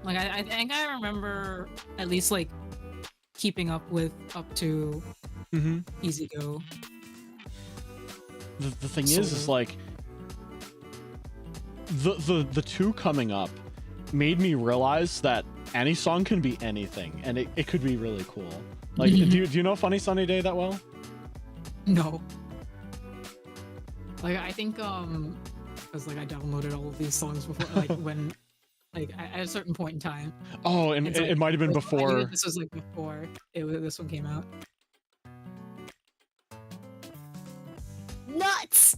Like I think I remember at least like keeping up with up to Easy Go. The thing is like the two coming up made me realize that any song can be anything, and it could be really cool. Like, do you know Funny Sunny Day that well? No. Like I think because like I downloaded all of these songs before, like when like at a certain point in time. Oh, and so, it might have been like, I knew before. that this was like before this one came out. Nuts.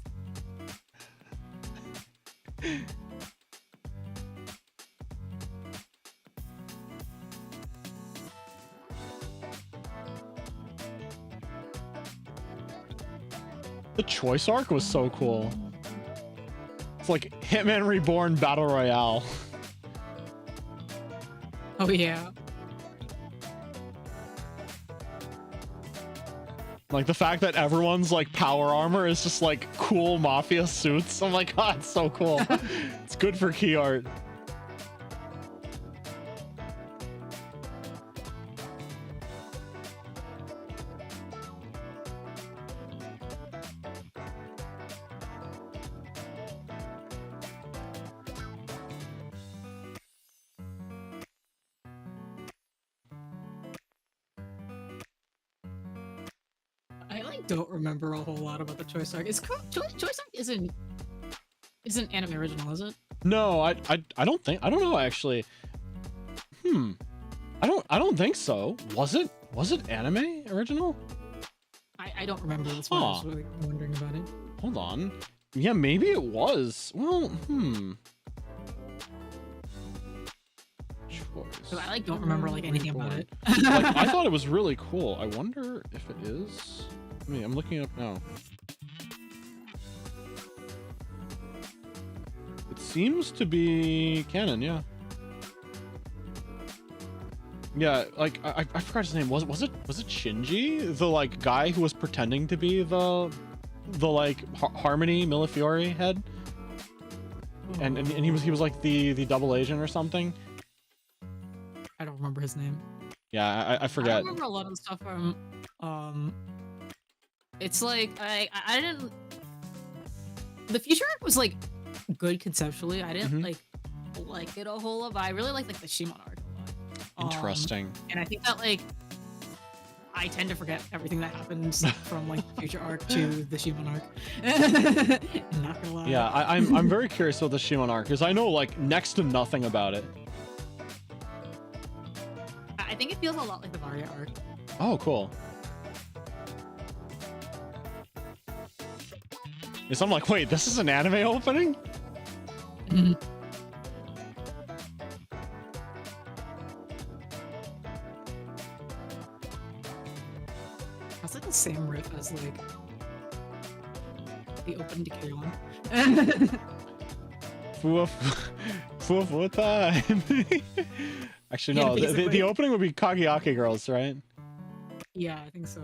The choice arc was so cool. It's like Hitman Reborn Battle Royale. Oh yeah. Like the fact that everyone's like power armor is just like cool mafia suits. I'm like, oh, it's so cool. It's good for key art. Don't remember a whole lot about the choice arc. Choice arc isn't anime original, is it? No, I don't know actually. I don't think so. Was it anime original? I don't remember. That's why I was really wondering about it. Hold on. Yeah, maybe it was. Well, Choice. I like don't remember like anything about it. Like, I thought it was really cool. I wonder if it is. I mean, I'm looking it up now. It seems to be canon, yeah. Yeah, like I forgot his name. Was it Shinji, the like guy who was pretending to be the like Harmony Millefiori head, and he was like the double agent or something. I don't remember his name. Yeah, I forget. I remember a lot of the stuff from it's like I didn't. The future arc was like good conceptually. I didn't like it a whole lot. But I really liked like the Shimon arc a lot. Interesting. And I think that like I tend to forget everything that happens from like the future arc to the Shimon arc. Not gonna lie. Yeah, I'm very curious about the Shimon arc because I know like next to nothing about it. I think it feels a lot like the Varia arc. Oh, cool. So I'm like, wait, this is an anime opening? same riff as like the opening to Kaeru. Full time. Actually, no. Yeah, The opening would be Kageake Girls, right? Yeah, I think so.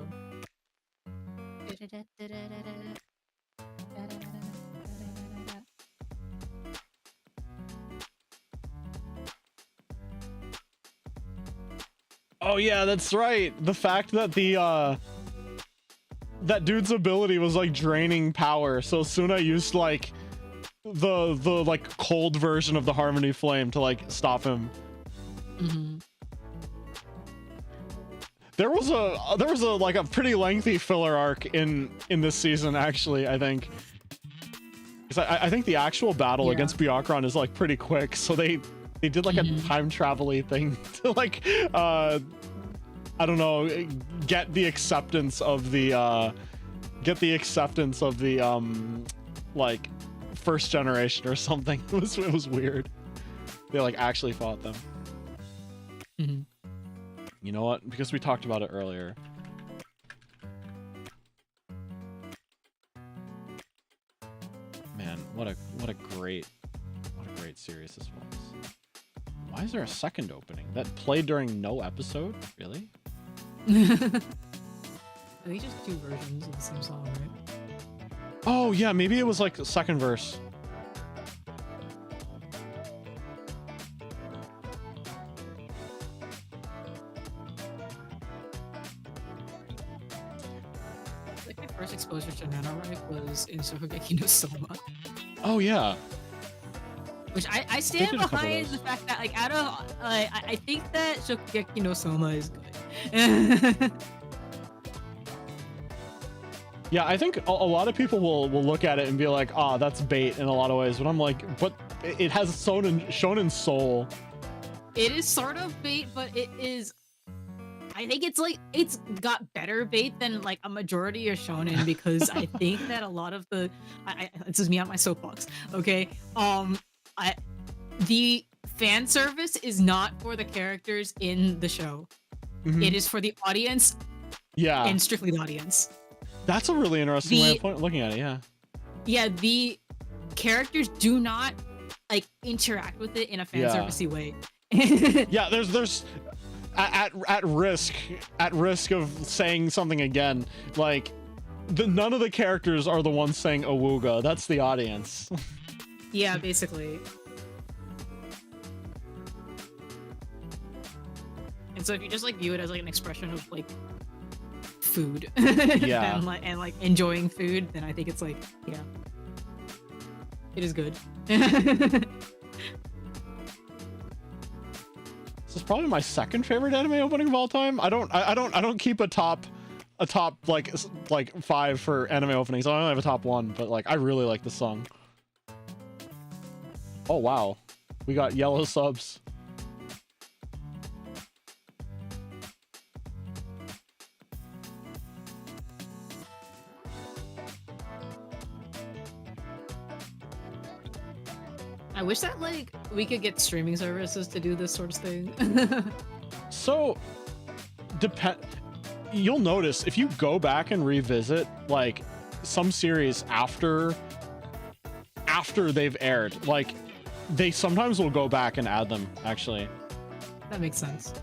Oh yeah, that's right. The fact that that dude's ability was like draining power, so Suna used like the like cold version of the Harmony Flame to like stop him. Mm-hmm. There was a like a pretty lengthy filler arc in this season, actually. I think, because I think the actual battle against Byakuran is like pretty quick, so they did like a time travel-y thing to like I don't know, get the acceptance of the like first generation or something. It was weird. They like actually fought them. Mm-hmm. You know what? Because we talked about it earlier. Man, what a great series this was. Why is there a second opening that played during no episode? Really? I think just 2 versions of the same song, right? Oh yeah, maybe it was like the second verse. Like my first exposure to Nanoright was in Shokugeki no Soma. Oh yeah. Which I stand behind the fact that like out of I think that Shokugeki no Soma is good. Yeah, I think a lot of people will look at it and be like, "Ah, that's bait" in a lot of ways, but I'm like, but it has shonen soul. It is sort of bait, but it is. I think it's like it's got better bait than like a majority of shonen because I think that a lot of the this is me on my soapbox. Okay, the fan service is not for the characters in the show. Mm-hmm. It is for the audience. Yeah, and strictly the audience. That's a really interesting way of looking at it. Yeah. Yeah, the characters do not like interact with it in a fan servicey way. Yeah, there's at risk of saying something again, like none of the characters are the ones saying awooga. That's the audience. Yeah, basically. And so if you just like view it as like an expression of like food yeah and like enjoying food, then I think it's like, yeah, it is good. This is probably my second favorite anime opening of all time. I don't keep a top like 5 for anime openings. I only have a top 1, but like I really like the song. Oh wow, we got yellow subs. I wish that like we could get streaming services to do this sort of thing. So you'll notice if you go back and revisit like some series after they've aired, like they sometimes will go back and add them, actually. That makes sense.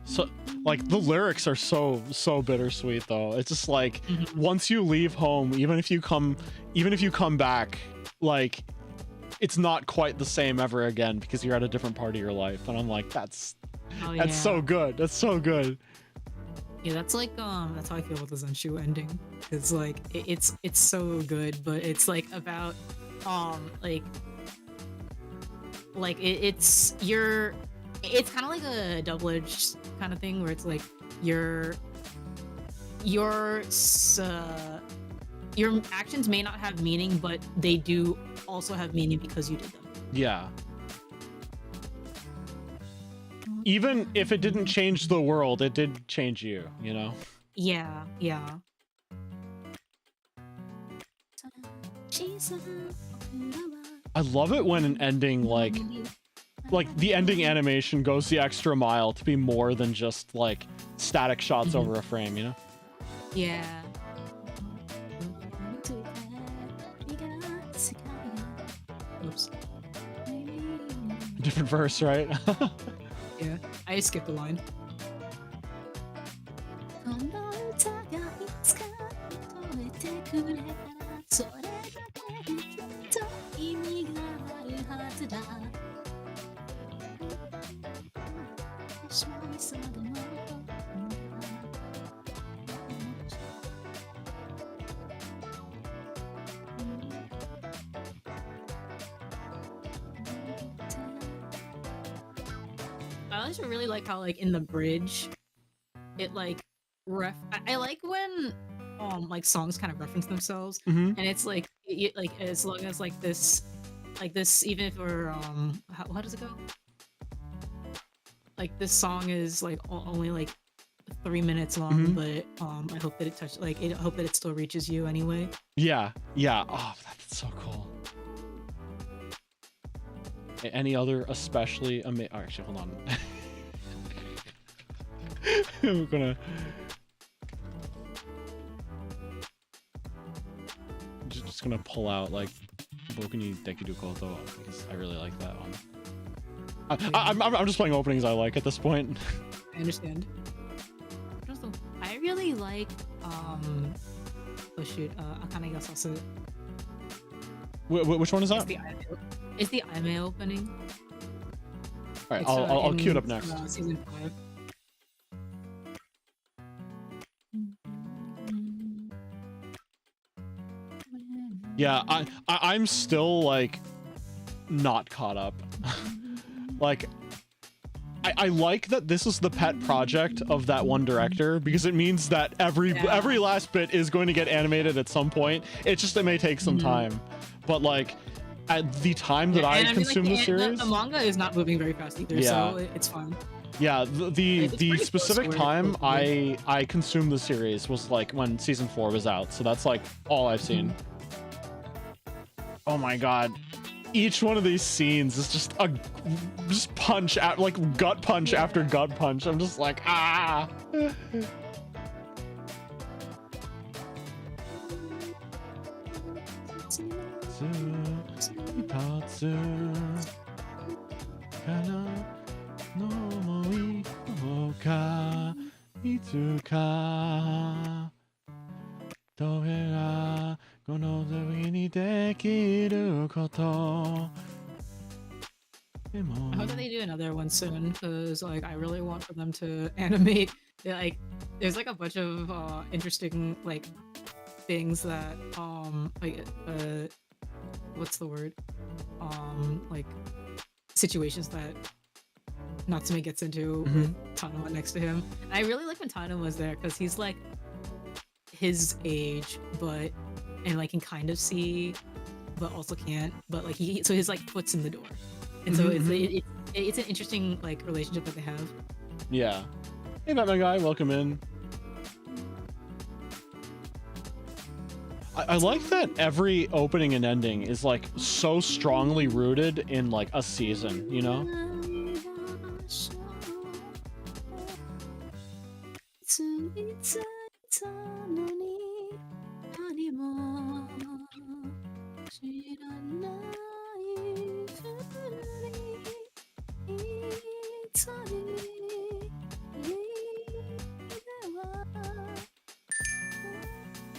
So like the lyrics are so bittersweet though. It's just like once you leave home, even if you come back, like it's not quite the same ever again because you're at a different part of your life. And I'm like, that's so good. That's so good. Yeah, that's like that's how I feel about the Zenshu ending. It's like it's so good, but it's like about it's you're it's kind of like a double-edged kind of thing where it's like your your your actions may not have meaning, but they do also have meaning because you did them. Yeah. Even if it didn't change the world, it did change you, you know? Yeah, yeah. I love it when an ending, like the ending animation goes the extra mile to be more than just like static shots over a frame, you know? Yeah. Oops. Different verse, right? Yeah, I skipped a line. I also really like how, like, in the bridge, it like I like when like songs kind of reference themselves, and it's like like as long as like this even if we're how does it go? Like this song is like only like 3 minutes long, but I hope that I hope that it still reaches you anyway. Yeah, yeah. Oh, that's so cool. Any other especially amazing? Oh, actually, hold on. I'm gonna just gonna pull out like Bokuni Dekiru Koto because I really like that one. I'm just playing openings I like at this point. I understand. Also, I really like oh shoot, Akane ga Sasu. Which one is that? It's the anime opening. All right, I'll queue it up next. Season 5. Yeah, I'm still like not caught up. Like I like that this is the pet project of that one director because it means that every last bit is going to get animated at some point. It's just it may take some time, but like at the time that I consume the series, the manga is not moving very fast either, so it's fine. Yeah, the specific time I consumed the series was like when season 4 was out, so that's like all I've seen. Oh my god. Each one of these scenes is just a punch at like gut punch after gut punch. I'm just like, ah. I hope that they do another one soon because like I really want for them to animate. Like there's like a bunch of interesting like things that like what's the word, like situations that Natsume gets into with Tanuma next to him. And I really like when Tanuma was there because he's like his age and like can kind of see but also can't, but like so his like foot's in the door, and so it's an interesting like relationship that they have. Yeah. Hey Batman guy, welcome in. I like that every opening and ending is like so strongly rooted in like a season, you know?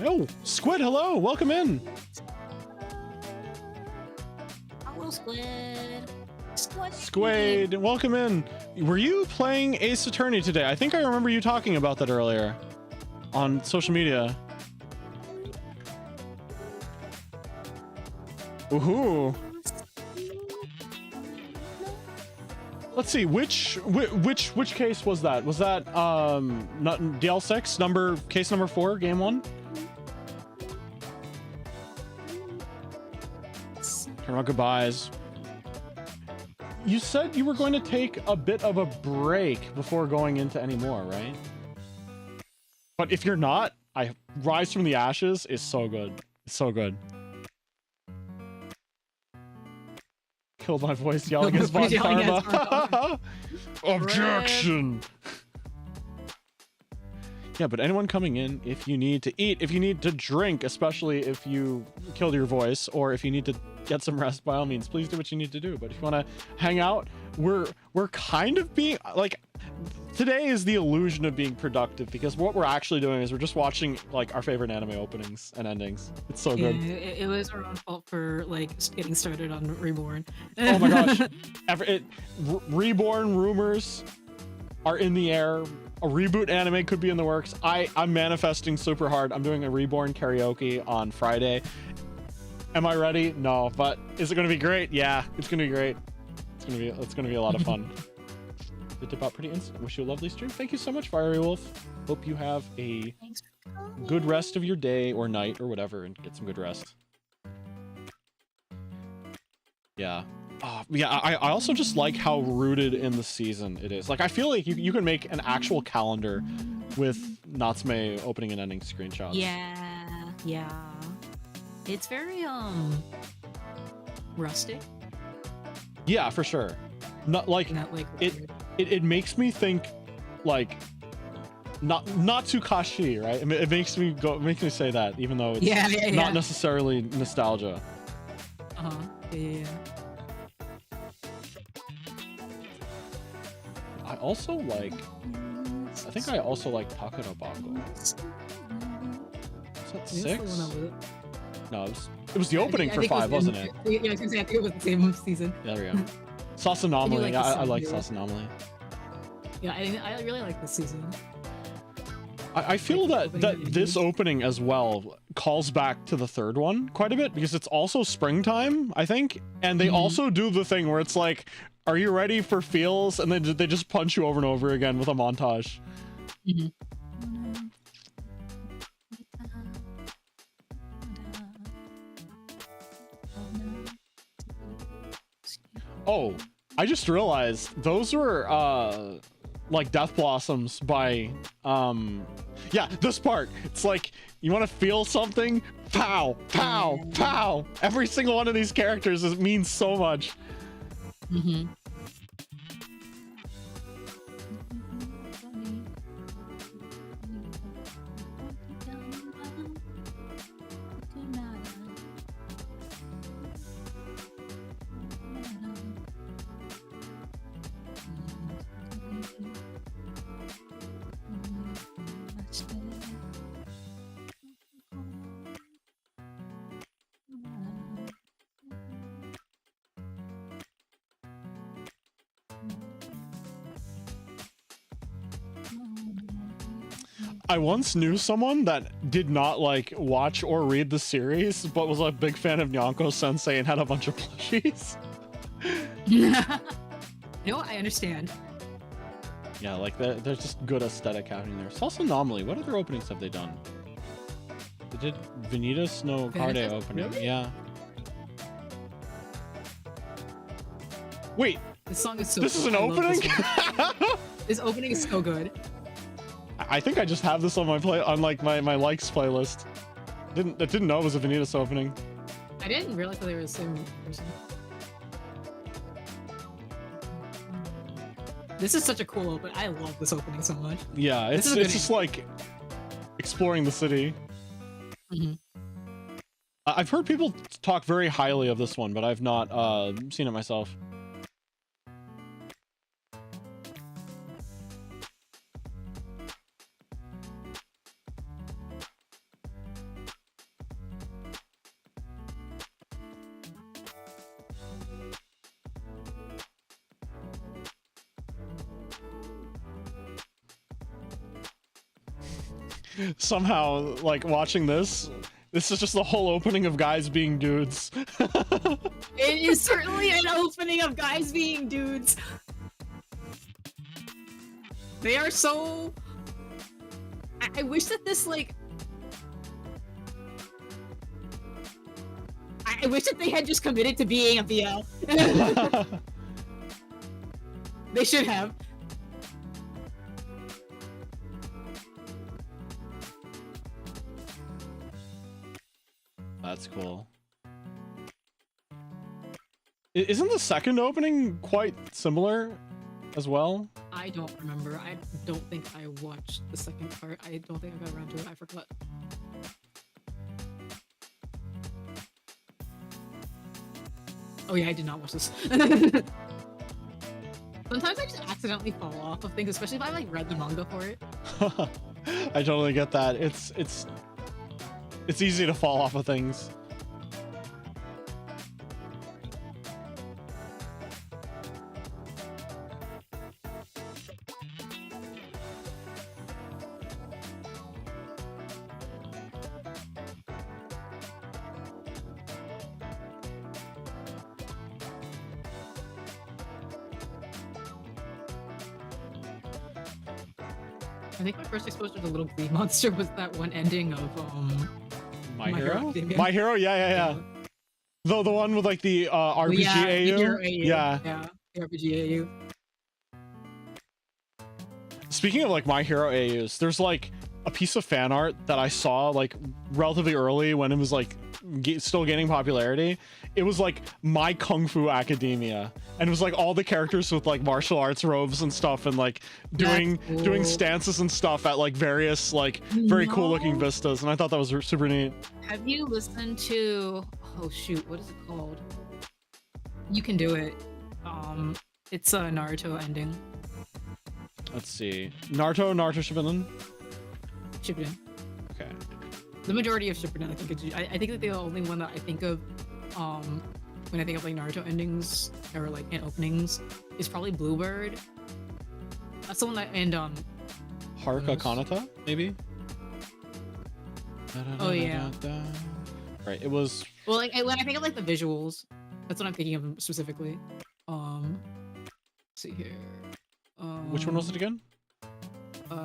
Oh, Squid, hello, welcome in. Hello, Squid. Squid, welcome in. Were you playing Ace Attorney today? I think I remember you talking about that earlier on social media. Woohoo. Let's see, which case was that? Was that not DL6 case number 4, game 1? Turn on goodbyes. You said you were going to take a bit of a break before going into any more, right? But if you're not, Rise from the Ashes is so good. It's so good. Killed my voice yelling as Von Karma. Objection! Yeah, but anyone coming in, if you need to eat, if you need to drink, especially if you killed your voice, or if you need to get some rest, by all means, please do what you need to do. But if you want to hang out, we're kind of being, like, today is the illusion of being productive, because what we're actually doing is we're just watching, like, our favorite anime openings and endings. It's so good. It was our own fault for, like, getting started on Reborn. Oh my gosh. Reborn rumors are in the air. A reboot anime could be in the works. I'm manifesting super hard. I'm doing a Reborn karaoke on Friday. Am I ready? No, but is it going to be great? Yeah, it's going to be great. It's going to be a lot of fun. It dip out pretty instant. Wish you a lovely stream. Thank you so much, Fiery Wolf. Hope you have a good rest of your day or night or whatever, and get some good rest. Yeah. Yeah, I also just like how rooted in the season it is. Like, I feel like you can make an actual calendar with Natsume opening and ending screenshots. Yeah. It's very, rustic. Yeah, for sure. Not like, it makes me think, like, not Tsukashi, right? It makes me say that, even though it's not necessarily nostalgia. Yeah. I think I also like Takarabako. Is that 6? No, it was the opening for 5, wasn't it? Yeah, I was gonna say, I think it was the same season. Yeah, there we go. Sauce Anomaly. I like Sauce Anomaly. Yeah, I really like this season. I feel that this opening as well calls back to the 3rd one quite a bit, because it's also springtime, I think, and they also do the thing where it's like, are you ready for feels? And then they just punch you over and over again with a montage. Oh, I just realized those were like Death Blossoms by yeah, this part. It's like, you want to feel something? Pow, pow, pow. Every single one of these characters means so much. I once knew someone that did not like watch or read the series, but was a big fan of Nyanko Sensei and had a bunch of plushies. No, I understand. Yeah, like there's just good aesthetic happening there. Sauce Anomaly. What other openings have they done? They did Vanitas no Card opening. Really? Yeah. Wait. This song is so This is an opening? This opening is so good. I think I just have this on my my likes playlist. I didn't know it was a Vanitas opening. I didn't realize that they were the same person. This is such a cool opening. I love this opening so much. Yeah, it's just like exploring the city. I've heard people talk very highly of this one, but I've not seen it myself. Somehow, like, watching this is just the whole opening of guys being dudes. It is certainly an opening of guys being dudes. They are so... I wish that this, like... I wish that they had just committed to being a BL. They should have. That's cool. Isn't the second opening quite similar as well? I don't remember. I don't think I watched the second part. I don't think I got around to it. I forgot. Oh yeah, I did not watch this. Sometimes I just accidentally fall off of things, especially if I like read the manga for it. I totally get that. It's easy to fall off of things. I think my first exposure to the little green monster was that one ending of My Hero? Academia. My Hero? Yeah. The one with like the RPG yeah, AU? Hero AU. Yeah. Yeah, the RPG AU. Speaking of like My Hero AUs, there's like a piece of fan art that I saw like relatively early when it was like still gaining popularity. It was like My Kung Fu Academia, and it was like all the characters with like martial arts robes and stuff, and like doing stances and stuff at like various like very cool looking vistas, and I thought that was super neat. Have you listened to... Oh shoot, what is it called? You Can Do It. It's a Naruto ending. Let's see. Naruto Shippuden? Shippuden. Okay. The majority of Shippuden, I think I think that the only one that I think of when I think of like Naruto endings or like in openings is probably Bluebird. That's the one that Haruka Kanata, maybe? Oh yeah. Right, it was... Well, like when I think of like the visuals, that's what I'm thinking of specifically. Let's see here. Which one was it again?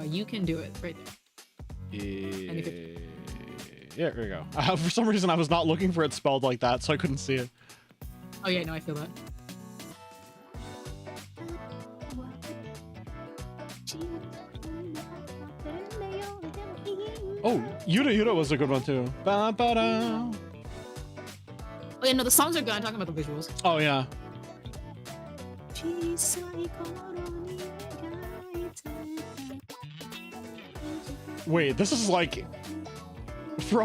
You Can Do It, right there. Yeah, there we go. For some reason, I was not looking for it spelled like that, so I couldn't see it. Oh yeah, no, I feel that. Oh, Yuda was a good one too. Ba-ba-da. Oh yeah, no, the songs are good. I'm talking about the visuals. Oh yeah. Wait, this is like for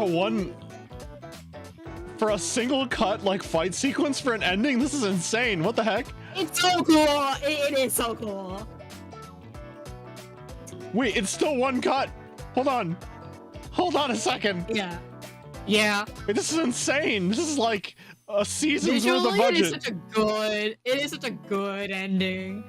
a single cut like fight sequence for an ending. This is insane. What the heck? It's so cool. It is so cool. Wait, it's still one cut. Hold on a second. Yeah. Yeah. Wait, this is insane. This is like a season's worth of Visually, budget. it is such a good ending.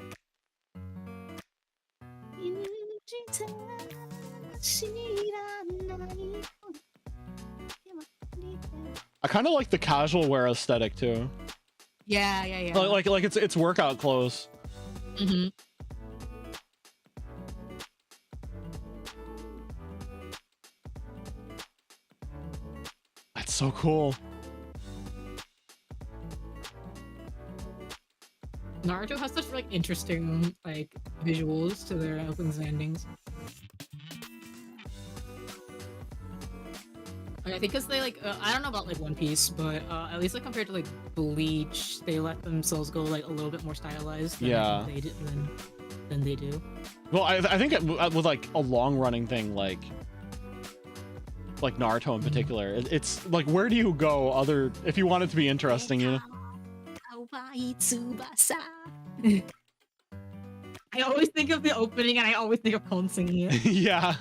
I kind of like the casual wear aesthetic too. Yeah. Like it's workout clothes. Mm-hmm. That's so cool. Naruto has such like interesting like visuals to their openings and endings. Like, I think because they like I don't know about like One Piece, but at least like compared to like Bleach, they let themselves go like a little bit more stylized than they did than they do. Well, I think with like a long running thing like Naruto in particular, it's like, where do you go other if you want it to be interesting, you know? I always think of the opening and I always think of Kon singing it. Yeah.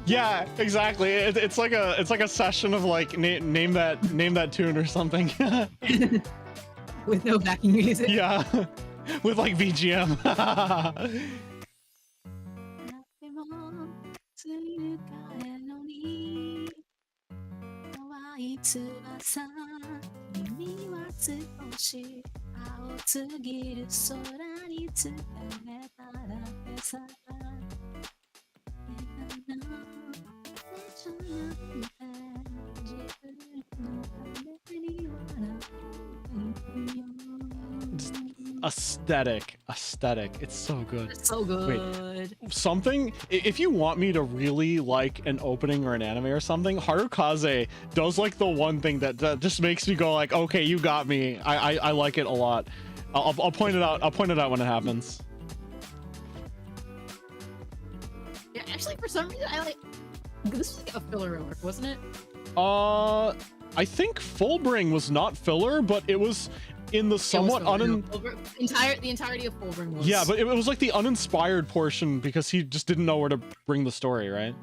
Yeah, exactly. It's like a session of like name that tune or something. With no backing music. Yeah, with like VGM. Aesthetic. It's so good. It's so good. Wait, something, if you want me to really like an opening or an anime or something, Harukaze does like the one thing that just makes me go like, okay, you got me. I like it a lot. I'll point it out. I'll point it out when it happens. Yeah, actually, for some reason, I like this was like a filler arc, wasn't it? I think Fullbring was not filler, but it was in the somewhat the entirety of Fullbring was. Yeah, but it was like the uninspired portion because he just didn't know where to bring the story, right?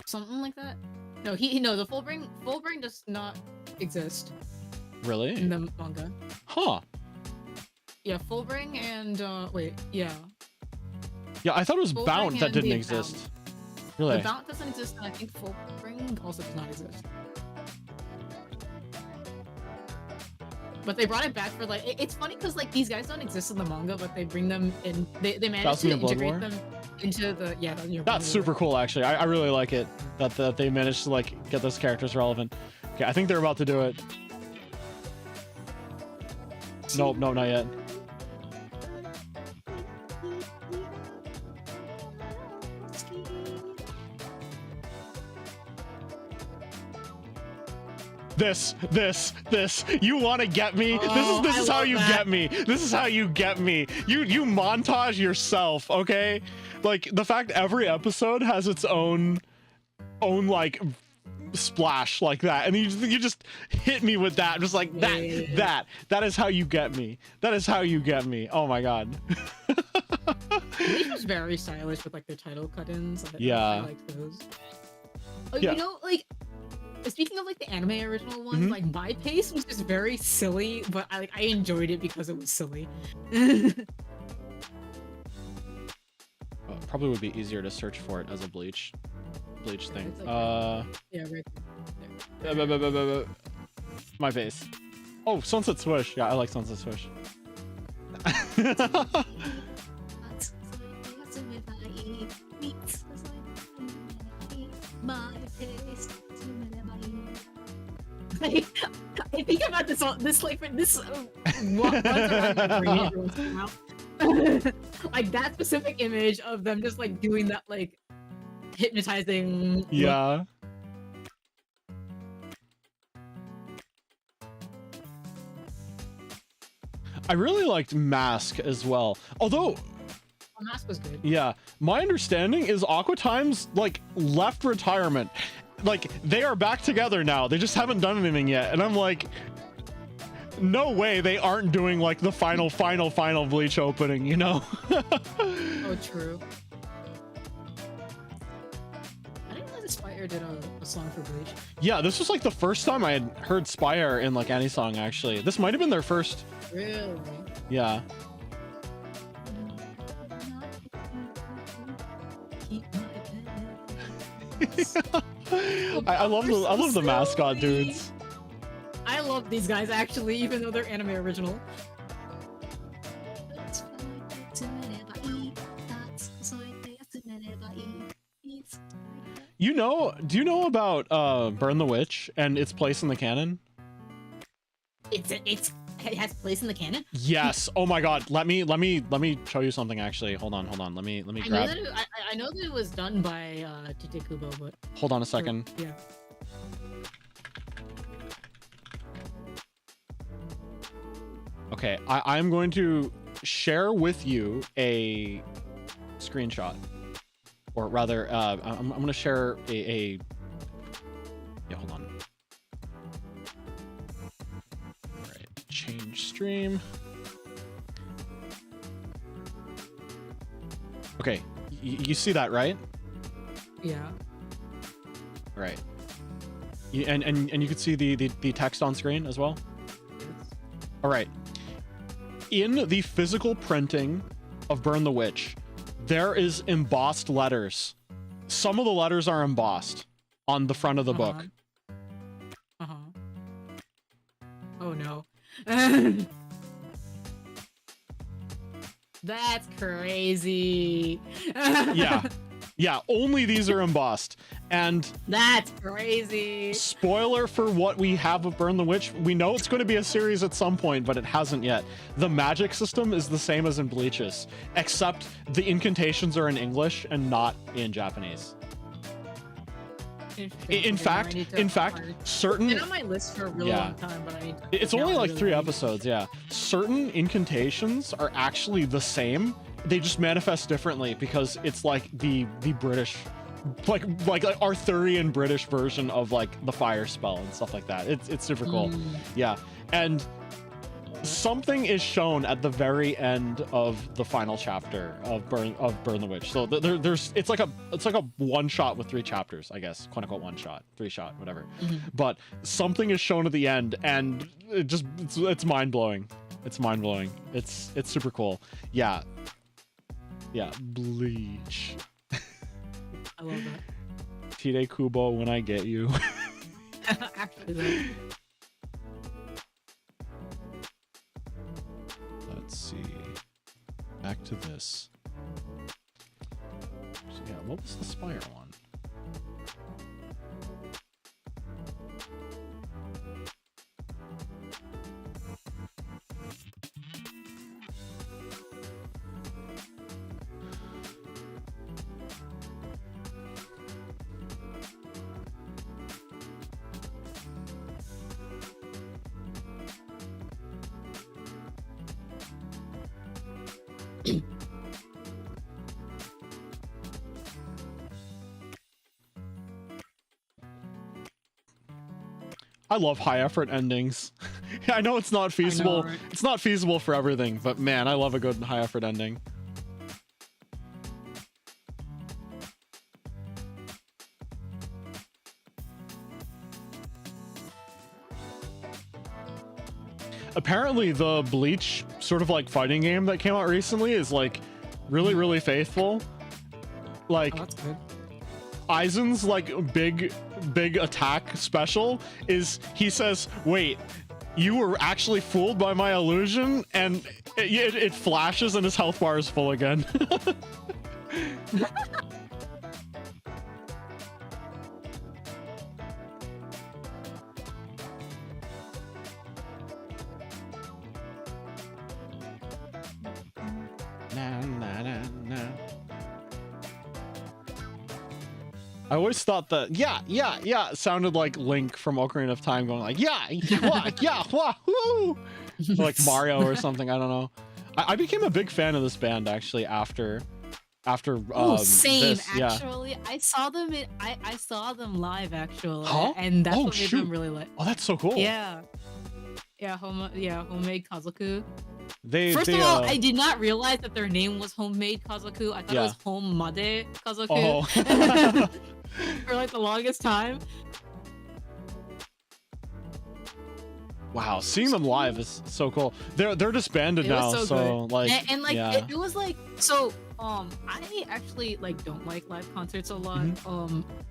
Something like that. No, the Fullbring does not exist. Really? In the manga. Huh. Yeah, Fullbring and wait, yeah. Yeah, I thought it was Fullbring Bount that didn't the exist. Bount. Really? The Bount doesn't exist, and I think Fullbring also does not exist. But they brought it back for like it's funny because like these guys don't exist in the manga, but they bring them in. They managed to integrate them into the That's super cool, actually. I really like it that they managed to like get those characters relevant. Okay, I think they're about to do it. Nope, not yet. This. You want to get me? This is how you get me. This is how you get me. You montage yourself, okay? Like the fact every episode has its own like splash like that, and you just hit me with that, just like that is how you get me. That is how you get me. Oh my god. It was very stylish with like their title cut-ins. Yeah. I like those. Oh, yeah. You know, like speaking of like the anime original ones, like my pace was just very silly, but I enjoyed it because it was silly. Probably would be easier to search for it as a bleach thing. Like, yeah, right there. My face. Oh, Sunset Swish. Yeah, I like Sunset Swish. I think about this like this runs around my brain every once in a while. Like that specific image of them just like doing that like hypnotizing. Yeah. Look. I really liked Mask as well. Although Mask was good. Yeah, my understanding is Aqua Time's like left retirement. Like they are back together now. They just haven't done anything yet. And I'm like, no way they aren't doing like the final Bleach opening, you know? Oh, true. I didn't know that Spire did a song for Bleach. Yeah, this was like the first time I had heard Spire in like any song, actually. This might have been their first. Really? Yeah. I love the mascot dudes. I love these guys actually, even though they're anime original. Do you know about Burn the Witch and its place in the canon? It has place in the canon? Yes. Oh my god. Let me show you something actually. Hold on. Let me grab. I know that it was done by Tite Kubo, but hold on a second. Yeah. Okay, I'm going to share with you a screenshot, or rather, I'm going to share a. Yeah, hold on. All right, change stream. Okay, You see that, right? Yeah. Right. And you can see the text on screen as well. Yes. All right. In the physical printing of Burn the Witch, there is embossed letters. Some of the letters are embossed on the front of the book. Oh no. That's crazy. Yeah, only these are embossed. And that's crazy. Spoiler for what we have of Burn the Witch. We know it's going to be a series at some point, but it hasn't yet. The magic system is the same as in Bleach's, except the incantations are in English and not in Japanese. In fact, certain... It's been on my list for a really long time, but it's only like 3 episodes, yeah. Certain incantations are actually the same. They just manifest differently because it's like the British, like Arthurian British version of like the fire spell and stuff like that. It's super cool. Yeah. And something is shown at the very end of the final chapter of Burn the Witch. So it's like a one shot with 3 chapters, I guess, quote unquote one shot, 3 shot, whatever. But something is shown at the end, and it's mind blowing. It's mind blowing. It's super cool. Yeah. Bleach. I love that. Tide Kubo when I get you. Actually, Let's see. Back to this. So yeah, what was the Spire one? I love high effort endings. I know it's not feasible. Know, right? It's not feasible for everything, but man, I love a good high effort ending. Apparently the Bleach sort of like fighting game that came out recently is like really faithful. Like, that's good. Aizen's like big attack special is, he says, wait, you were actually fooled by my illusion, and it flashes and his health bar is full again. I always thought that yeah sounded like Link from Ocarina of Time going like woo, like Mario or something. I don't know. I became a big fan of this band actually after same this, actually. Yeah. I saw them I saw them live actually, huh? and that's what made them really lit. Oh, that's so cool. Homemade Kazoku. First of all, I did not realize that their name was Homemade Kazoku. I thought it was Homemade Kazoku. Oh. For like the longest time. Wow, seeing them live is so cool. They're disbanded now, so like, and like it was like so. I actually like don't like live concerts a lot.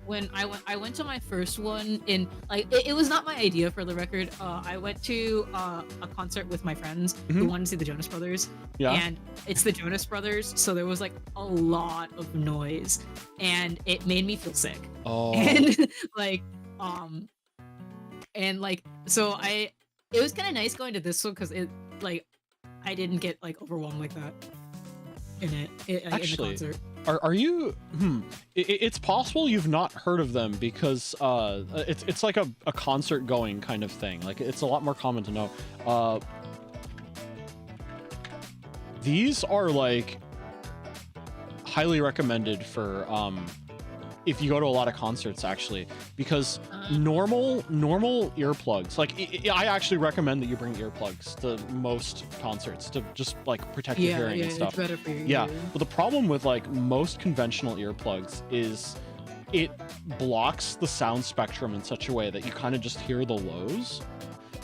When I went to my first one in like it was not my idea for the record. I went to a concert with my friends who wanted to see the Jonas Brothers. And it's the Jonas Brothers, so there was like a lot of noise, and it made me feel sick. And so it was kind of nice going to this one because it like I didn't get like overwhelmed like that. Actually, in the concert. Are you it's possible you've not heard of them because it's like a concert going kind of thing. Like it's a lot more common to know. These are like highly recommended for if you go to a lot of concerts, actually, because Uh, normal earplugs, like I actually recommend that you bring earplugs to most concerts to just like protect your hearing and it's stuff. better for your Yeah, ear. but the problem with like most conventional earplugs is it blocks the sound spectrum in such a way that you kind of just hear the lows.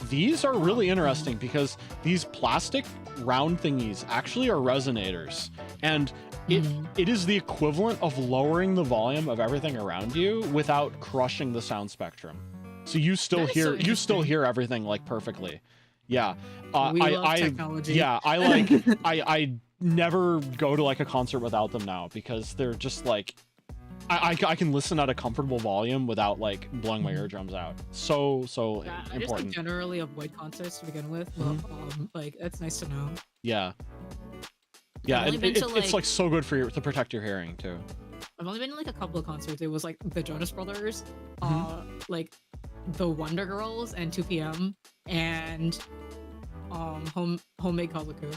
These are really interesting because these plastic round thingies actually are resonators, and it is the equivalent of lowering the volume of everything around you without crushing the sound spectrum. So you still That is so interesting. hear everything like perfectly. Yeah. We love technology. Yeah, I never go to like a concert without them now because they're just like I can listen at a comfortable volume without like blowing my eardrums out. So Yeah, I just like important. generally avoid concerts to begin with, but like that's nice to know. Yeah. Yeah, I've only been to, it's like so good for to protect your hearing too. I've only been to like a couple of concerts. It was like the Jonas Brothers, like the Wonder Girls and 2 p.m. and Homemade Kazoku.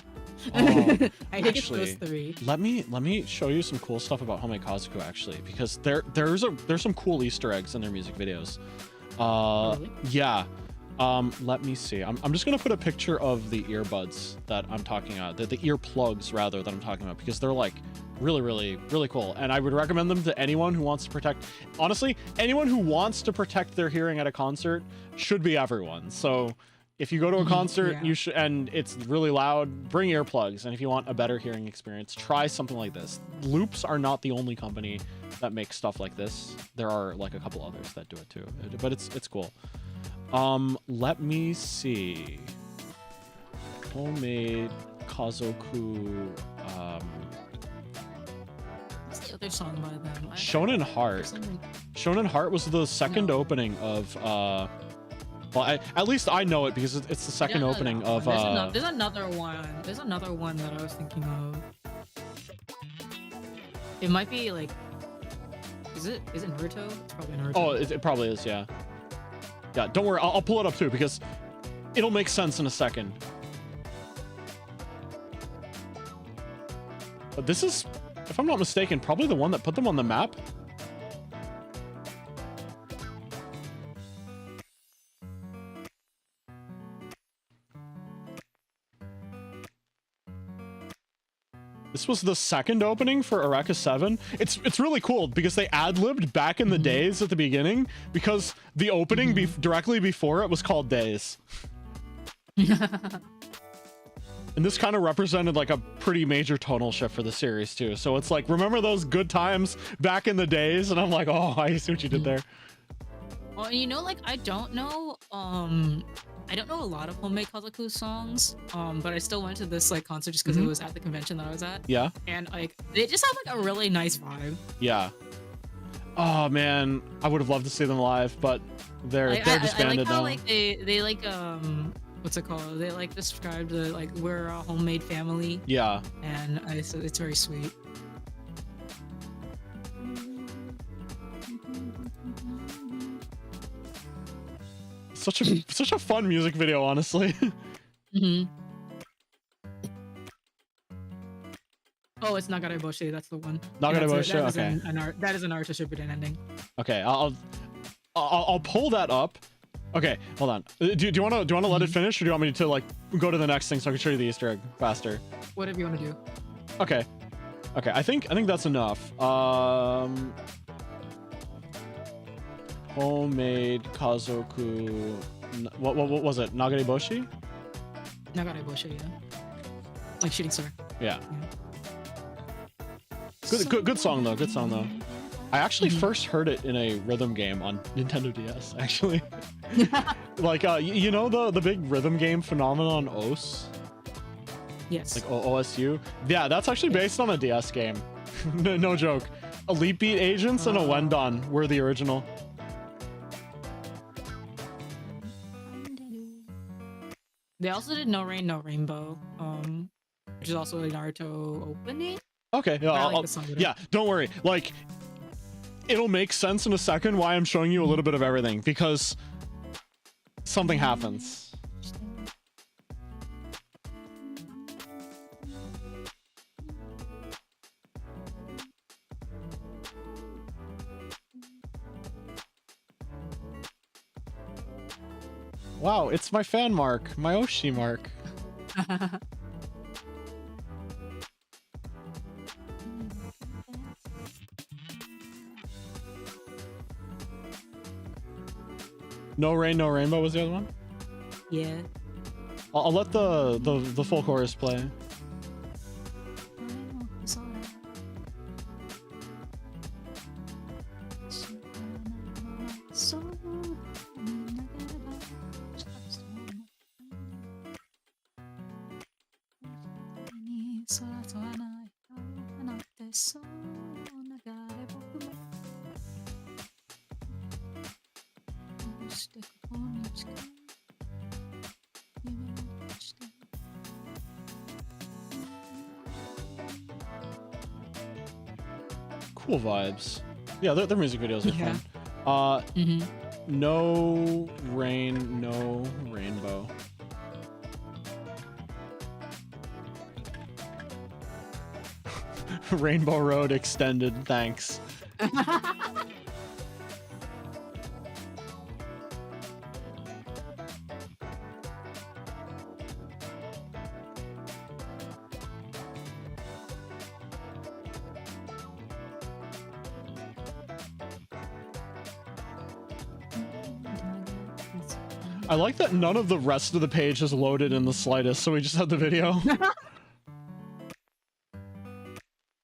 Oh, I think actually, it's those three. let me show you some cool stuff about Homemade Kazuko actually, because there's some cool Easter eggs in their music videos. Really? Yeah. Let me see. I'm just gonna put a picture of the earbuds that I'm talking about, the earplugs rather that I'm talking about, because they're like really cool, and I would recommend them to anyone who wants to protect. Honestly, anyone who wants to protect their hearing at a concert should be everyone. So if you go to a concert, you should, and it's really loud, bring earplugs. And if you want a better hearing experience, try something like this. Loops are not the only company that makes stuff like this. There are like a couple others that do it too, but it's cool. Let me see. Homemade Kazoku. What's the other song by them? Shonen Heart. Shonen Heart was the second opening of well, at least I know it because it's the second opening of There's another one. There's another one that I was thinking of. It might be like, is it Naruto? It's probably Naruto. Oh, it probably is, yeah. Yeah, don't worry, I'll pull it up too because it'll make sense in a second. But this is, if I'm not mistaken, probably the one that put them on the map. This was the second opening for Eureka 7. It's really cool because they ad-libbed back in the days at the beginning because the opening directly before it was called Days. And this kind of represented like a pretty major tonal shift for the series too. So it's like, remember those good times back in the days? And I'm like, oh, I see what you did there. Well, you know, like I don't know a lot of Homemade Kazoku songs, but I still went to this like concert just because it was at the convention that I was at. Yeah. And like they just have like a really nice vibe. Yeah. Oh man, I would have loved to see them live, but they're disbanded now. I now. like how like they like what's it called? They like described the like we're a homemade family. Yeah. And it's very sweet. Such a fun music video, honestly. Oh, it's Nagare Boshi. That's the one. Nagare Boshi. Okay. That is an Naruto Shippuden ending. Okay, I'll pull that up. Okay, hold on. Do you want to let it finish, or do you want me to like go to the next thing so I can show you the Easter egg faster? Whatever you want to do. Okay. Okay, I think that's enough. Homemade Kazoku. What was it? Nagare Boshi? Nagare Boshi, yeah. Like Shooting Star. Yeah. Good song though. Good song though. I actually first heard it in a rhythm game on Nintendo DS. Actually, like you know the big rhythm game phenomenon OS. Yes. Like OSU. Yeah, that's actually based on a DS game. No joke. Elite Beat Agents and a Wendon were the original. They also did No Rain, No Rainbow, which is also a Naruto opening. Okay, yeah, yeah, don't worry. Like, it'll make sense in a second why I'm showing you a little bit of everything, because something happens. Wow, it's my fan mark, my Oshi mark. No Rain, No Rainbow was the other one? Yeah. I'll let the full chorus play. Cool vibes. Yeah, their music videos are fun. No Rain, No Rainbow. Rainbow Road extended, thanks. I like that none of the rest of the page is loaded in the slightest, so we just have the video.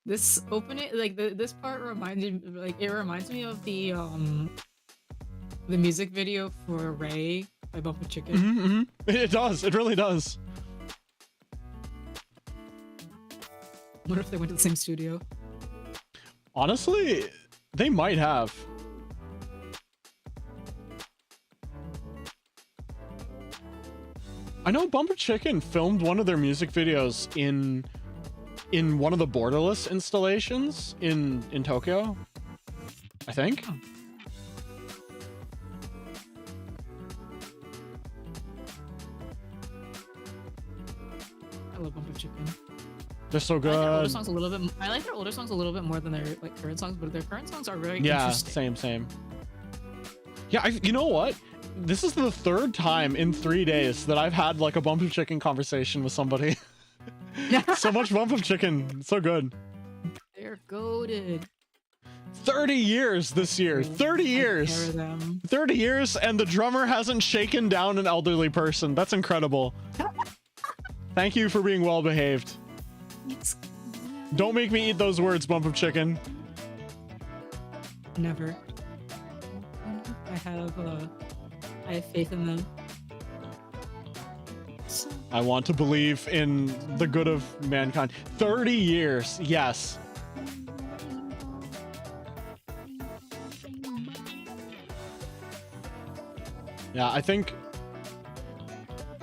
This opening, like this part reminded, like it reminds me of the music video for Ray by Bump of Chicken. It does. It really does. What if they went to the same studio? Honestly, they might have. I know Bump of Chicken filmed one of their music videos in one of the Borderless installations in Tokyo, I think. Oh. I love Bump of Chicken. They're so good. I like their older songs a little bit more than their like current songs, but their current songs are very interesting. Same. Yeah, you know what? This is the third time in 3 days that I've had like a Bump of Chicken conversation with somebody. So much Bump of Chicken. So good. They're goated. 30 years this year. 30 years. 30 years, and the drummer hasn't shaken down an elderly person. That's incredible. Thank you for being well behaved. Don't make me eat those words, Bump of Chicken. Never. I have faith in them. I want to believe in the good of mankind. 30 years, yes. Yeah, I think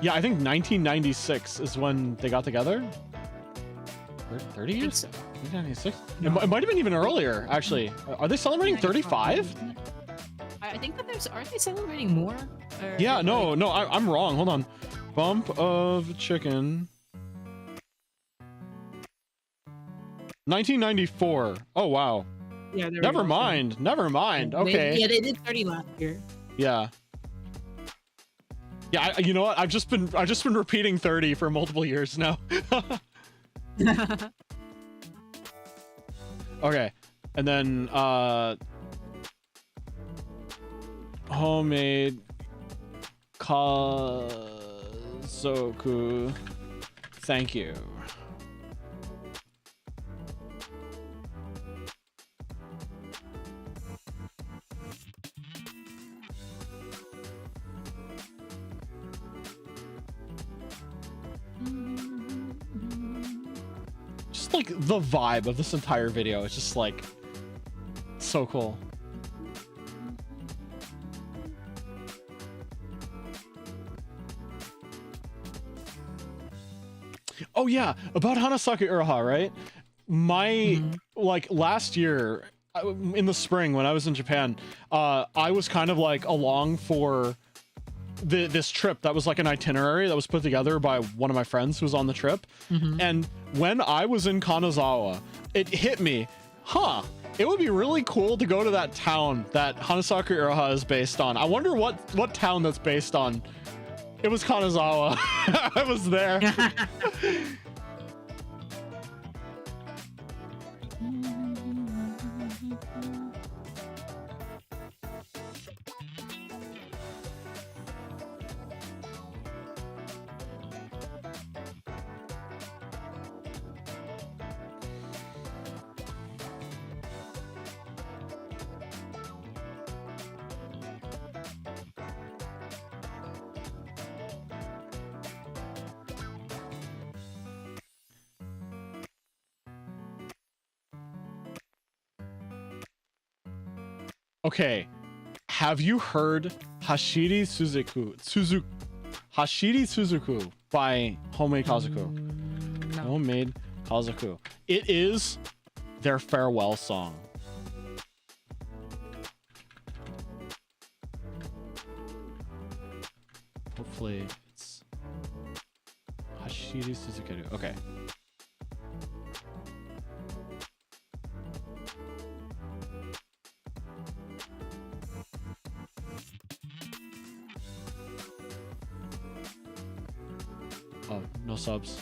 1996 is when they got together. 30 years? So. 1996? No. It might have been even earlier, actually. Are they celebrating 35? I think that aren't they celebrating more? Yeah, no, I'm wrong. Hold on. Bump of Chicken. 1994. Oh, wow. Yeah, never mind. Okay. They did 30 last year. Yeah. Yeah, you know what? I've just been repeating 30 for multiple years now. Okay. And then homemade Kazoku. Thank you. Just like the vibe of this entire video is just like so cool. Oh yeah, about Hanasaki Uraha, right? My like last year in the spring when I was in Japan, I was kind of like along for this trip that was like an itinerary that was put together by one of my friends who was on the trip. And when I was in Kanazawa, it hit me, it would be really cool to go to that town that Hanasaki Uraha is based on. I wonder what town that's based on. It was Kanazawa. I was there. Okay, have you heard Hashiri Suzuku by Homemade Kazoku? No. Homemade Kazoku. It is their farewell song. Hopefully it's Hashiri Suzuku. Okay. Oh, no subs.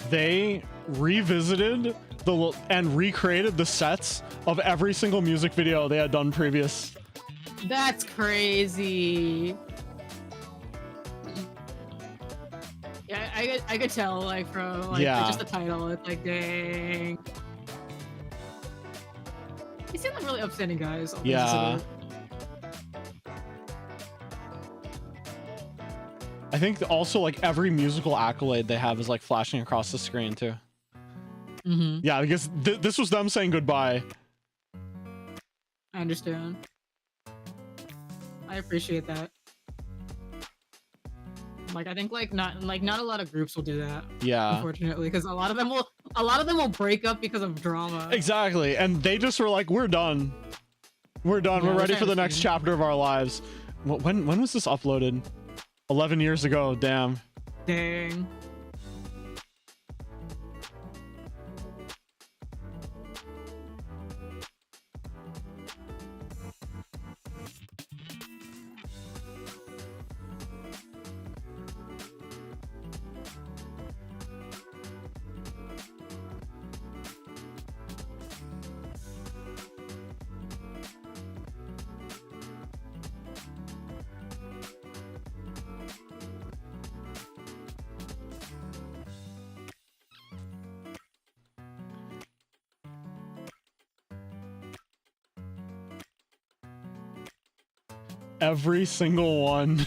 They revisited and recreated the sets of every single music video they had done previous. That's crazy. Yeah, I could tell, like, from like Yeah. just the title. It's like, dang. You seem like really upsetting guys. All Yeah. I think also like every musical accolade they have is like flashing across the screen too. Mm-hmm. Yeah, because this was them saying goodbye. I understand. I appreciate that. Like, I think not a lot of groups will do that. Yeah. Unfortunately, because a lot of them will break up because of drama. Exactly, and they just were like, "We're done. We're done. Yeah, We're ready which for I the next understand. chapter of our lives." When was this uploaded? 11 years ago. Damn. Dang. Every single one.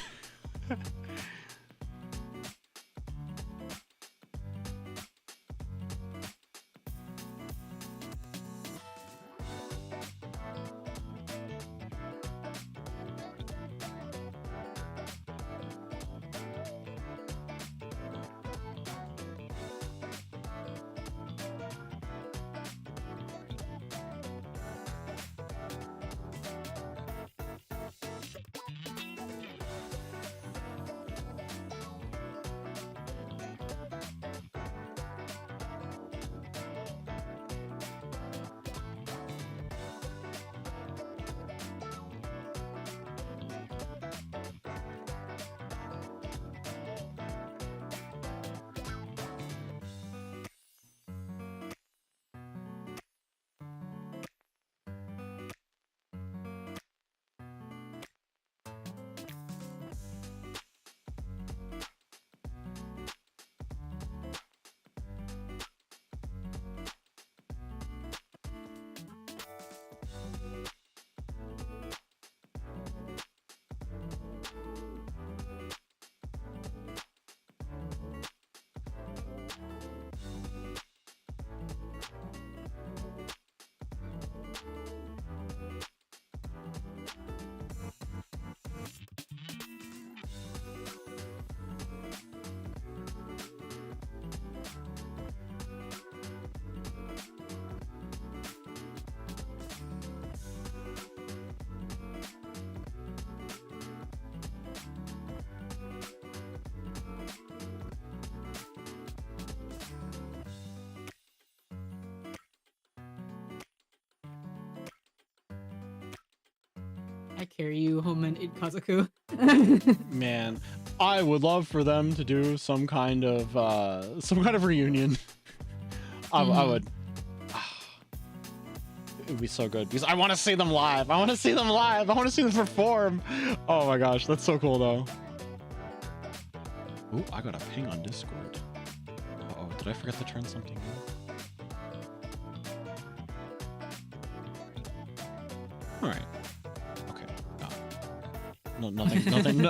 I carry you home in Kazaku. Man, I would love for them to do some kind of reunion. I would. It would be so good because I want to see them live. I want to see them live. I want to see them perform. Oh my gosh, that's so cool though. Ooh, I got a ping on Discord. Uh-oh, did I forget to turn something on? All right. Okay. No,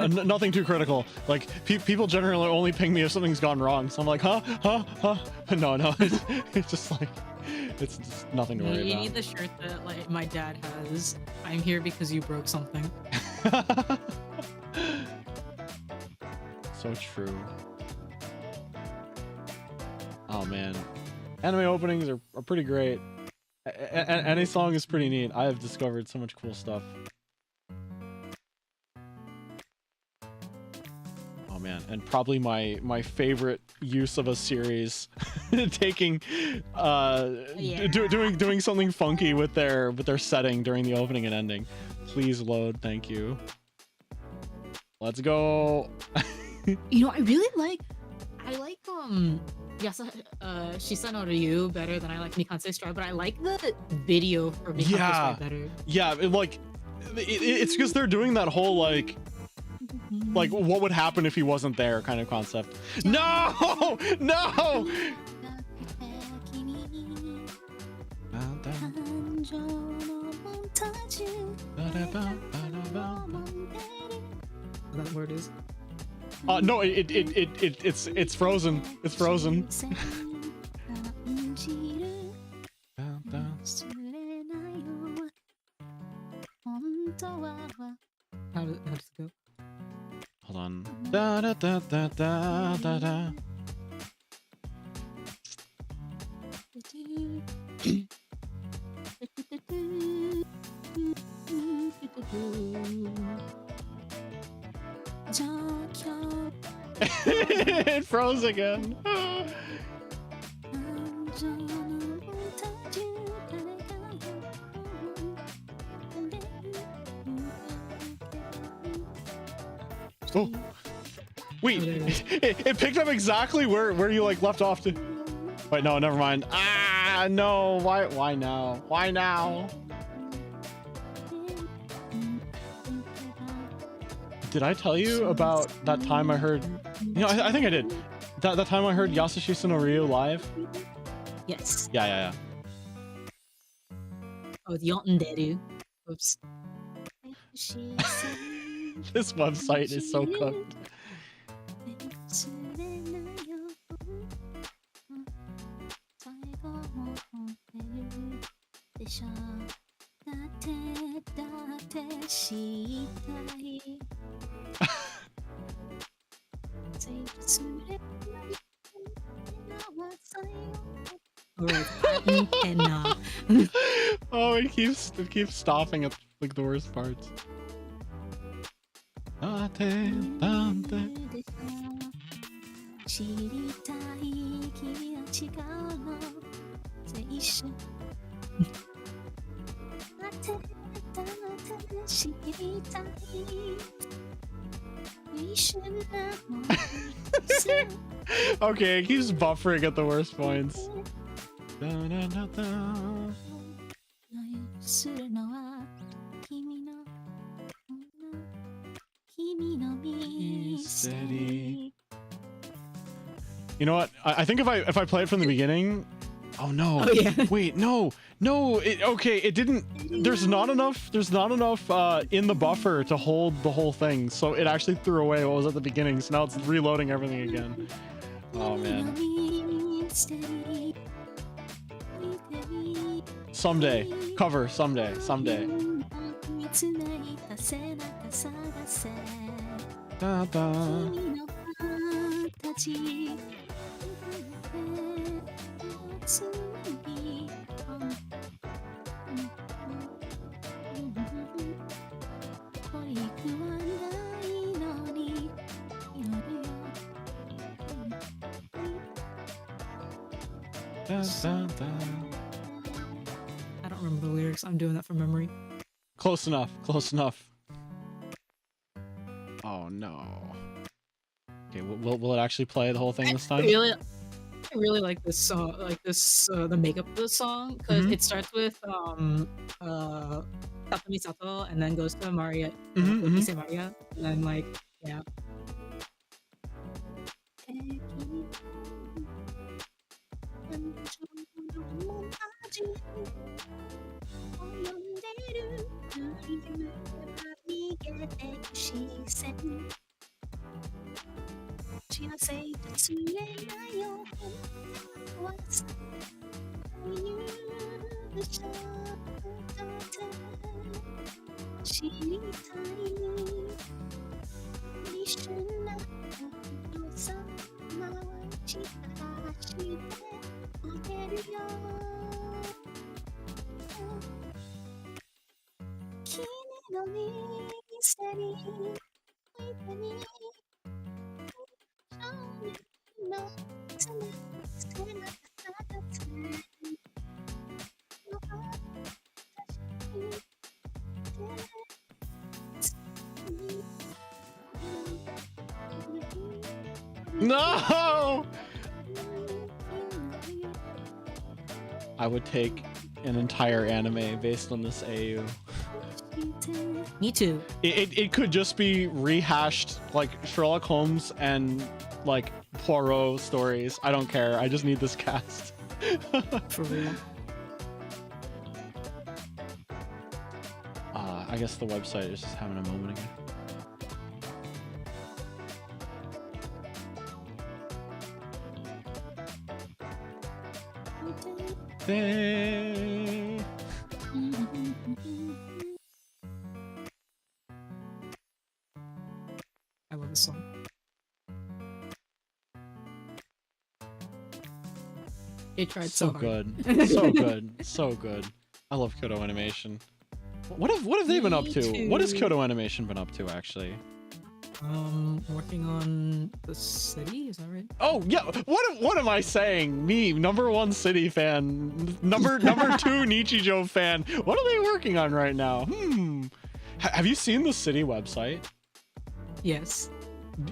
nothing too critical. Like people generally only ping me if something's gone wrong. So I'm like, huh. No, it's just like. It's just nothing to worry about. You need the shirt that like my dad has. I'm here because you broke something. So true. Oh man, anime openings are pretty great. Any song is pretty neat. I have discovered so much cool stuff. Oh man, and probably my favorite use of a series, taking doing something funky with their setting during the opening and ending. Please load, thank you. Let's go. You know, I really like Shisano Ryu better than I like Mikansei Stride, but I like the video for Mikansei Stride better. Yeah, it's because they're doing that whole like what would happen if he wasn't there kind of concept. No! No! That word is. No, it's frozen. It's frozen. How does it go? Hold on. Da da da da da da da. It froze again. Oh, wait! It picked up exactly where you like left off to. Wait, no, never mind. Ah, no! Why now? Why now? Did I tell you about that time I heard? You know, I think I did. That time I heard Yasushi no Ryu live. Yes. Yeah. Oh, the Yonderu. Oops. This website is so cooked. Oh, it keeps stopping at like the worst parts. Okay, it keeps buffering at the worst points. Steady. You know what? I think if I play it from the beginning. Oh no! Oh, yeah. Wait, no. Okay, it didn't. There's not enough in the buffer to hold the whole thing, so it actually threw away what was at the beginning. So now it's reloading everything again. Oh man. Someday, cover someday. Da, da. Da, da, da. I don't remember the lyrics. I'm doing that from memory. Close enough. no. Okay, will it actually play the whole thing this time? I really like this song, the makeup of the song, because it starts with Tatami Sato and then goes to Maria, Ise Maria, and then like, yeah. No! I would take an entire anime based on this AU. Me too. It could just be rehashed like Sherlock Holmes and like Poirot stories. I don't care. I just need this cast. For real. I guess the website is just having a moment again. I love this song. It tried so hard. Good. So good. So good. I love Kyoto Animation. What have they been up to? too. What has Kyoto Animation been up to actually? Working on the city, is that right? Oh yeah, what am I saying? Me, #1 city fan, number 2 Nichijou fan. What are they working on right now? Have you seen the city website? Yes.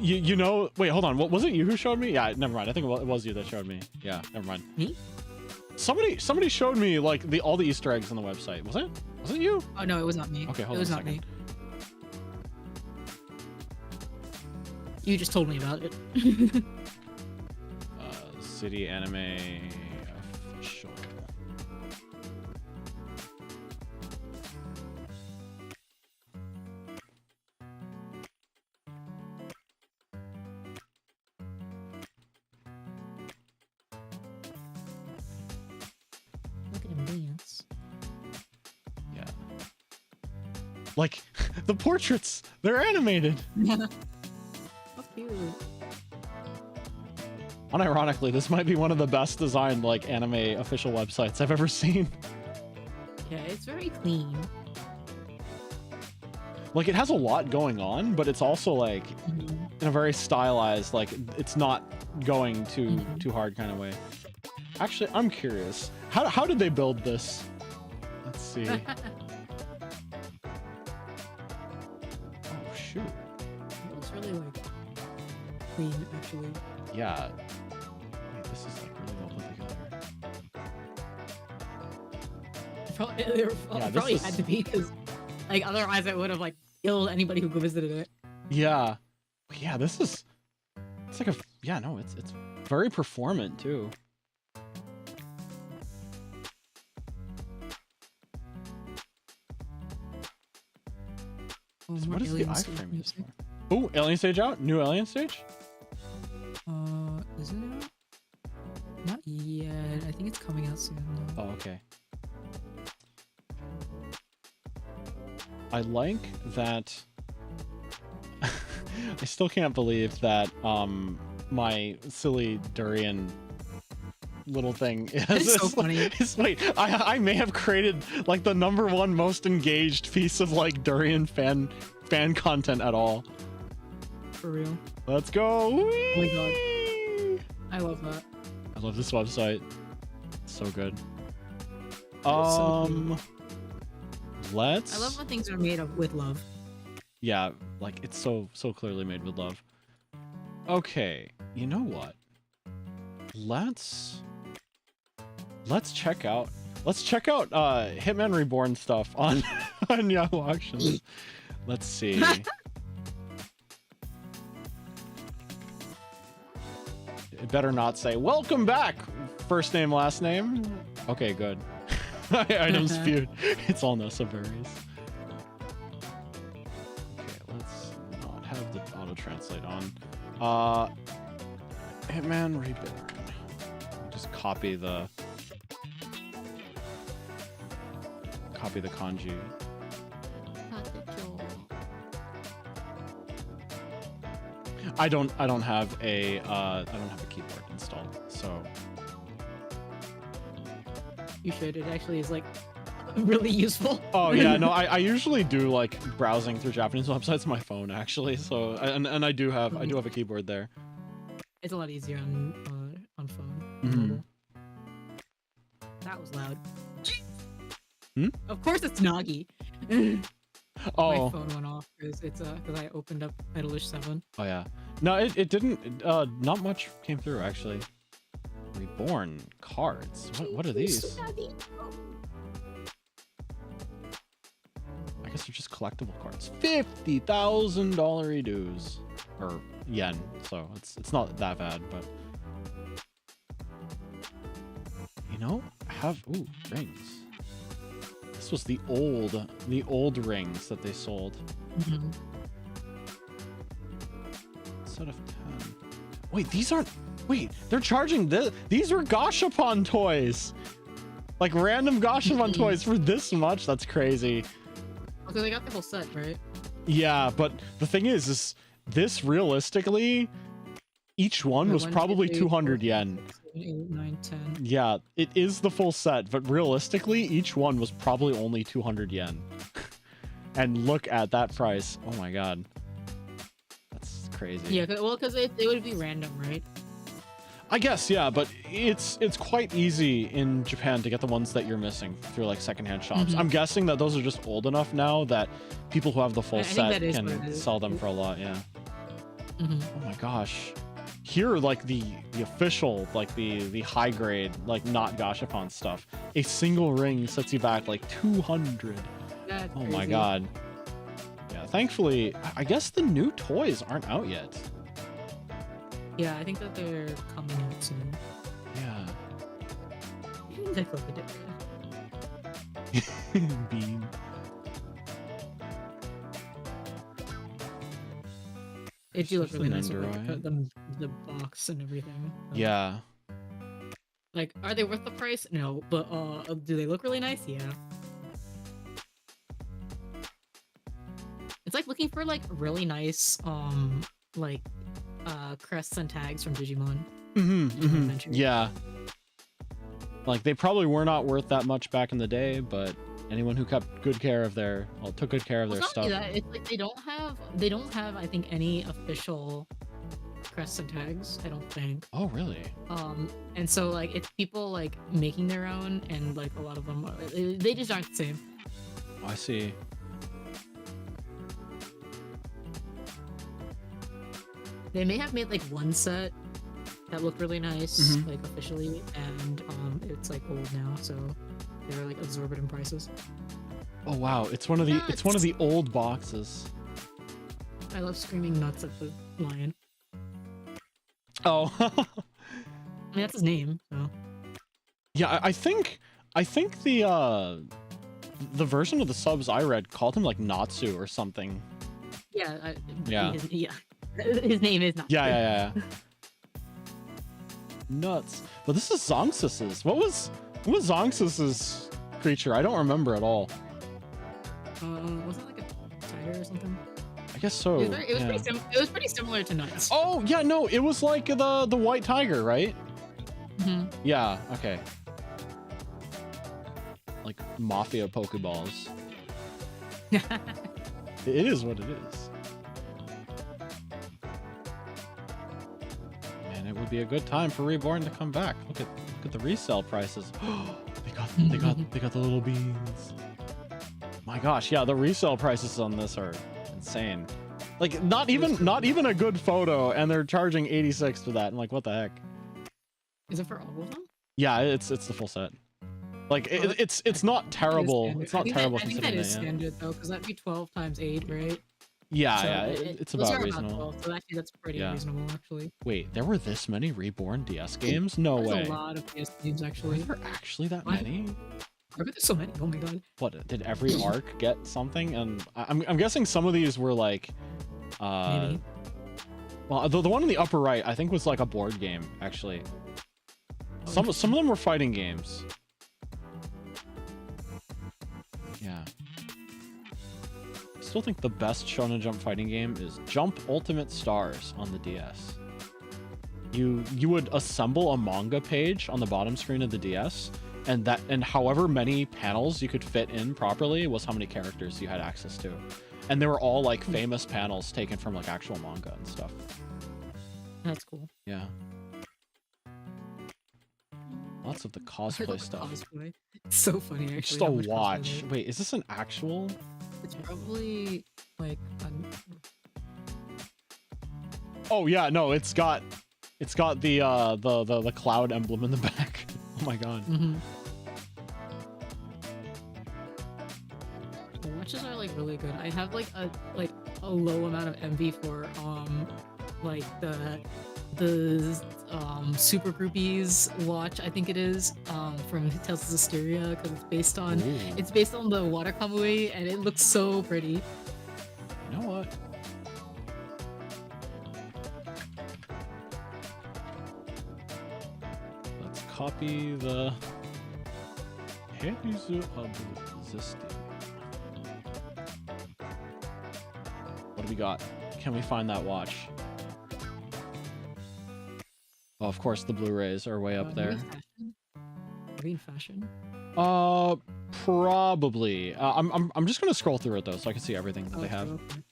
You know, wait, hold on. What was it? You who showed me? Yeah, never mind. I think it was you that showed me. Yeah, never mind. Me? Somebody showed me like all the Easter eggs on the website. Was it you? Oh no, it was not me. Okay, hold on. It was not me. You just told me about it. City anime official. Look at him dance. Yeah. Like the portraits, they're animated. Cute. Unironically, this might be one of the best designed like anime official websites I've ever seen. Yeah, it's very clean. Like it has a lot going on, but it's also like in a very stylized, like it's not going too hard kind of way. Actually, I'm curious. How did they build this? Let's see. Oh shoot. It looks really like clean, actually. Yeah. Wait, this is like really well put together. Probably had to be, because like otherwise it would have like killed anybody who visited it. Yeah. Yeah, this is, it's like a, yeah, no, it's very performant too. What is the iframe used for? Oh, Alien Stage out? New Alien Stage? Is it out? Not yet. I think it's coming out soon though. Oh, okay. I like that. I still can't believe that my silly durian little thing is so funny. Wait, I may have created like the #1 most engaged piece of like durian fan content at all. For real. Let's go. Whee! Oh my god. I love that. I love this website. It's so good. So let's. I love when things are made with love. Yeah, Like, it's so clearly made with love. Okay, you know what? Let's check out Hitman Reborn stuff on on Yahoo Auctions. Let's see. It better not say welcome back, first name, last name. Okay, good. Items viewed. It's all no subberries. Okay, let's not have the auto translate on. Hitman Reborn. Just copy the kanji. I don't have a keyboard installed, so you should. It actually is like really useful. Oh yeah, no, I usually do like browsing through Japanese websites on my phone actually. So and I do have a keyboard there. It's a lot easier on phone. Mm-hmm. That was loud. Hmm? Of course it's Nagi. Oh. My phone went off because I opened up Idolish 7. Oh yeah. No, it didn't. Not much came through actually. Reborn cards. What are these? I guess they're just collectible cards. $50,000 dues or yen. So it's not that bad, but you know, rings. This was the old rings that they sold. Mm-hmm. Set of 10. Wait, these aren't. Wait, they're charging this. These were Gashapon toys. Like random Gashapon toys for this much. That's crazy. Okay, they got the whole set, right? Yeah, but the thing is this realistically, each one was probably 200 yen. 8, 9, 10. Yeah, it is the full set, but realistically, each one was probably only 200 yen. And look at that price. Oh my god. That's crazy. Yeah, well, because it would be random, right? I guess, yeah, but it's quite easy in Japan to get the ones that you're missing through like secondhand shops. I'm guessing that those are just old enough now that people who have the full set can sell them for a lot, yeah. Oh my gosh. Here, like the official, like the high grade, like not Gashapon stuff, a single ring sets you back like 200. That's oh crazy. My god. Yeah, thankfully, I guess the new toys aren't out yet. Yeah, I think that they're coming out soon. Yeah. Take a look at it. Bean. It do look really nice with like, the box and everything. Yeah. Like, are they worth the price? No, but do they look really nice? Yeah. It's like looking for like really nice like crests and tags from Digimon. Yeah. Like they probably were not worth that much back in the day, but anyone who took good care of their stuff. It's like they don't have I think any official crests and tags, I don't think. Oh really? And so like it's people like making their own, and like a lot of them they just aren't the same. Oh, I see. They may have made like one set that looked really nice, like officially, and it's like old now, so they're like exorbitant prices. Oh wow, it's one of the old boxes. I love screaming nuts at the lion. Oh. I mean that's his name, so. Yeah, I think the version of the subs I read called him like Natsu or something. Yeah. Yeah. His name is Natsu. Yeah. Nuts. But this is Zonxus's. What was Zonxus's creature? I don't remember at all. Was it like a tiger or something? I guess so. It was pretty similar to Nuts. Oh yeah, no, it was like the white tiger, right? Yeah. Okay. Like mafia Pokeballs. It is what it is. Man, it would be a good time for Reborn to come back. Look at the resale prices. they got the little beans. My gosh, yeah, the resale prices on this are insane. Like not even a good photo, and they're charging 86 for that. I'm like, what the heck? Is it for all of them? Yeah, it's the full set. Like it's not terrible. It's not terrible. I think that is standard though, because that'd be 12 times 8, right? Yeah, So yeah, it's about reasonable. About 12, so actually that's pretty reasonable, actually. Wait, there were this many reborn DS games? No way. There's a lot of DS games, actually. Were there actually that many? I bet there's so many. Oh my god. What, did every arc get something? And I'm guessing some of these were like, Maybe. well, the one in the upper right, I think was like a board game, actually. Some of them were fighting games. Yeah. I still think the best Shonen Jump fighting game is Jump Ultimate Stars on the DS. You would assemble a manga page on the bottom screen of the DS, and however many panels you could fit in properly was how many characters you had access to. And they were all like famous panels taken from like actual manga and stuff. That's cool. Yeah. Lots of the cosplay stuff. Cosplay. It's so funny, actually. Just a watch. Wait, is this an actual? It's probably like. Oh yeah, no, it's got the cloud emblem in the back. Oh my god. Mm-hmm. The watches are like really good. I have like a low amount of envy for like the Super Groupies watch, I think it is, from Tales of Astraea, because it's based on the water kamui, and it looks so pretty. You know what? Let's copy the Herizu Abuzisti. What do we got? Can we find that watch? Oh, of course, the Blu-rays are way up there. Are we in fashion? Probably. I'm just gonna scroll through it though, so I can see everything that they have. True, okay.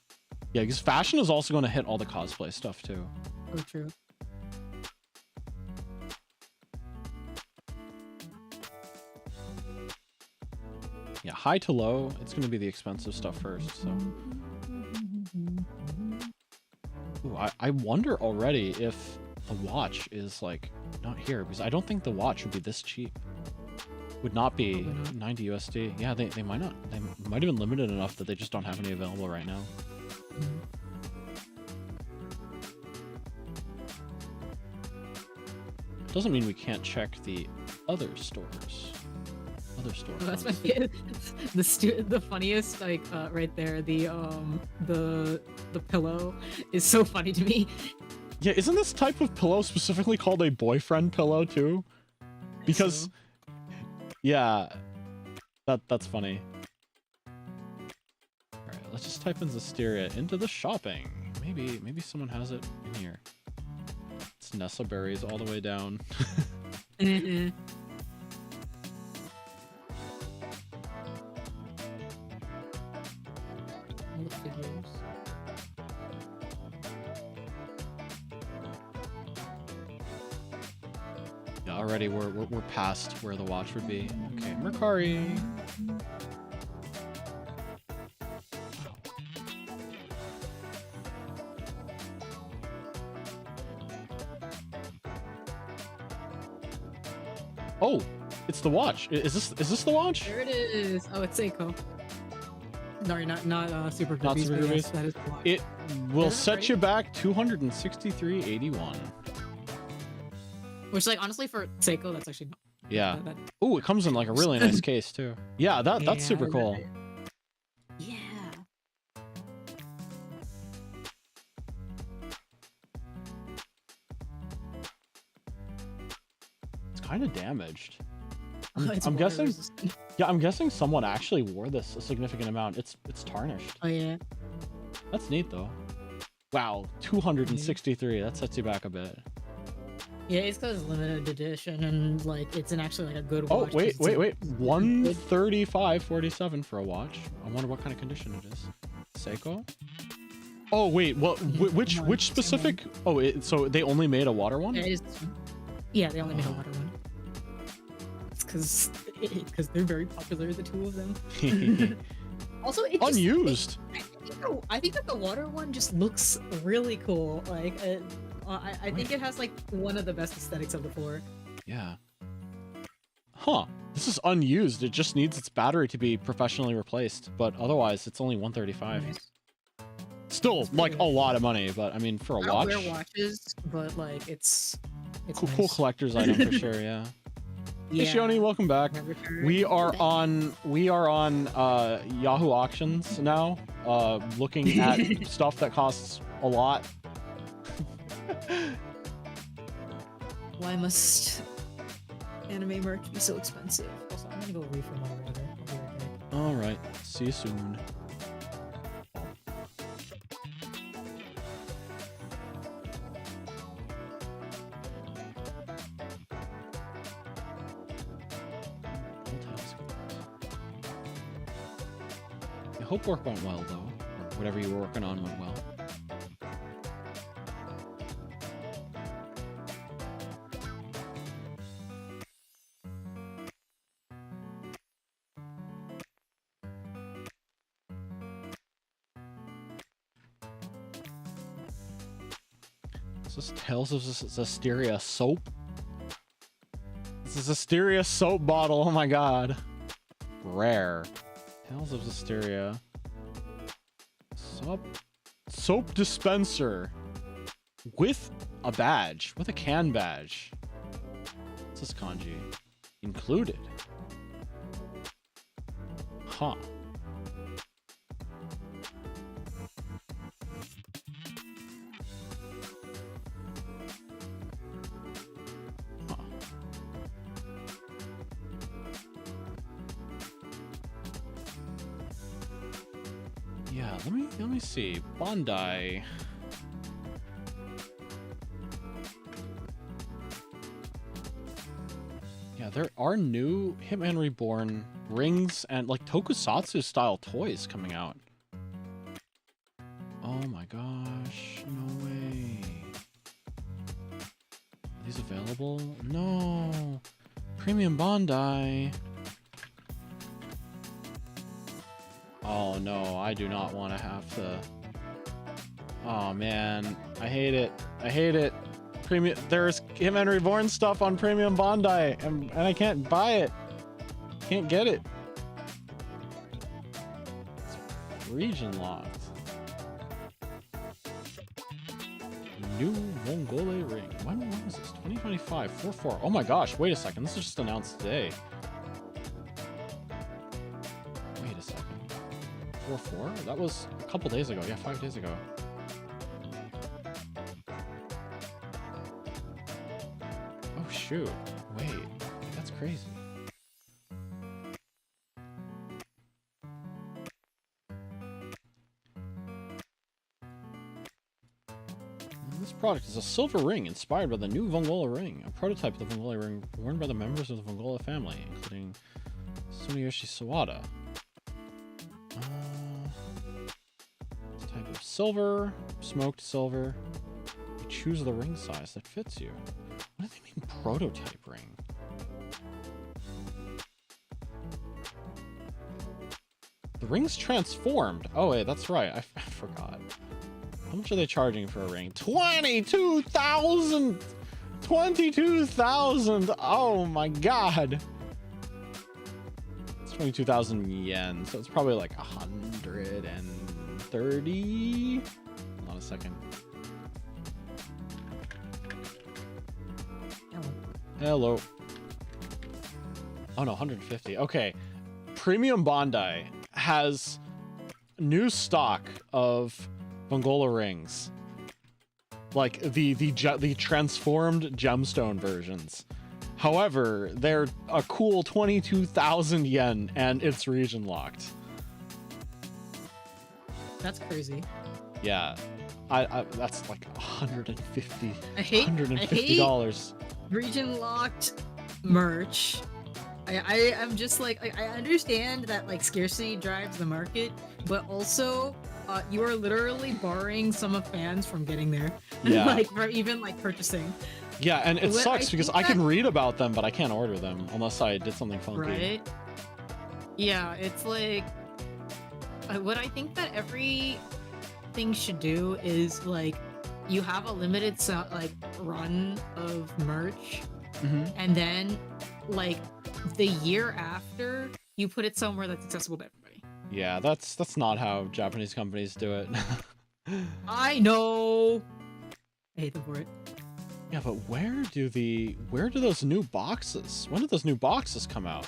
Yeah, because fashion is also gonna hit all the cosplay stuff too. Oh, true. Yeah, high to low, it's gonna be the expensive stuff first. So. Ooh, I wonder already if the watch is like not here, because I don't think the watch would be this cheap. Would not be 90 USD. Yeah, they might not. They might have been limited enough that they just don't have any available right now. Doesn't mean we can't check the other stores. Other stores. Oh, that's my favorite. The funniest, like right there, the pillow is so funny to me. Yeah, isn't this type of pillow specifically called a boyfriend pillow too? Because, so. Yeah, that's funny. All right, let's just type in Zisteria into the shopping. Maybe someone has it in here. It's Nessa berries all the way down. Yeah, already we're past where the watch would be. Okay, Mercari. Oh, it's the watch. Is this the watch? There it is. Oh, it's Seiko. No, you're not Super Groupies. Not Super Groupies. Yes, that is the watch. It will set you back 263.81. Which, like, honestly, for Seiko, that's actually not. Yeah. Oh, it comes in like a really nice case too. Yeah, that's super cool. Yeah. It's kind of damaged. I'm guessing. Yeah, I'm guessing someone actually wore this a significant amount. It's tarnished. Oh yeah. That's neat though. Wow, 263. That sets you back a bit. Yeah, it's because it's limited edition and like it's actually like a good watch. Oh wait. 135.47 for a watch. I wonder what kind of condition it is. Seiko. Oh wait, what? Which specific? Oh, so they only made a water one? Yeah, they only made a water one. It's because they're very popular, the two of them. Also, it's unused. I think that the water one just looks really cool. Like, I think it has like one of the best aesthetics of the four. Yeah. Huh. This is unused. It just needs its battery to be professionally replaced, but otherwise it's only 135. Nice. Still like a lot of money, but I mean for a watch. I don't wear watches, but like it's cool, nice. Cool collector's item for sure. Yeah. Yeah. Hey Shioni, welcome back. We are on Yahoo Auctions now, looking at stuff that costs a lot. Why must anime merch be so expensive? Also, I'm gonna go refill my water. I'll be right back. All right, see you soon. I hope work went well though, or whatever you were working on went well. Is this Tales of Astraea soap? This is Astraea soap bottle, oh my god. Rare. Tales of Astraea. Soap dispenser. With a badge. With a can badge. What's this kanji? Included. Huh. Yeah, let me see. Bandai. Yeah, there are new Hitman Reborn rings and like tokusatsu style toys coming out. Oh my gosh, no way. Are these available? No. Premium Bandai. Oh no, I do not want to have to. Oh man, I hate it. I hate it. Premium. There's Hitman Reborn stuff on Premium Bandai, and I can't buy it. Can't get it. It's region locked. New Vongole ring. When was this? 2025. 4/4. Oh my gosh! Wait a second. This was just announced today. Wait a second. 4/4? That was a couple days ago. Yeah, 5 days ago. Oh shoot. Wait. That's crazy. This product is a silver ring inspired by the new Vongola ring, a prototype of the Vongola ring worn by the members of the Vongola family, including Sumiyoshi Sawada. Type of silver, smoked silver. You choose the ring size that fits you. What do they mean prototype ring? The ring's transformed. Oh wait, that's right. I forgot. How much are they charging for a ring? 22,000! 22,000! Oh my god! It's 22,000 yen, so it's probably like 130. Hold on a second. Hello. Oh no, 150. Okay. Premium Bandai has new stock of Vongola rings. Like the transformed gemstone versions. However, they're a cool 22,000 yen and it's region locked. That's crazy. Yeah. I that's like 150. I hate $150. Region locked merch. I'm just like I understand that like scarcity drives the market, but also you are literally barring some of fans from getting there. Yeah. Like for even like purchasing. Yeah, and it sucks because I can read about them, but I can't order them unless I did something funky. Right? Yeah, it's like what I think that every thing should do is like you have a limited like run of merch, and then like the year after you put it somewhere that's accessible to everybody. Yeah, that's not how Japanese companies do it. I know. I hate them for it. Yeah, but where do those new boxes? When did those new boxes come out?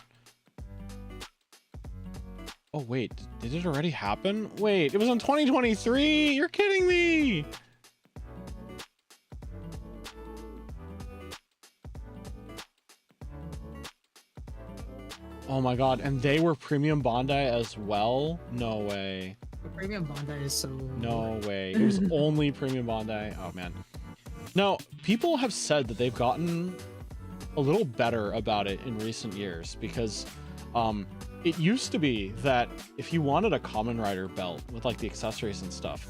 Oh wait, did it already happen? Wait, it was in 2023? You're kidding me! Oh my god, and they were premium Bandai as well? No way. The premium Bandai is so... No way. It was only premium Bandai. Oh man. Now, people have said that they've gotten a little better about it in recent years because it used to be that if you wanted a Kamen Rider belt with like the accessories and stuff,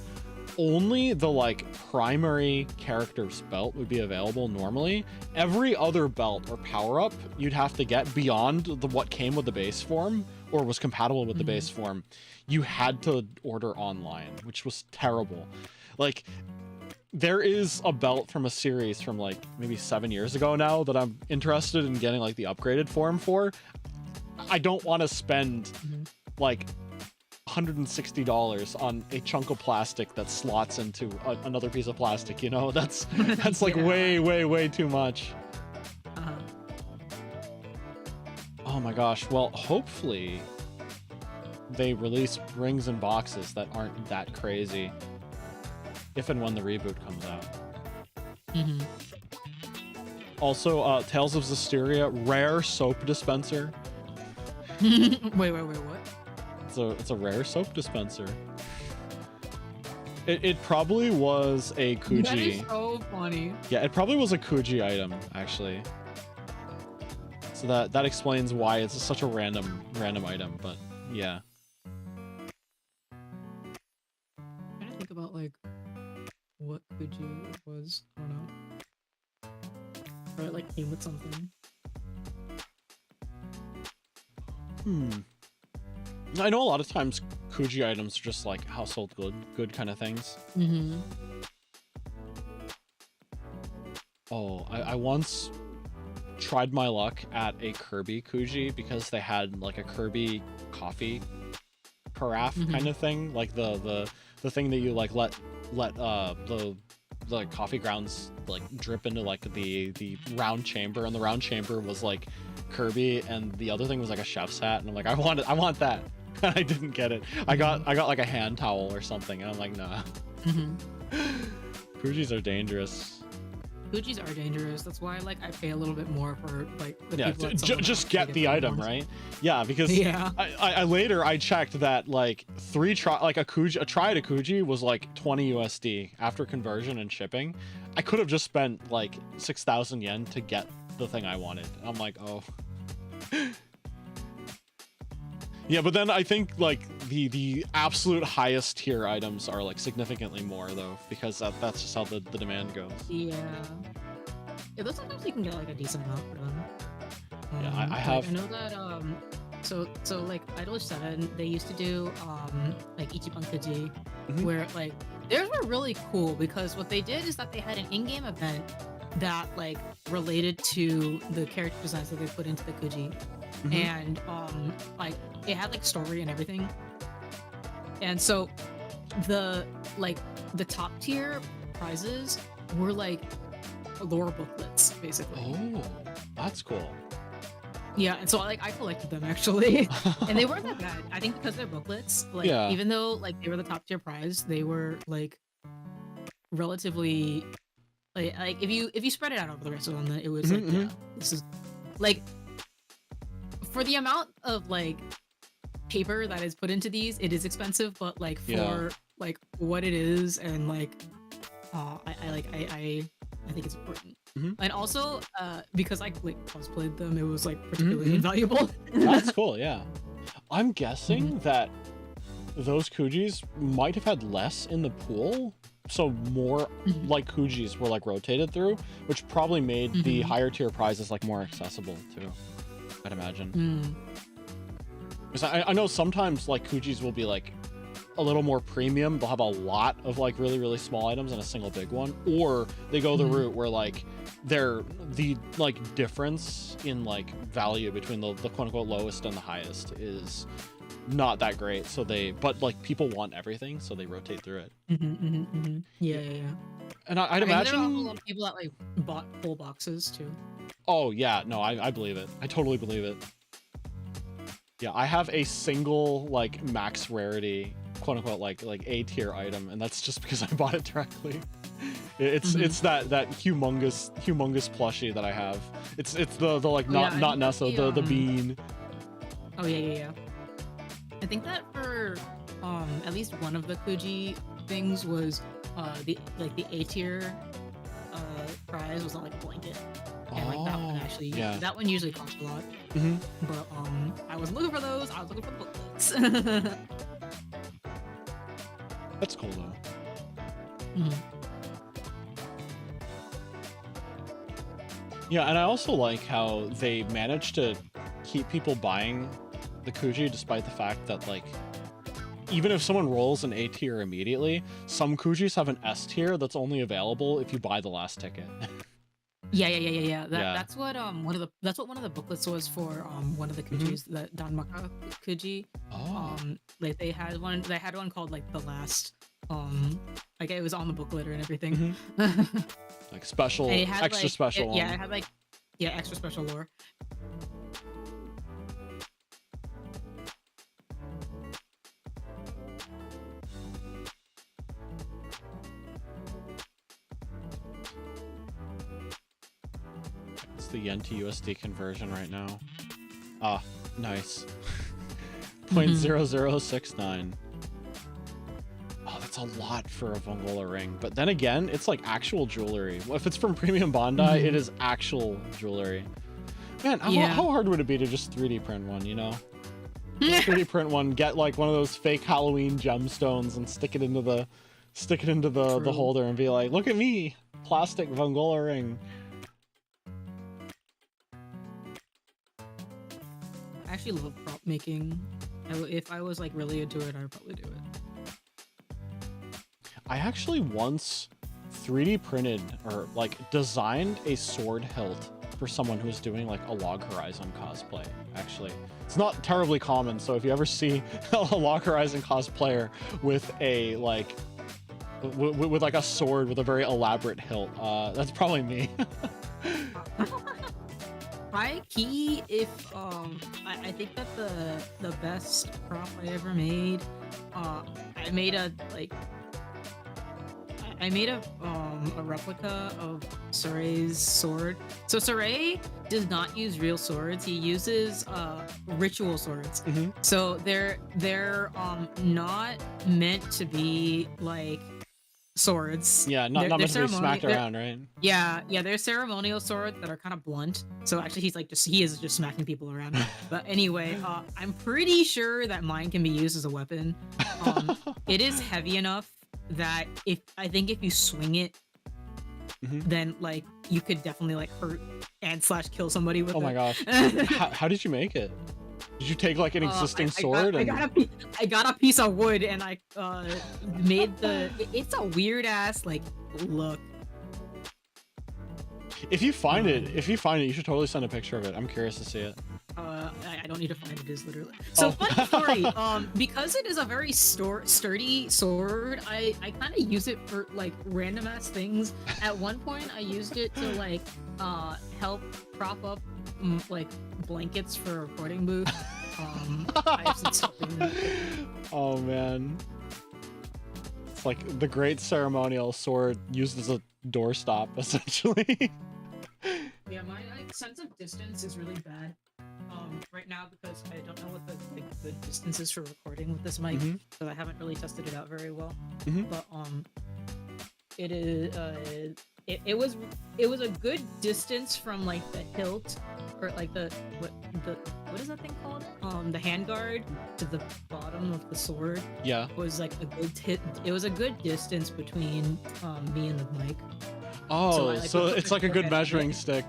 only the like primary character's belt would be available normally. Every other belt or power-up you'd have to get beyond what came with the base form or was compatible with the base form, you had to order online, which was terrible. Like, there is a belt from a series from like maybe 7 years ago now that I'm interested in getting like the upgraded form for. I don't want to spend like $160 on a chunk of plastic that slots into another piece of plastic, you know? That's like way too much. Oh my gosh. Well, hopefully they release rings and boxes that aren't that crazy if and when the reboot comes out. Also, Tales of Zestiria, rare soap dispenser. Wait, what? It's a rare soap dispenser. It probably was a Kuji. That is so funny. Yeah, it probably was a Kuji item, actually. So that explains why it's such a random item, but yeah. I'm trying to think about like what Kuji it was. I don't know. Or it like came with something. I know a lot of times Kuji items are just like household good kind of things. Oh, I once tried my luck at a Kirby Kuji because they had like a Kirby coffee carafe kind of thing, like the thing that you like let the coffee grounds like drip into like the round chamber, and the round chamber was like Kirby, and the other thing was like a chef's hat, and I'm like, I want that. And I didn't get it. I got like a hand towel or something, and I'm like, nah. Kujis are dangerous. Kujis are dangerous. That's why like I pay a little bit more for like the people just get the item, right? Yeah, because I later I checked that like a try at a Kuji was like 20 USD after conversion and shipping. I could have just spent like 6,000 yen to get the thing I wanted. I'm like, oh. Yeah, but then I think like the absolute highest tier items are like significantly more though, because that's just how the demand goes. Yeah, those sometimes you can get like a decent amount for them. Yeah, I have. I know that so like Idolish 7, they used to do like Ichiban Kuji, where like theirs were really cool because what they did is that they had an in-game event that like related to the character designs that they put into the Kuji. And like it had like story and everything, and so the top tier prizes were like lore booklets basically. Oh, that's cool. Yeah, and so like I collected them actually, and they weren't that bad. I think because they're booklets, like even though like they were the top tier prize, they were like relatively like if you spread it out over the rest of them, it was like this is like. For the amount of like paper that is put into these, it is expensive, but like for like what it is, and like I think it's important. And also because I like cosplayed them, it was like particularly invaluable. That's cool. Yeah, I'm guessing that those Kujis might have had less in the pool, so more like Kujis were like rotated through, which probably made the higher tier prizes like more accessible too, I'd imagine. Because I know sometimes like Kujis will be like a little more premium, they'll have a lot of like really, really small items and a single big one, or they go the route where like the like difference in like value between the quote unquote lowest and the highest is not that great. So but like people want everything, so they rotate through it. Yeah. And I'd imagine there are a lot of people that like bought full boxes too. Oh yeah, no, I believe it. I totally believe it. Yeah, I have a single like max rarity, quote unquote, like A tier item, and that's just because I bought it directly. It's that humongous plushie that I have. It's the like not Nesso, the bean. Oh yeah. I think that for at least one of the Kuji things was the A tier prize was on like a blanket. And like that one actually, that one usually costs a lot. But I was looking for those. I was looking for booklets. That's cool though. Yeah, and I also like how they managed to keep people buying the Kuji despite the fact that like even if someone rolls an A tier immediately, some Kujis have an S tier that's only available if you buy the last ticket. Yeah. That's what one of the booklets was for one of the Kujis, the Danmaka Kuji. Like they had one called like the last like it was on the booklet and everything. Like special, extra special one. Yeah, it had like extra special lore. The yen to USD conversion right now. Ah, nice. 0.0069. Oh, that's a lot for a Vongola ring. But then again, it's like actual jewelry. If it's from Premium Bandai, it is actual jewelry. Man, how hard would it be to just 3D print one, you know? 3D print one, get like one of those fake Halloween gemstones and stick it into the holder and be like, look at me, plastic Vongola ring. I actually love prop making. If I was like really into it, I would probably do it. I actually once 3D printed or like designed a sword hilt for someone who was doing like a Log Horizon cosplay. Actually, it's not terribly common, so if you ever see a Log Horizon cosplayer with a like with like a sword with a very elaborate hilt, that's probably me. High key, if I think that the best prop I ever made, I made a replica of Sore's sword. So Sore does not use real swords. He uses ritual swords. So they're not meant to be like swords. Yeah, not meant to be smacked around, right? Yeah, they're ceremonial swords that are kind of blunt. So actually he is just smacking people around. But anyway, I'm pretty sure that mine can be used as a weapon. It is heavy enough that if you swing it, then like you could definitely like hurt and / kill somebody with it. Oh my gosh. How did you make it? Did you take like an existing sword? I got a piece of wood and I made it's a weird ass like look. If you find it, you should totally send a picture of it. I'm curious to see it. I don't need to find it. It is literally. So funny story. Because it is a very sturdy sword, I kind of use it for like random ass things. At one point, I used it to like help prop up like blankets for a recording booth. Oh man, it's like the great ceremonial sword used as a doorstop, essentially. Yeah, my sense of distance is really bad right now because I don't know what the distance is for recording with this mic, because I haven't really tested it out very well. But it is it was a good distance from like the hilt or like the what is that thing called? The handguard to the bottom of the sword. Yeah, was like a good it was a good distance between me and the mic. Oh, so it's like a good measuring stick.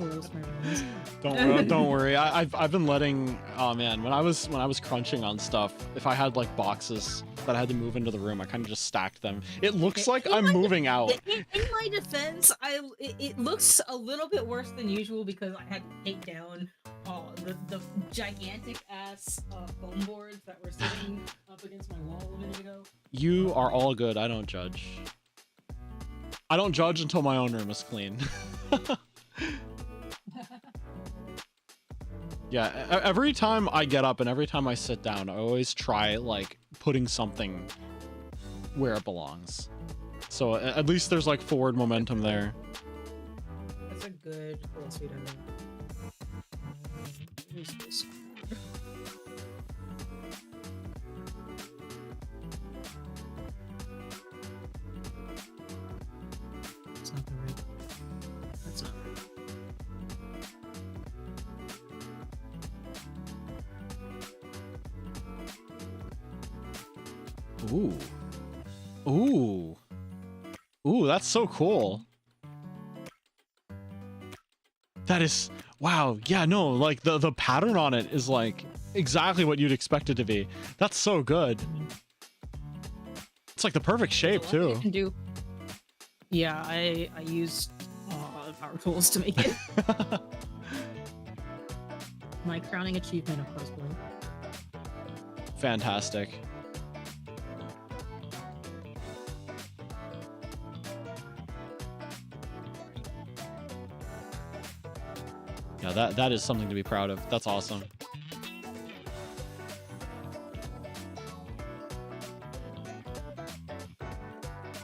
roast my runes. Don't worry. I've been letting. Oh man, when I was crunching on stuff, if I had like boxes that I had to move into the room, I kind of just stacked them. It looks like I'm moving out. In my defense, it looks a little bit worse than usual because I had to take down the gigantic ass foam boards that were sitting up against my wall a minute ago. You are all good. I don't judge. I don't judge until my own room is clean. Yeah, every time I get up and every time I sit down, I always try like putting something where it belongs. So at least there's like forward momentum there. That's a good philosophy to have. Where's this? That's not the right. That's not right. Ooh. Ooh. Ooh, that's so cool. That is, wow. Yeah, no, like the pattern on it is like exactly what you'd expect it to be. That's so good. It's like the perfect shape too. You can do. Yeah, I used power tools to make it. My crowning achievement of cosplay. Fantastic. Yeah, that is something to be proud of. That's awesome.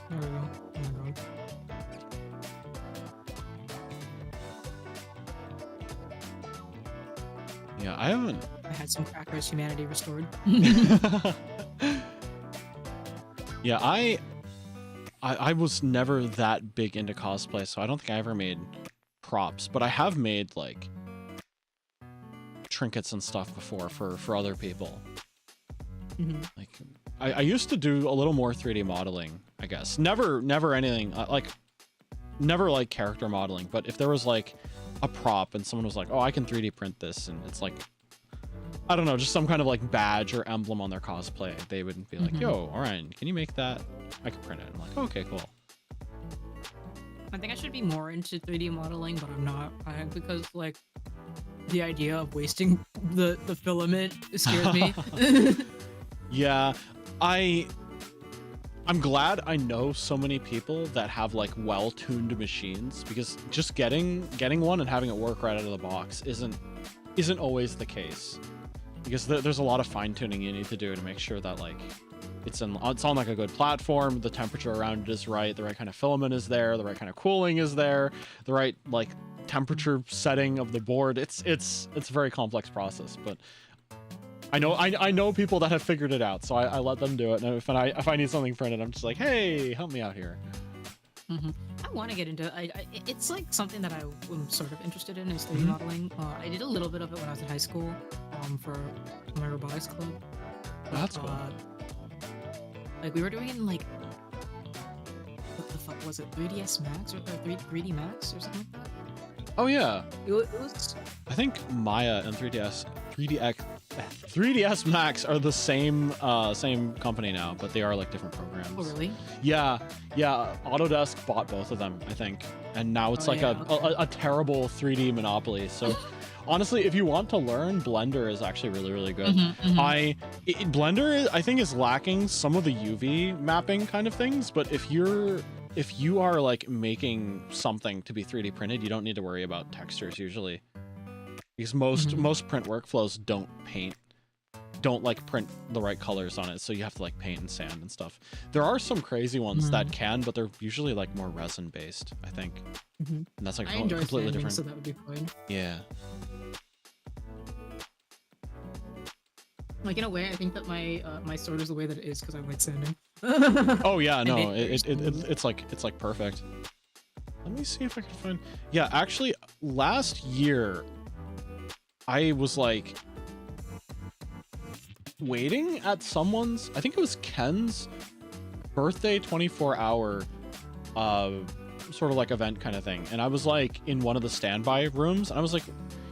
There we go. Oh my god. Yeah, I haven't. I had some crackers. Humanity restored. Yeah, I was never that big into cosplay, so I don't think I ever made props, but I have made like trinkets and stuff before for other people. Mm-hmm. Like I used to do a little more 3D modeling, I guess. Never anything like never like character modeling, but if there was like a prop and someone was like, oh, I can 3D print this, and it's like, I don't know, just some kind of like badge or emblem on their cosplay, they would be like, yo, Orion, can you make that? I can print it. I'm like, okay, cool. I think I should be more into 3D modeling, but I'm not. Because like the idea of wasting the filament scares me. Yeah, I'm glad I know so many people that have like well-tuned machines, because just getting one and having it work right out of the box isn't always the case, because there's a lot of fine-tuning you need to do to make sure that like it's on like a good platform, the temperature around it is right, the right kind of filament is there, the right kind of cooling is there, the right like temperature setting of the board. It's a very complex process, but I know people that have figured it out, so I let them do it. And if I need something printed, I'm just like, hey, help me out here. Mm-hmm. I want to get into it's like something that I'm sort of interested in is 3D modeling. I did a little bit of it when I was in high school, for my robotics club. That's cool. Like we were doing like, what the fuck was it? 3ds Max or 3D Max or something like that. Oh yeah. It was. I think Maya and 3ds Max are the same company now, but they are like different programs. Oh really? Yeah. Autodesk bought both of them, I think, and now it's a terrible 3D monopoly. So honestly, if you want to learn, Blender is actually really good. Blender I think is lacking some of the UV mapping kind of things, but if you are like making something to be 3D printed, you don't need to worry about textures usually, because most print workflows don't like print the right colors on it, so you have to like paint and sand and stuff. There are some crazy ones that can, but they're usually like more resin based, I think. And that's like completely different. So that would be fine. Yeah. Like in a way, I think that my sword is the way that it is because I like sanding. Oh yeah, no, it's like perfect. Let me see if I can find. Yeah, actually, last year I was like waiting at someone's, I think it was Ken's birthday 24-hour sort of like event kind of thing. And I was like in one of the standby rooms, and I was like,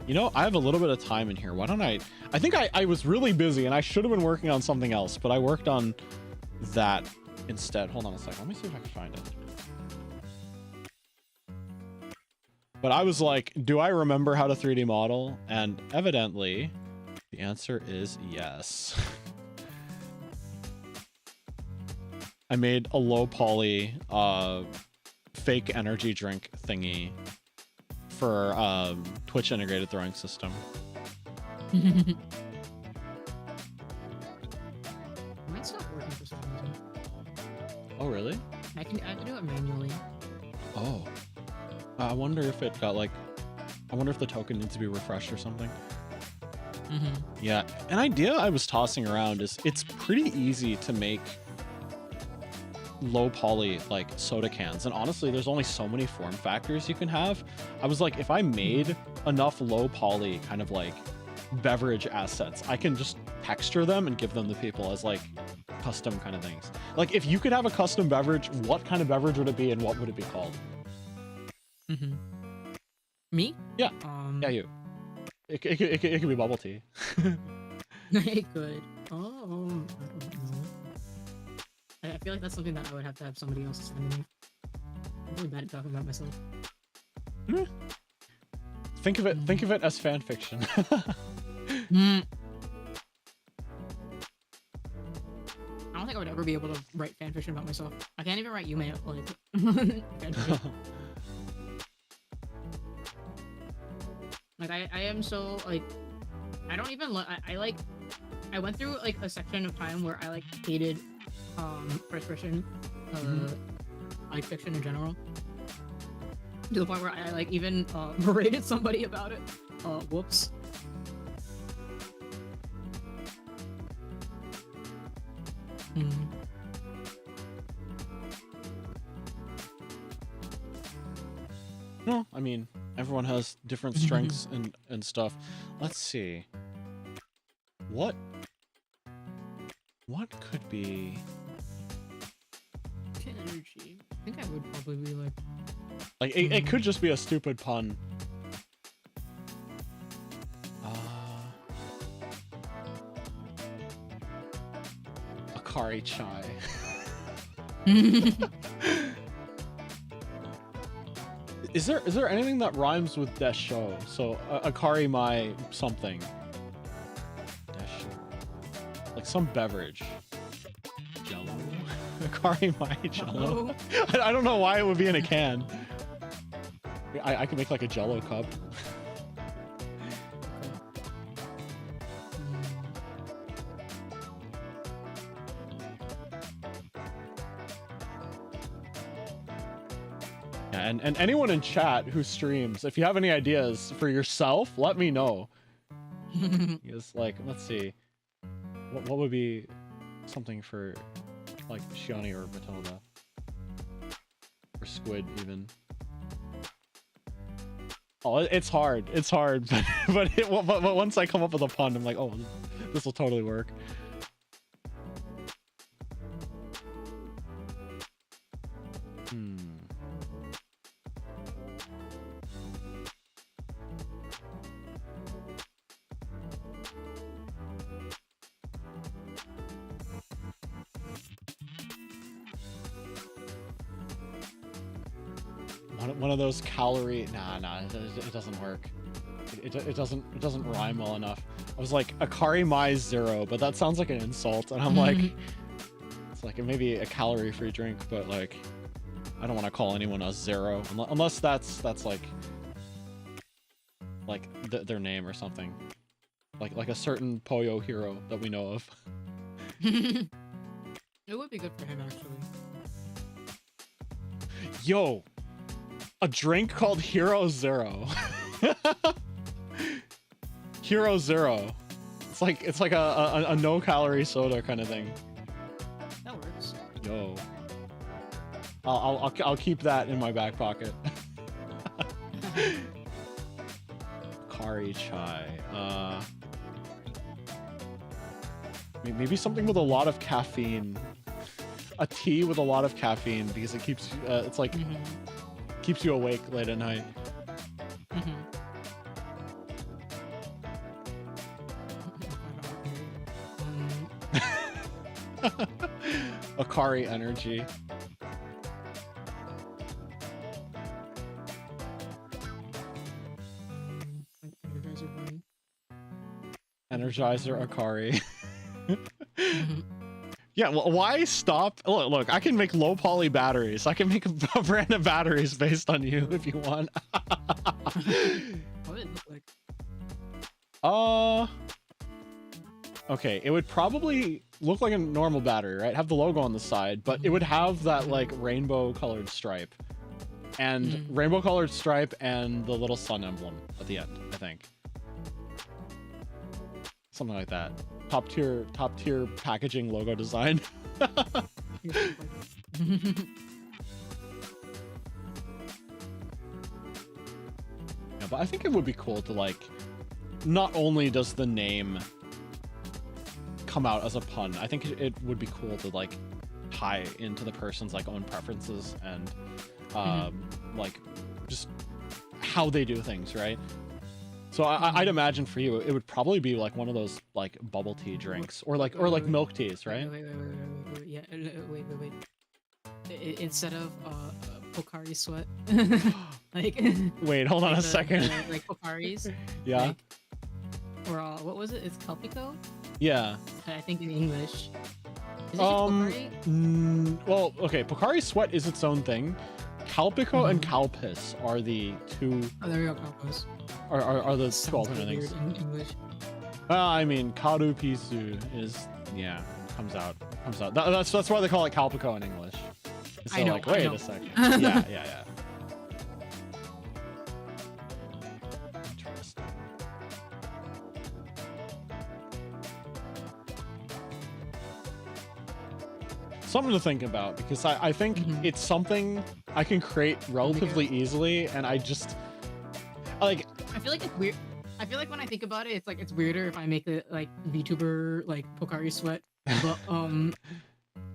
you know, I have a little bit of time in here. Why don't I think I was really busy and I should have been working on something else, but I worked on that instead. Hold on a second. Let me see if I can find it. But I was like, do I remember how to 3D model? And evidently the answer is yes. I made a low poly fake energy drink thingy for Twitch integrated throwing system. Might stop working for some reason. Oh really? I can do it manually. Oh. I wonder if it got like, I wonder if the token needs to be refreshed or something. Yeah, an idea I was tossing around is it's pretty easy to make low poly like soda cans, and honestly there's only so many form factors you can have. I was like, if I made enough low poly kind of like beverage assets, I can just texture them and give them to people as like custom kind of things. Like if you could have a custom beverage, what kind of beverage would it be and what would it be called? Me? Yeah. Yeah, you. It could be bubble tea. It could. Oh, I don't know. I feel like that's something that I would have to have somebody else send me. I'm really bad at talking about myself. Think of it as fan fiction. I don't think I would ever be able to write fan fiction about myself. I can't even write Yume like I am so like I don't even I went through like a section of time where I like hated first person like fiction in general, to the point where I like even berated somebody about it. Whoops. No, I mean, everyone has different strengths and stuff. Let's see. What could be energy? I think I would probably be like it could just be a stupid pun. Akari chai. Is there anything that rhymes with desho? So Akari mai something. Desho. Like some beverage. Jello. Akari mai jello. I don't know why it would be in a can. I could make like a jello cup. And anyone in chat who streams, if you have any ideas for yourself, let me know. Because, like, let's see. What would be something for, like, Shioni or Matilda? Or Squid, even. Oh, it's hard. It's hard. But once I come up with a pun, I'm like, oh, this will totally work. One of those calorie... Nah, it doesn't work. It doesn't rhyme well enough. I was like, Akari mai zero, but that sounds like an insult, and I'm like... It's like, it may be a calorie-free drink, but like... I don't want to call anyone a zero, unless that's like their name or something. Like a certain Poyo hero that we know of. It would be good for him, actually. Yo! A drink called Hero Zero. Hero Zero. It's like a no calorie soda kind of thing. That works. Yo. I'll keep that in my back pocket. Kari chai. Maybe something with a lot of caffeine. A tea with a lot of caffeine because it keeps it's like keeps you awake late at night. Akari energy. Energizer Akari. Yeah, well, why stop? Look, I can make low poly batteries. I can make a brand of batteries based on you if you want. What would it look like? Okay, it would probably look like a normal battery, right? Have the logo on the side, but it would have that like rainbow colored stripe. And rainbow colored stripe and the little sun emblem at the end, I think. Something like that. Top tier packaging logo design. Yeah, but I think it would be cool to like, not only does the name come out as a pun, I think it would be cool to like tie into the person's like own preferences and like just how they do things, right? So I'd imagine for you, it would probably be like one of those like bubble tea drinks or like milk teas, right? Wait. Instead of Pocari Sweat, like. Wait, hold on a second. Like Pocaris. Yeah. Like, or what was it? It's Calpico. Yeah. I think in English. Is it Pocari? Well, okay. Pocari Sweat is its own thing. Calpico and Calpis are the two. Oh, there we go. Calpis. Are the two alternate things. In English. I mean, Kaeru Pisu is comes out. That's why they call it Calpico in English. So I know. Like, wait a second. Yeah. Interesting. Something to think about because I think it's something I can create relatively easily, and I just like. I feel like it's weird. I feel like when I think about it, it's weirder if I make it like VTuber like Pocari Sweat, but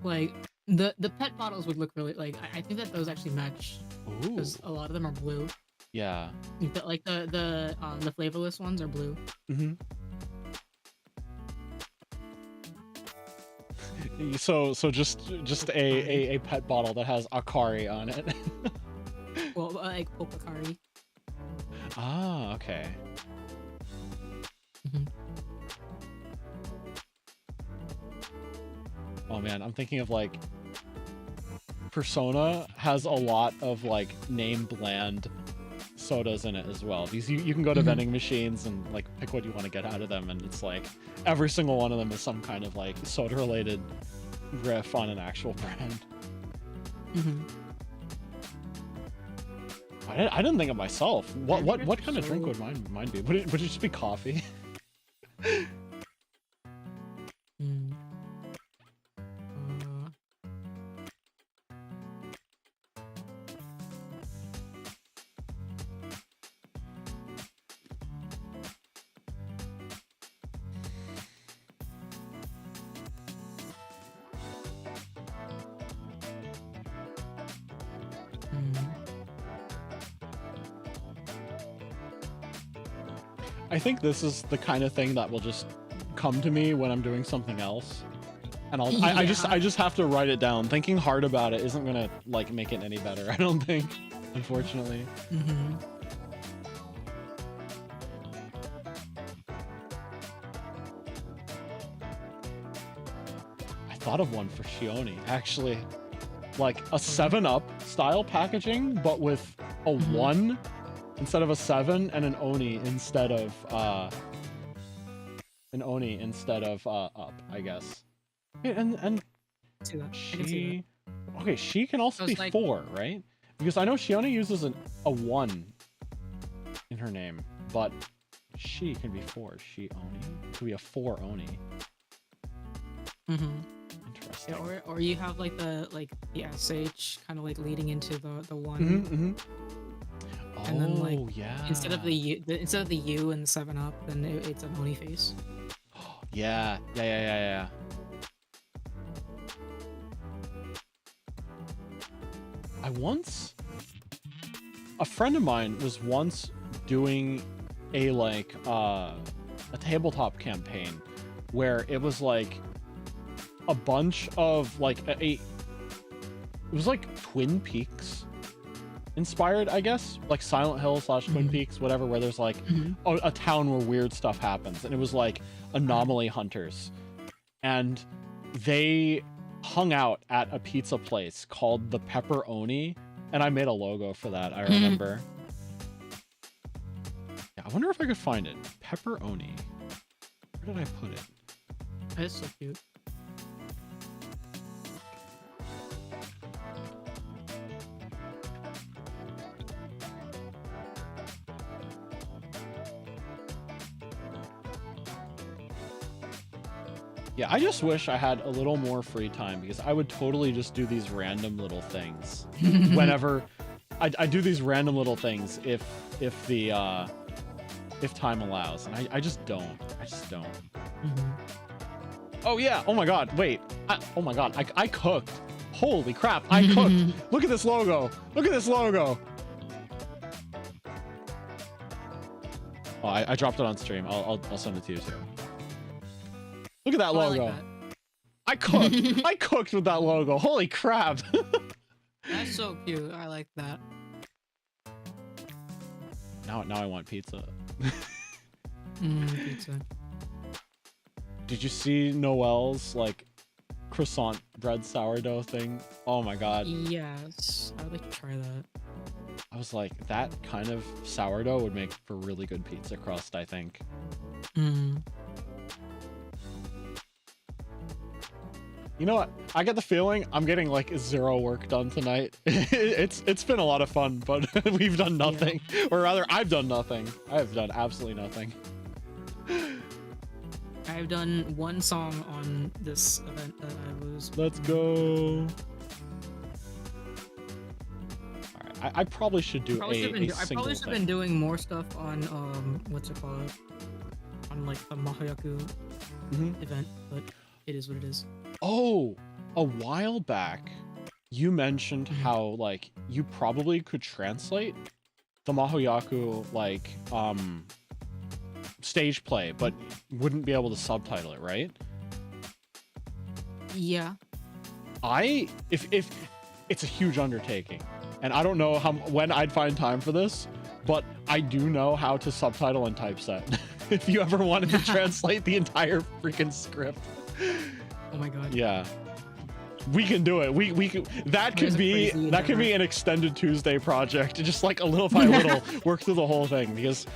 like the pet bottles would look really like I think that those actually match because a lot of them are blue. Yeah. Like the flavorless ones are blue. So just a pet bottle that has Akari on it. Well, like Pocari. Ah, okay. Oh man, I'm thinking of like Persona has a lot of like name bland sodas in it as well, because you can go to vending machines and like pick what you want to get out of them, and it's like every single one of them is some kind of like soda related riff on an actual brand. I didn't think of myself. What kind of drink would mine be? Would it just be coffee? I think this is the kind of thing that will just come to me when I'm doing something else, and I just have to write it down. Thinking hard about it isn't gonna like make it any better, I don't think, unfortunately. I thought of one for Shioni actually, like a 7-Up style packaging, but with a 1 instead of a 7 and an Oni instead of up, I guess. And she, okay, she can also be like 4, right? Because I know she only uses a 1 in her name, but she can be 4. She Oni could be a 4 Oni. Interesting. Yeah, or you have like the SH kind of like leading into the 1. And then like instead of the U and the 7-Up, then it's an Oni face. Yeah. a friend of mine was once doing a like a tabletop campaign where it was like a bunch of like it was like Twin Peaks inspired, I guess, like Silent Hill / Twin Peaks, whatever, where there's like a town where weird stuff happens, and it was like anomaly hunters, and they hung out at a pizza place called the Pepperoni, and I made a logo for that, I remember. Yeah, I wonder if I could find it. Pepperoni. Where did I put it? That's so cute. Yeah, I just wish I had a little more free time, because I would totally just do these random little things whenever I do these random little things if time allows, and I just don't. Oh yeah, oh my god, wait. Oh my god, I cooked. Holy crap, I cooked. Look at this logo. Look at this logo. Oh, I dropped it on stream. I'll send it to you too. Look at that logo. I like that. I cooked. I cooked with that logo. Holy crap. That's so cute. I like that. Now I want pizza. Pizza. Did you see Noel's like croissant bread sourdough thing? Oh my god. Yes, I would like to try that. I was like, that kind of sourdough would make for really good pizza crust, I think. You know what? I get the feeling I'm getting like 0 work done tonight. It's been a lot of fun, but we've done nothing. Yeah. Or rather, I've done nothing. I have done absolutely nothing. I've done 1 song on this event that I was... Let's go. Alright, I probably should do a single thing. I probably should have been doing more stuff on, what's it called? On like the Mahoyaku event, but it is what it is. Oh, a while back, you mentioned how like you probably could translate the Mahoyaku like stage play, but wouldn't be able to subtitle it, right? Yeah. If it's a huge undertaking, and I don't know when I'd find time for this, but I do know how to subtitle and typeset. If you ever wanted to translate the entire freaking script. Oh my god. Yeah. We can do it. We can, that could be an extended Tuesday project. Just like a little by little work through the whole thing, because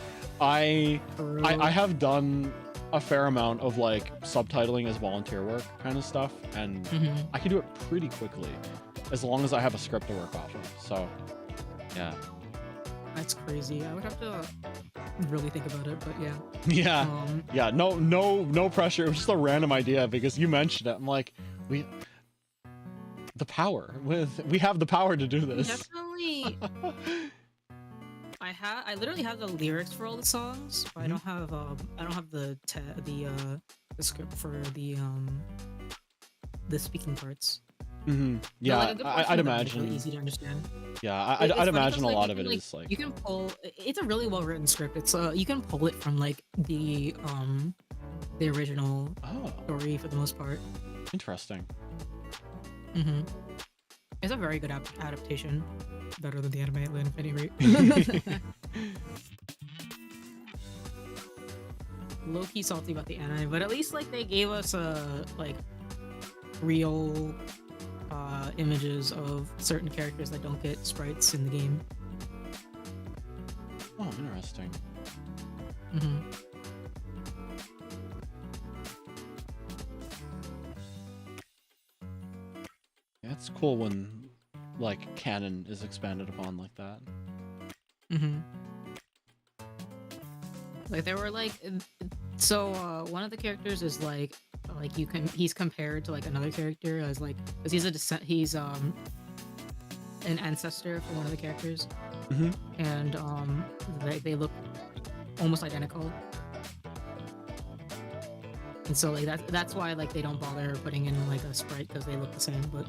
I have done a fair amount of like subtitling as volunteer work kind of stuff, and I can do it pretty quickly as long as I have a script to work off of. So yeah. That's crazy. I would have to really think about it, but yeah. Yeah. Yeah, no pressure. It was just a random idea because you mentioned it. I'm like, we have the power to do this. Definitely. I literally have the lyrics for all the songs, but I don't have the script for the speaking parts. Yeah, like, I'd imagine. Really easy to understand. Yeah, I'd imagine a lot of it is like you can pull. It's a really well written script. It's you can pull it from like the original story for the most part. Interesting. It's a very good adaptation. Better than the anime at any rate. Low-key salty about the anime, but at least like they gave us like real images of certain characters that don't get sprites in the game. Oh, interesting. Yeah, it's cool when like canon is expanded upon like that. Like there were like one of the characters is like he's compared to like another character as like because he's an ancestor for one of the characters, and they look almost identical, and so like that's why like they don't bother putting in like a sprite because they look the same. But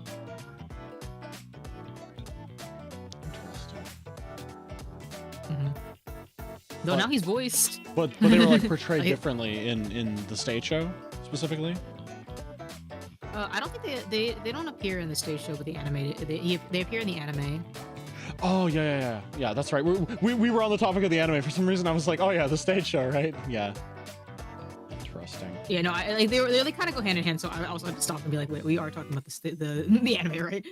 Though now he's voiced. But they were like portrayed Like- differently in the stage show specifically. I don't think they don't appear in the stage show, but the animated they appear in the anime. Oh yeah, that's right. We were on the topic of the anime for some reason. I was like, oh yeah, the stage show, right? Yeah. Interesting. Yeah, no, they kind of go hand in hand. So I also had to stop and be like, wait, we are talking about the anime, right?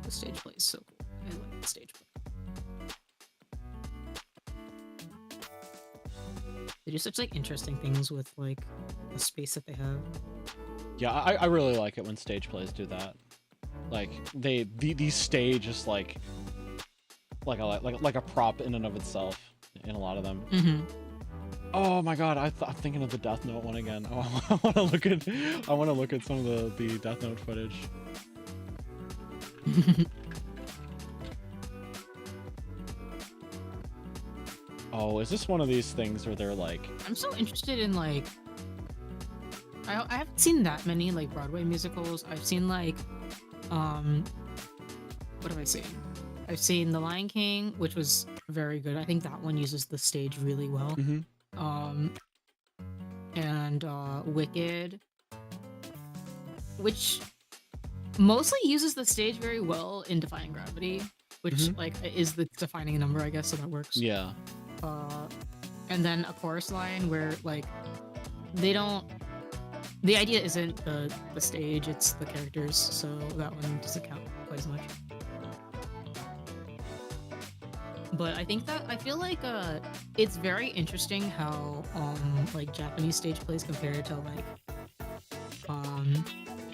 The stage play is so cool. I like the stage play. They do such like interesting things with like the space that they have. Yeah, I really like it when stage plays do that. Like these stage is like a prop in and of itself in a lot of them. Mm-hmm. Oh my god, I'm thinking of the Death Note one again. Oh, I want to look at some of the Death Note footage. Oh, is this one of these things where they're like... I'm so interested in like... I haven't seen that many like Broadway musicals. I've seen like... What have I seen? I've seen The Lion King, which was very good. I think that one uses the stage really well. Mm-hmm. And Wicked, which mostly uses the stage very well in Defying Gravity, which like is the defining number, I guess, so that works. Yeah. And then A Chorus Line where like they don't, the idea isn't the stage, it's the characters, so that one doesn't count quite as much. But I feel like it's very interesting how like Japanese stage plays compare to like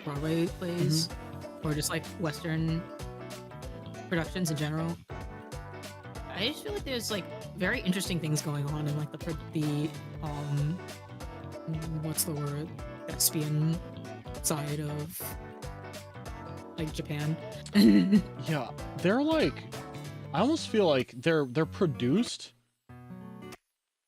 Broadway plays or just like Western productions in general. I just feel like there's like very interesting things going on in like the what's the word, thespian side of like Japan. Yeah, they're like, I almost feel like they're produced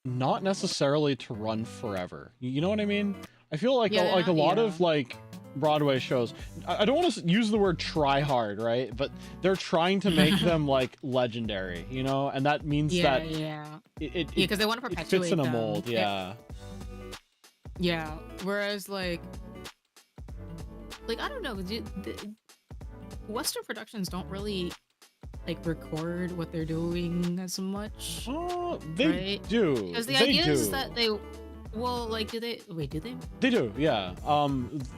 not necessarily to run forever. You know what I mean? I feel like a lot of like Broadway shows, I don't want to use the word try hard, right? But they're trying to make them like legendary, you know? And that means that because they want to perpetuate it fits in a them. mold, yeah. Yeah, whereas like I don't know, Western productions don't really like record what they're doing as much. Oh, they do. Because the idea is that they, well, like, do they? Wait, do they? They do, yeah.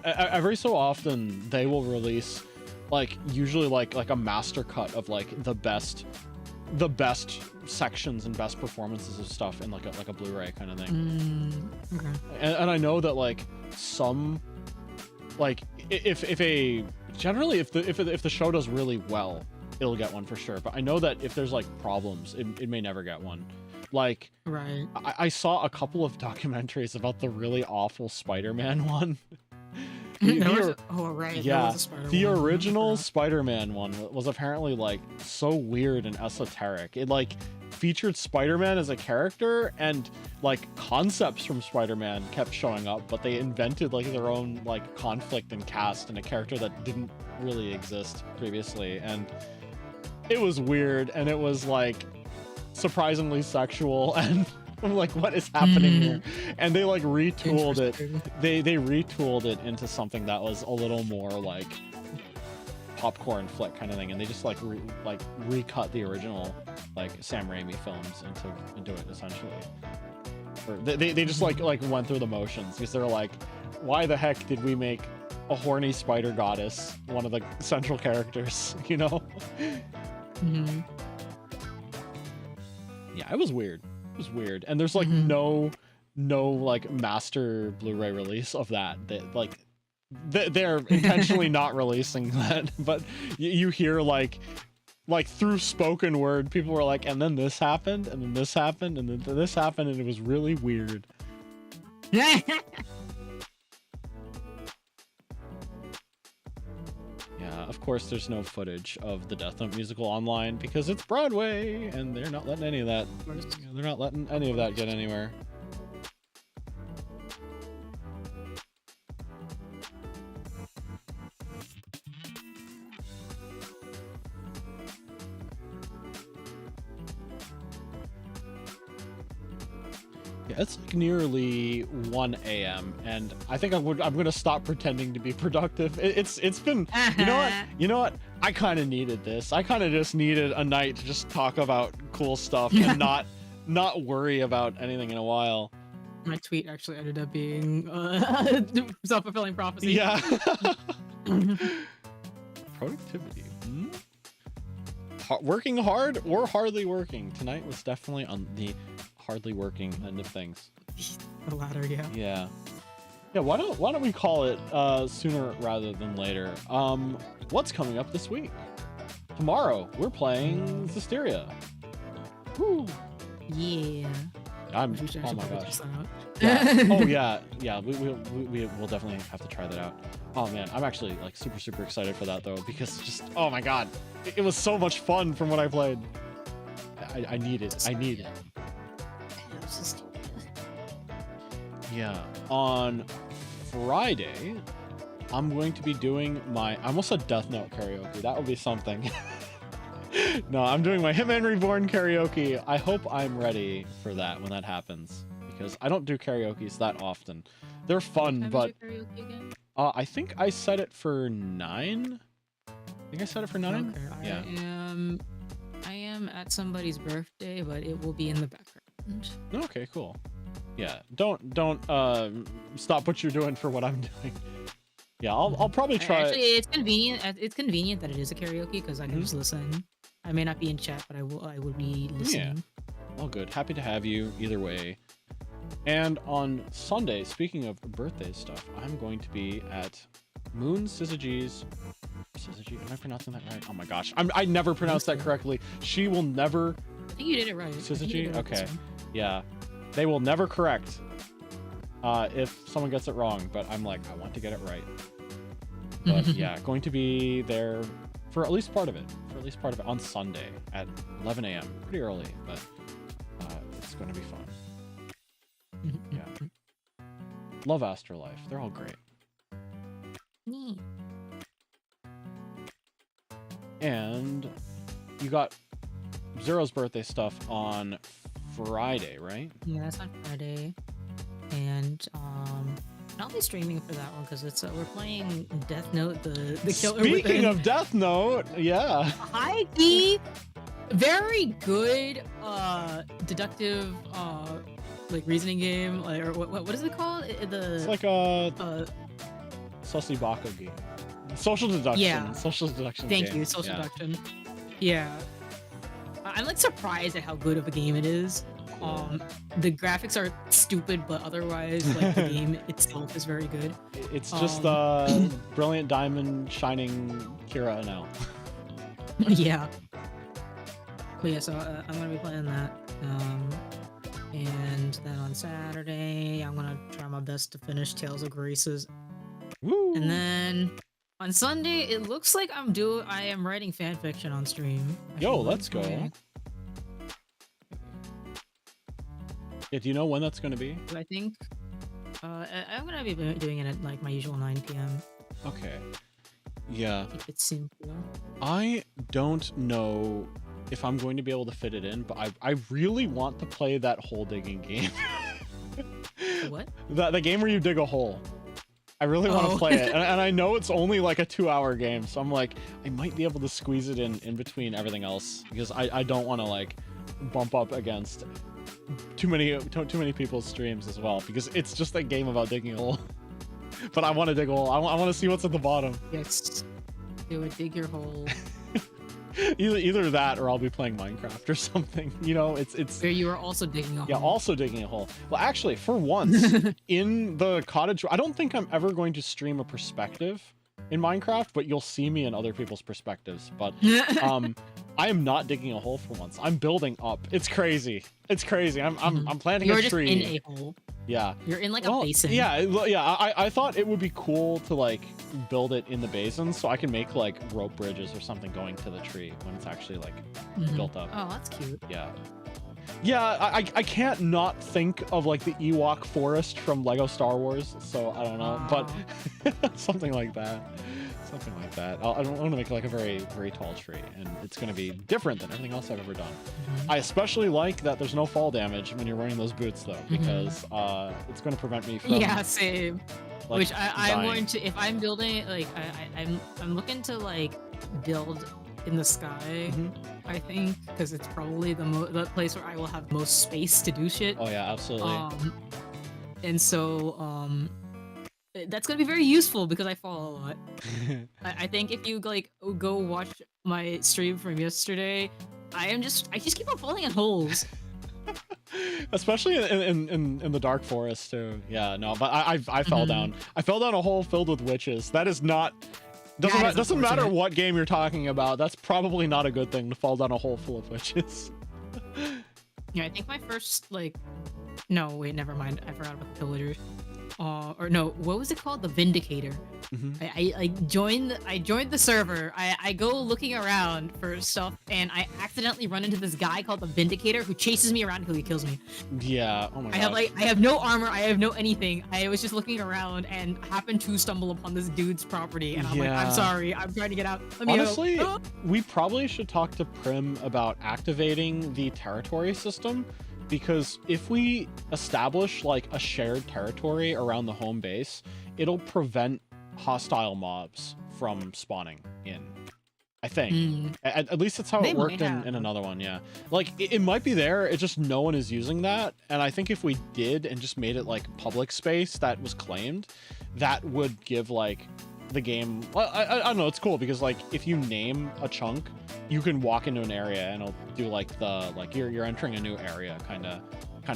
Every so often they will release, like, usually like a master cut of like the best sections and best performances of stuff in like a Blu-ray kind of thing. Okay. And I know that like some, like if the show does really well, it'll get one for sure. But I know that if there's like problems, it may never get one. Like, right. I saw a couple of documentaries about the really awful Spider-Man one. Right. Yeah, the original Spider-Man one was apparently like so weird and esoteric. It like featured Spider-Man as a character, and like concepts from Spider-Man kept showing up, but they invented like their own like conflict and cast and a character that didn't really exist previously, and it was weird, and it was like surprisingly sexual, and I'm like, what is happening here? And they like retooled it. They retooled it into something that was a little more like popcorn flick kind of thing, and they just like recut the original like Sam Raimi films into it essentially. Or they just like went through the motions, because they're like, why the heck did we make a horny spider goddess one of the central characters, you know? Yeah, it was weird. It was weird, and there's like no like master Blu-ray release of that. Like they're intentionally not releasing that, but you hear like through spoken word, people were like, and then this happened, and then this happened, and then this happened, and it was really weird. Yeah, of course there's no footage of the Death Note musical online because it's Broadway, and they're not letting any of that. They're not letting any of that get anywhere. Yeah, it's like nearly 1 a.m. and I think I'm gonna stop pretending to be productive. It's been, you know what? I kind of needed this. I kind of just needed a night to just talk about cool stuff and not worry about anything in a while. My tweet actually ended up being self-fulfilling prophecy. Yeah. Productivity. Working hard or hardly working. Tonight was definitely on the hardly working end of things. The latter, yeah. Yeah, why don't we call it sooner rather than later? What's coming up this week? Tomorrow we're playing Astraea. Woo! Yeah. Oh my gosh. Yeah. Oh yeah. We'll definitely have to try that out. Oh man, I'm actually like super excited for that though, because just, oh my god, it was so much fun from what I played. I need it. Yeah. On Friday, I'm going to be doing I almost said Death Note karaoke. That would be something. No, I'm doing my Hitman Reborn karaoke. I hope I'm ready for that when that happens, because I don't do karaoke's that often. They're fun, but I think I set it for 9. I think I set it for 9. Okay, yeah. I am at somebody's birthday, but it will be in the background. Okay, cool. Yeah, don't stop what you're doing for what I'm doing. Yeah, I'll probably try. Actually, it's convenient. It's convenient that it is a karaoke because I can just listen. I may not be in chat, but I will be listening. Yeah. All good. Happy to have you either way. And on Sunday, speaking of birthday stuff, I'm going to be at Moon Syzygy's. Syzygy? Am I pronouncing that right? Oh my gosh, I never pronounced that correctly. She will never. I think you did it right. Syzygy? Okay. Yeah. They will never correct if someone gets it wrong, but I'm like, I want to get it right. But yeah, going to be there for at least part of it. On Sunday at 11 a.m. Pretty early, but it's going to be fun. Yeah. Love Astralife. They're all great. And you got Zero's birthday stuff on Friday, right? Yeah, that's on Friday. And I'll be streaming for that one because it's we're playing Death Note, the killer. Speaking of Death Note, yeah. High key, very good deductive like reasoning game, like, or what is it called? It's like a Sussy Baka game. Social deduction. Yeah. Social deduction. Thank you. Social deduction. Yeah. I'm like surprised at how good of a game it is. The graphics are stupid, but otherwise, like the game itself is very good. It's just Brilliant Diamond shining Kira now. Yeah. But yeah, so I'm gonna be playing that. And then on Saturday, I'm gonna try my best to finish Tales of Graces. Woo! And then on Sunday, it looks like I am writing fan fiction on stream. Yo, let's go. Yeah, do you know when that's going to be? I think I'm gonna be doing it at like my usual 9 p.m. Okay. Yeah. Keep it simple. I don't know if I'm going to be able to fit it in, but I really want to play that hole digging game. What? The game where you dig a hole. I really want to play it, and I know it's only like a 2-hour game, so I'm like, I might be able to squeeze it in between everything else, because I don't want to like bump up against too many people's streams as well, because it's just a game about digging a hole. But I want to dig a hole. I want to see what's at the bottom. Yes, do it. Dig your hole. Either that, or I'll be playing Minecraft or something. You know, it's. Where you are also digging a hole. Yeah, also digging a hole. Well, actually, for once in the cottage, I don't think I'm ever going to stream a perspective in Minecraft, but you'll see me in other people's perspectives. But I am not digging a hole for once. I'm building up. It's crazy. It's crazy. I'm planting a tree. You're just in a hole. Yeah. You're in like a basin. Yeah. I thought it would be cool to like build it in the basin so I can make like rope bridges or something going to the tree when it's actually like built up. Oh, that's cute. Yeah. Yeah, I can't not think of like the Ewok forest from Lego Star Wars, so I don't know, but something like that. Something like that. I don't want to make like a very, very tall tree, and it's going to be different than everything else I've ever done. I especially like that there's no fall damage when you're wearing those boots, though, because it's going to prevent me from... Yeah, same. Like, Which I'm dying. going to, if I'm building, like, I'm looking to, like, build in the sky, I think, because it's probably the place where I will have most space to do shit. Oh, yeah, absolutely. And so, that's gonna be very useful because I fall a lot. I think if you like go watch my stream from yesterday, I just keep on falling in holes. Especially in the dark forest too. Yeah, no, but I fell down. I fell down a hole filled with witches. That is not... Doesn't matter what game you're talking about. That's probably not a good thing to fall down a hole full of witches. Yeah, I think my first, like... No, wait, never mind. I forgot about the pillagers. Or no, what was it called? The Vindicator. I joined the server. I go looking around for stuff, and I accidentally run into this guy called the Vindicator who chases me around until he kills me. Yeah. Oh my god. I have no armor. I have no anything. I was just looking around and happened to stumble upon this dude's property, and I'm like, I'm sorry. I'm trying to get out. Let me Honestly, out. we probably should talk to Prim about activating the territory system. Because if we establish like a shared territory around the home base, it'll prevent hostile mobs from spawning in. I think. At least that's how it worked in another one, yeah. Like, it might be there, it's just no one is using that. And I think if we did and just made it like public space that was claimed, that would give like the game... I don't know, it's cool because like if you name a chunk, you can walk into an area and it'll do like the you're entering a new area kind of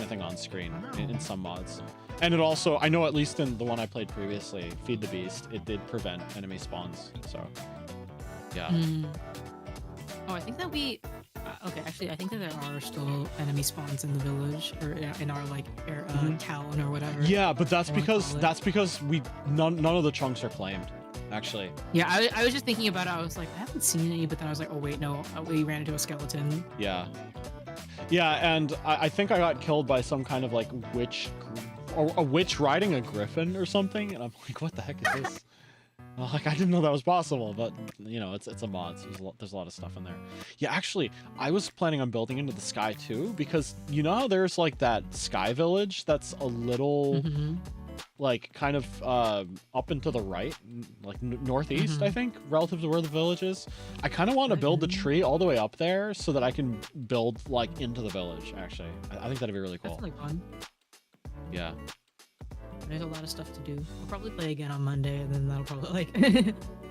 thing on screen in some mods. And it also, I know at least in the one I played previously, Feed the Beast, it did prevent enemy spawns. So yeah. Oh, I think that we... okay, actually, I think that there are still enemy spawns in the village or in our like town or whatever. Yeah, but that's because none of the chunks are claimed. Actually. Yeah, I was just thinking about it. I was like, I haven't seen any, but then I was like, oh wait, no, we ran into a skeleton. Yeah. Yeah, and I think I got killed by some kind of like witch, or a witch riding a griffin or something, and I'm like, what the heck is this? Like, I didn't know that was possible, but you know, it's a mod, so there's a lot of stuff in there. Yeah, actually, I was planning on building into the sky too, because you know how there's like that sky village that's a little like kind of up and to the right, like northeast, I think, relative to where the village is. I kind of want to build the tree all the way up there so that I can build like into the village. Actually, I think that'd be really cool. That's really fun. Yeah. There's a lot of stuff to do. I'll probably play again on Monday, and then that'll probably like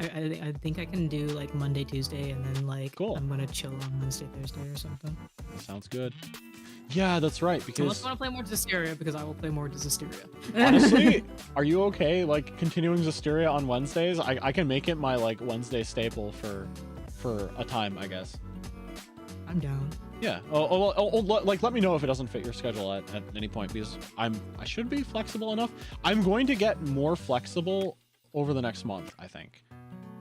I think I can do like Monday, Tuesday, and then like I'm gonna chill on Wednesday, Thursday, or something. Sounds good. Yeah, that's right. Because unless you want to play more Zestiria, because I will play more Zestiria. Honestly, are you okay like continuing Zestiria on Wednesdays? I can make it my like Wednesday staple for a time, I guess. I'm down. Yeah. Like let me know if it doesn't fit your schedule at any point, because I should be flexible enough. I'm going to get more flexible over the next month, I think.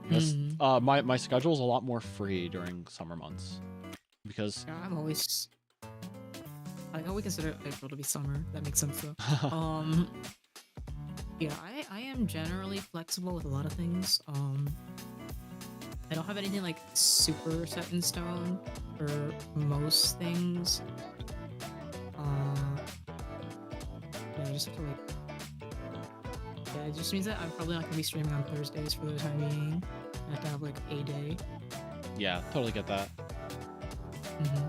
Because my schedule is a lot more free during summer months. Because yeah, I'm always... I know we consider April to be summer. That makes sense though. Yeah, I am generally flexible with a lot of things. I don't have anything like super set in stone for most things. Yeah, I just have to like... Yeah, it just means that I'm probably not gonna be streaming on Thursdays for the time being. I have to have like a day. Yeah, totally get that.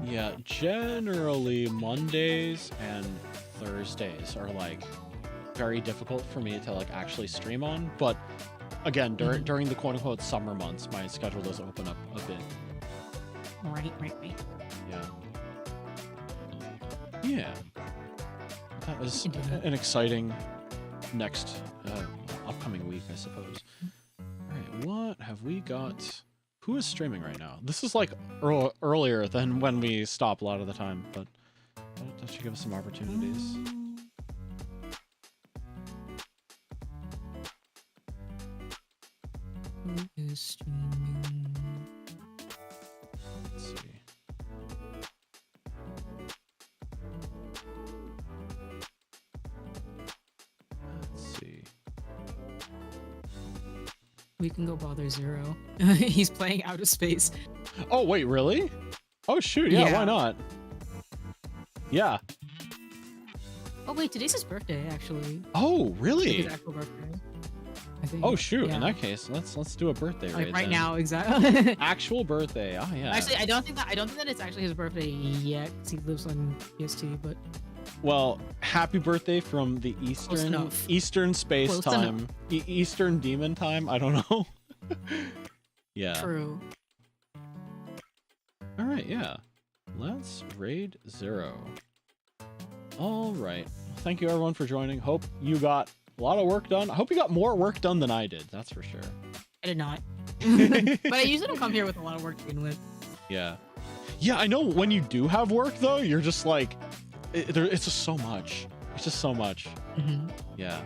Yeah, generally Mondays and Thursdays are like very difficult for me to like actually stream on, but again, during the quote-unquote summer months, my schedule does open up a bit. Right. Yeah. That was an exciting next upcoming week, I suppose. Alright, what have we got? Who is streaming right now? This is like earlier than when we stop a lot of the time, but that should give us some opportunities. Who is streaming? Let's see. We can go bother Zero. He's playing Out of Space. Oh wait, really? Oh shoot, yeah, why not? Yeah. Oh wait, today's his birthday actually. Oh really? His actual birthday. I think. Oh shoot! Yeah. In that case, let's do a birthday Like raid right then. now, exactly. Actual birthday. Oh yeah. Actually, I don't think that it's actually his birthday yet, because he lives on PST. But Well, happy birthday from the Eastern space Close time, Eastern demon time. I don't know. Yeah. true. All right. Yeah. Let's raid Zero. All right. Thank you everyone for joining. Hope you got a lot of work done. I hope you got more work done than I did. That's for sure. I did not. But I usually don't come here with a lot of work to begin with. Yeah. Yeah, I know when you do have work though, you're just like, it's just so much. It's just so much. Yeah.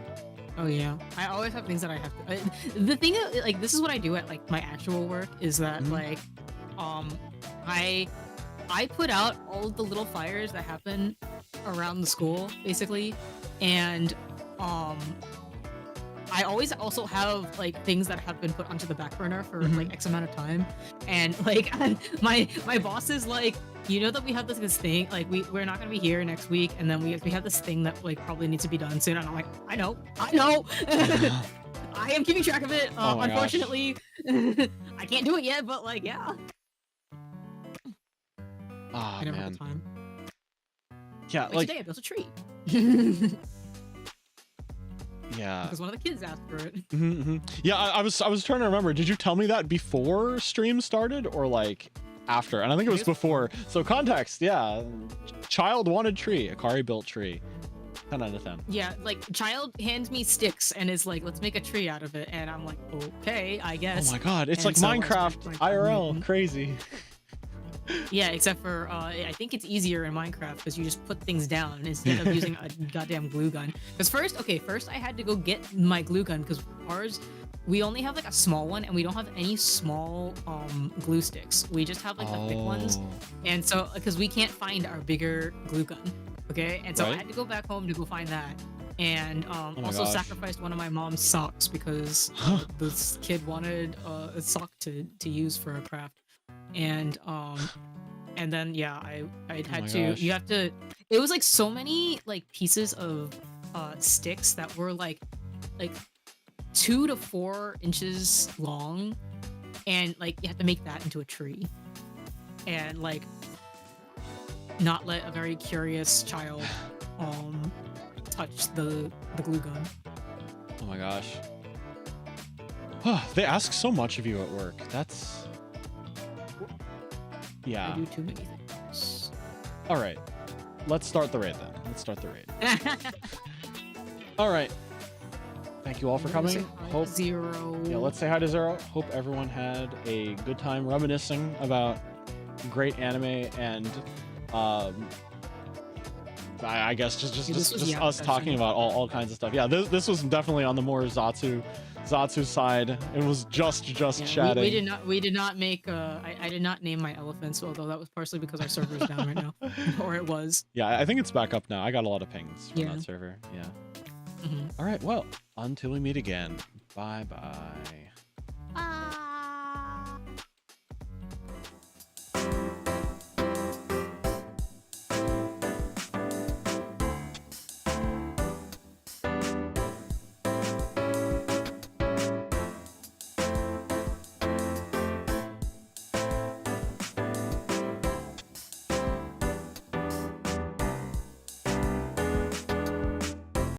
Oh yeah. I always have things that I have to. The thing, like, this is what I do at like my actual work is that like, I put out all the little fires that happen around the school basically, and I always also have like things that have been put onto the back burner for like X amount of time, and like my boss is like, you know that we have this thing, like we're not gonna be here next week, and then we have this thing that like probably needs to be done soon, and I'm like, I know. I am keeping track of it. Unfortunately, I can't do it yet, but like, yeah. Ah, I never man. have the time. Yeah, like today I built a tree. Yeah. Because one of the kids asked for it. Yeah, I was trying to remember. Did you tell me that before stream started or like after? And I think it was before. So context, yeah. Child wanted tree. Akari built tree. 10 out of 10. Yeah, like child hands me sticks and is like, let's make a tree out of it, and I'm like, okay, I guess. Oh my god, it's and like Minecraft IRL. Crazy. Yeah, except for I think it's easier in Minecraft because you just put things down instead of using a goddamn glue gun. Because first I had to go get my glue gun because ours, we only have like a small one and we don't have any small glue sticks. We just have like the thick ones, and so because we can't find our bigger glue gun, okay, and so I had to go back home to go find that. And also sacrificed one of my mom's socks because this kid wanted a sock to use for a craft. And then yeah, I had to. You have to. It was like so many like pieces of sticks that were like 2 to 4 inches long, and like you have to make that into a tree, and like not let a very curious child touch the glue gun. Oh my gosh. They ask so much of you at work. That's. Yeah. I do too many things. All right. Let's start the raid then. Let's start the raid. All right. Thank you all for coming. Hope Zero. Yeah, let's say hi to Zero. Hope everyone had a good time reminiscing about great anime and I guess just us talking about all kinds of stuff. Yeah, this was definitely on the more Zatsu's side. It was just chatting. We did not make I did not name my elephants, although that was partially because our server is down right now. Or it was. Yeah, I think it's back up now. I got a lot of pings from that server. Yeah. All right, well, until we meet again. Bye bye.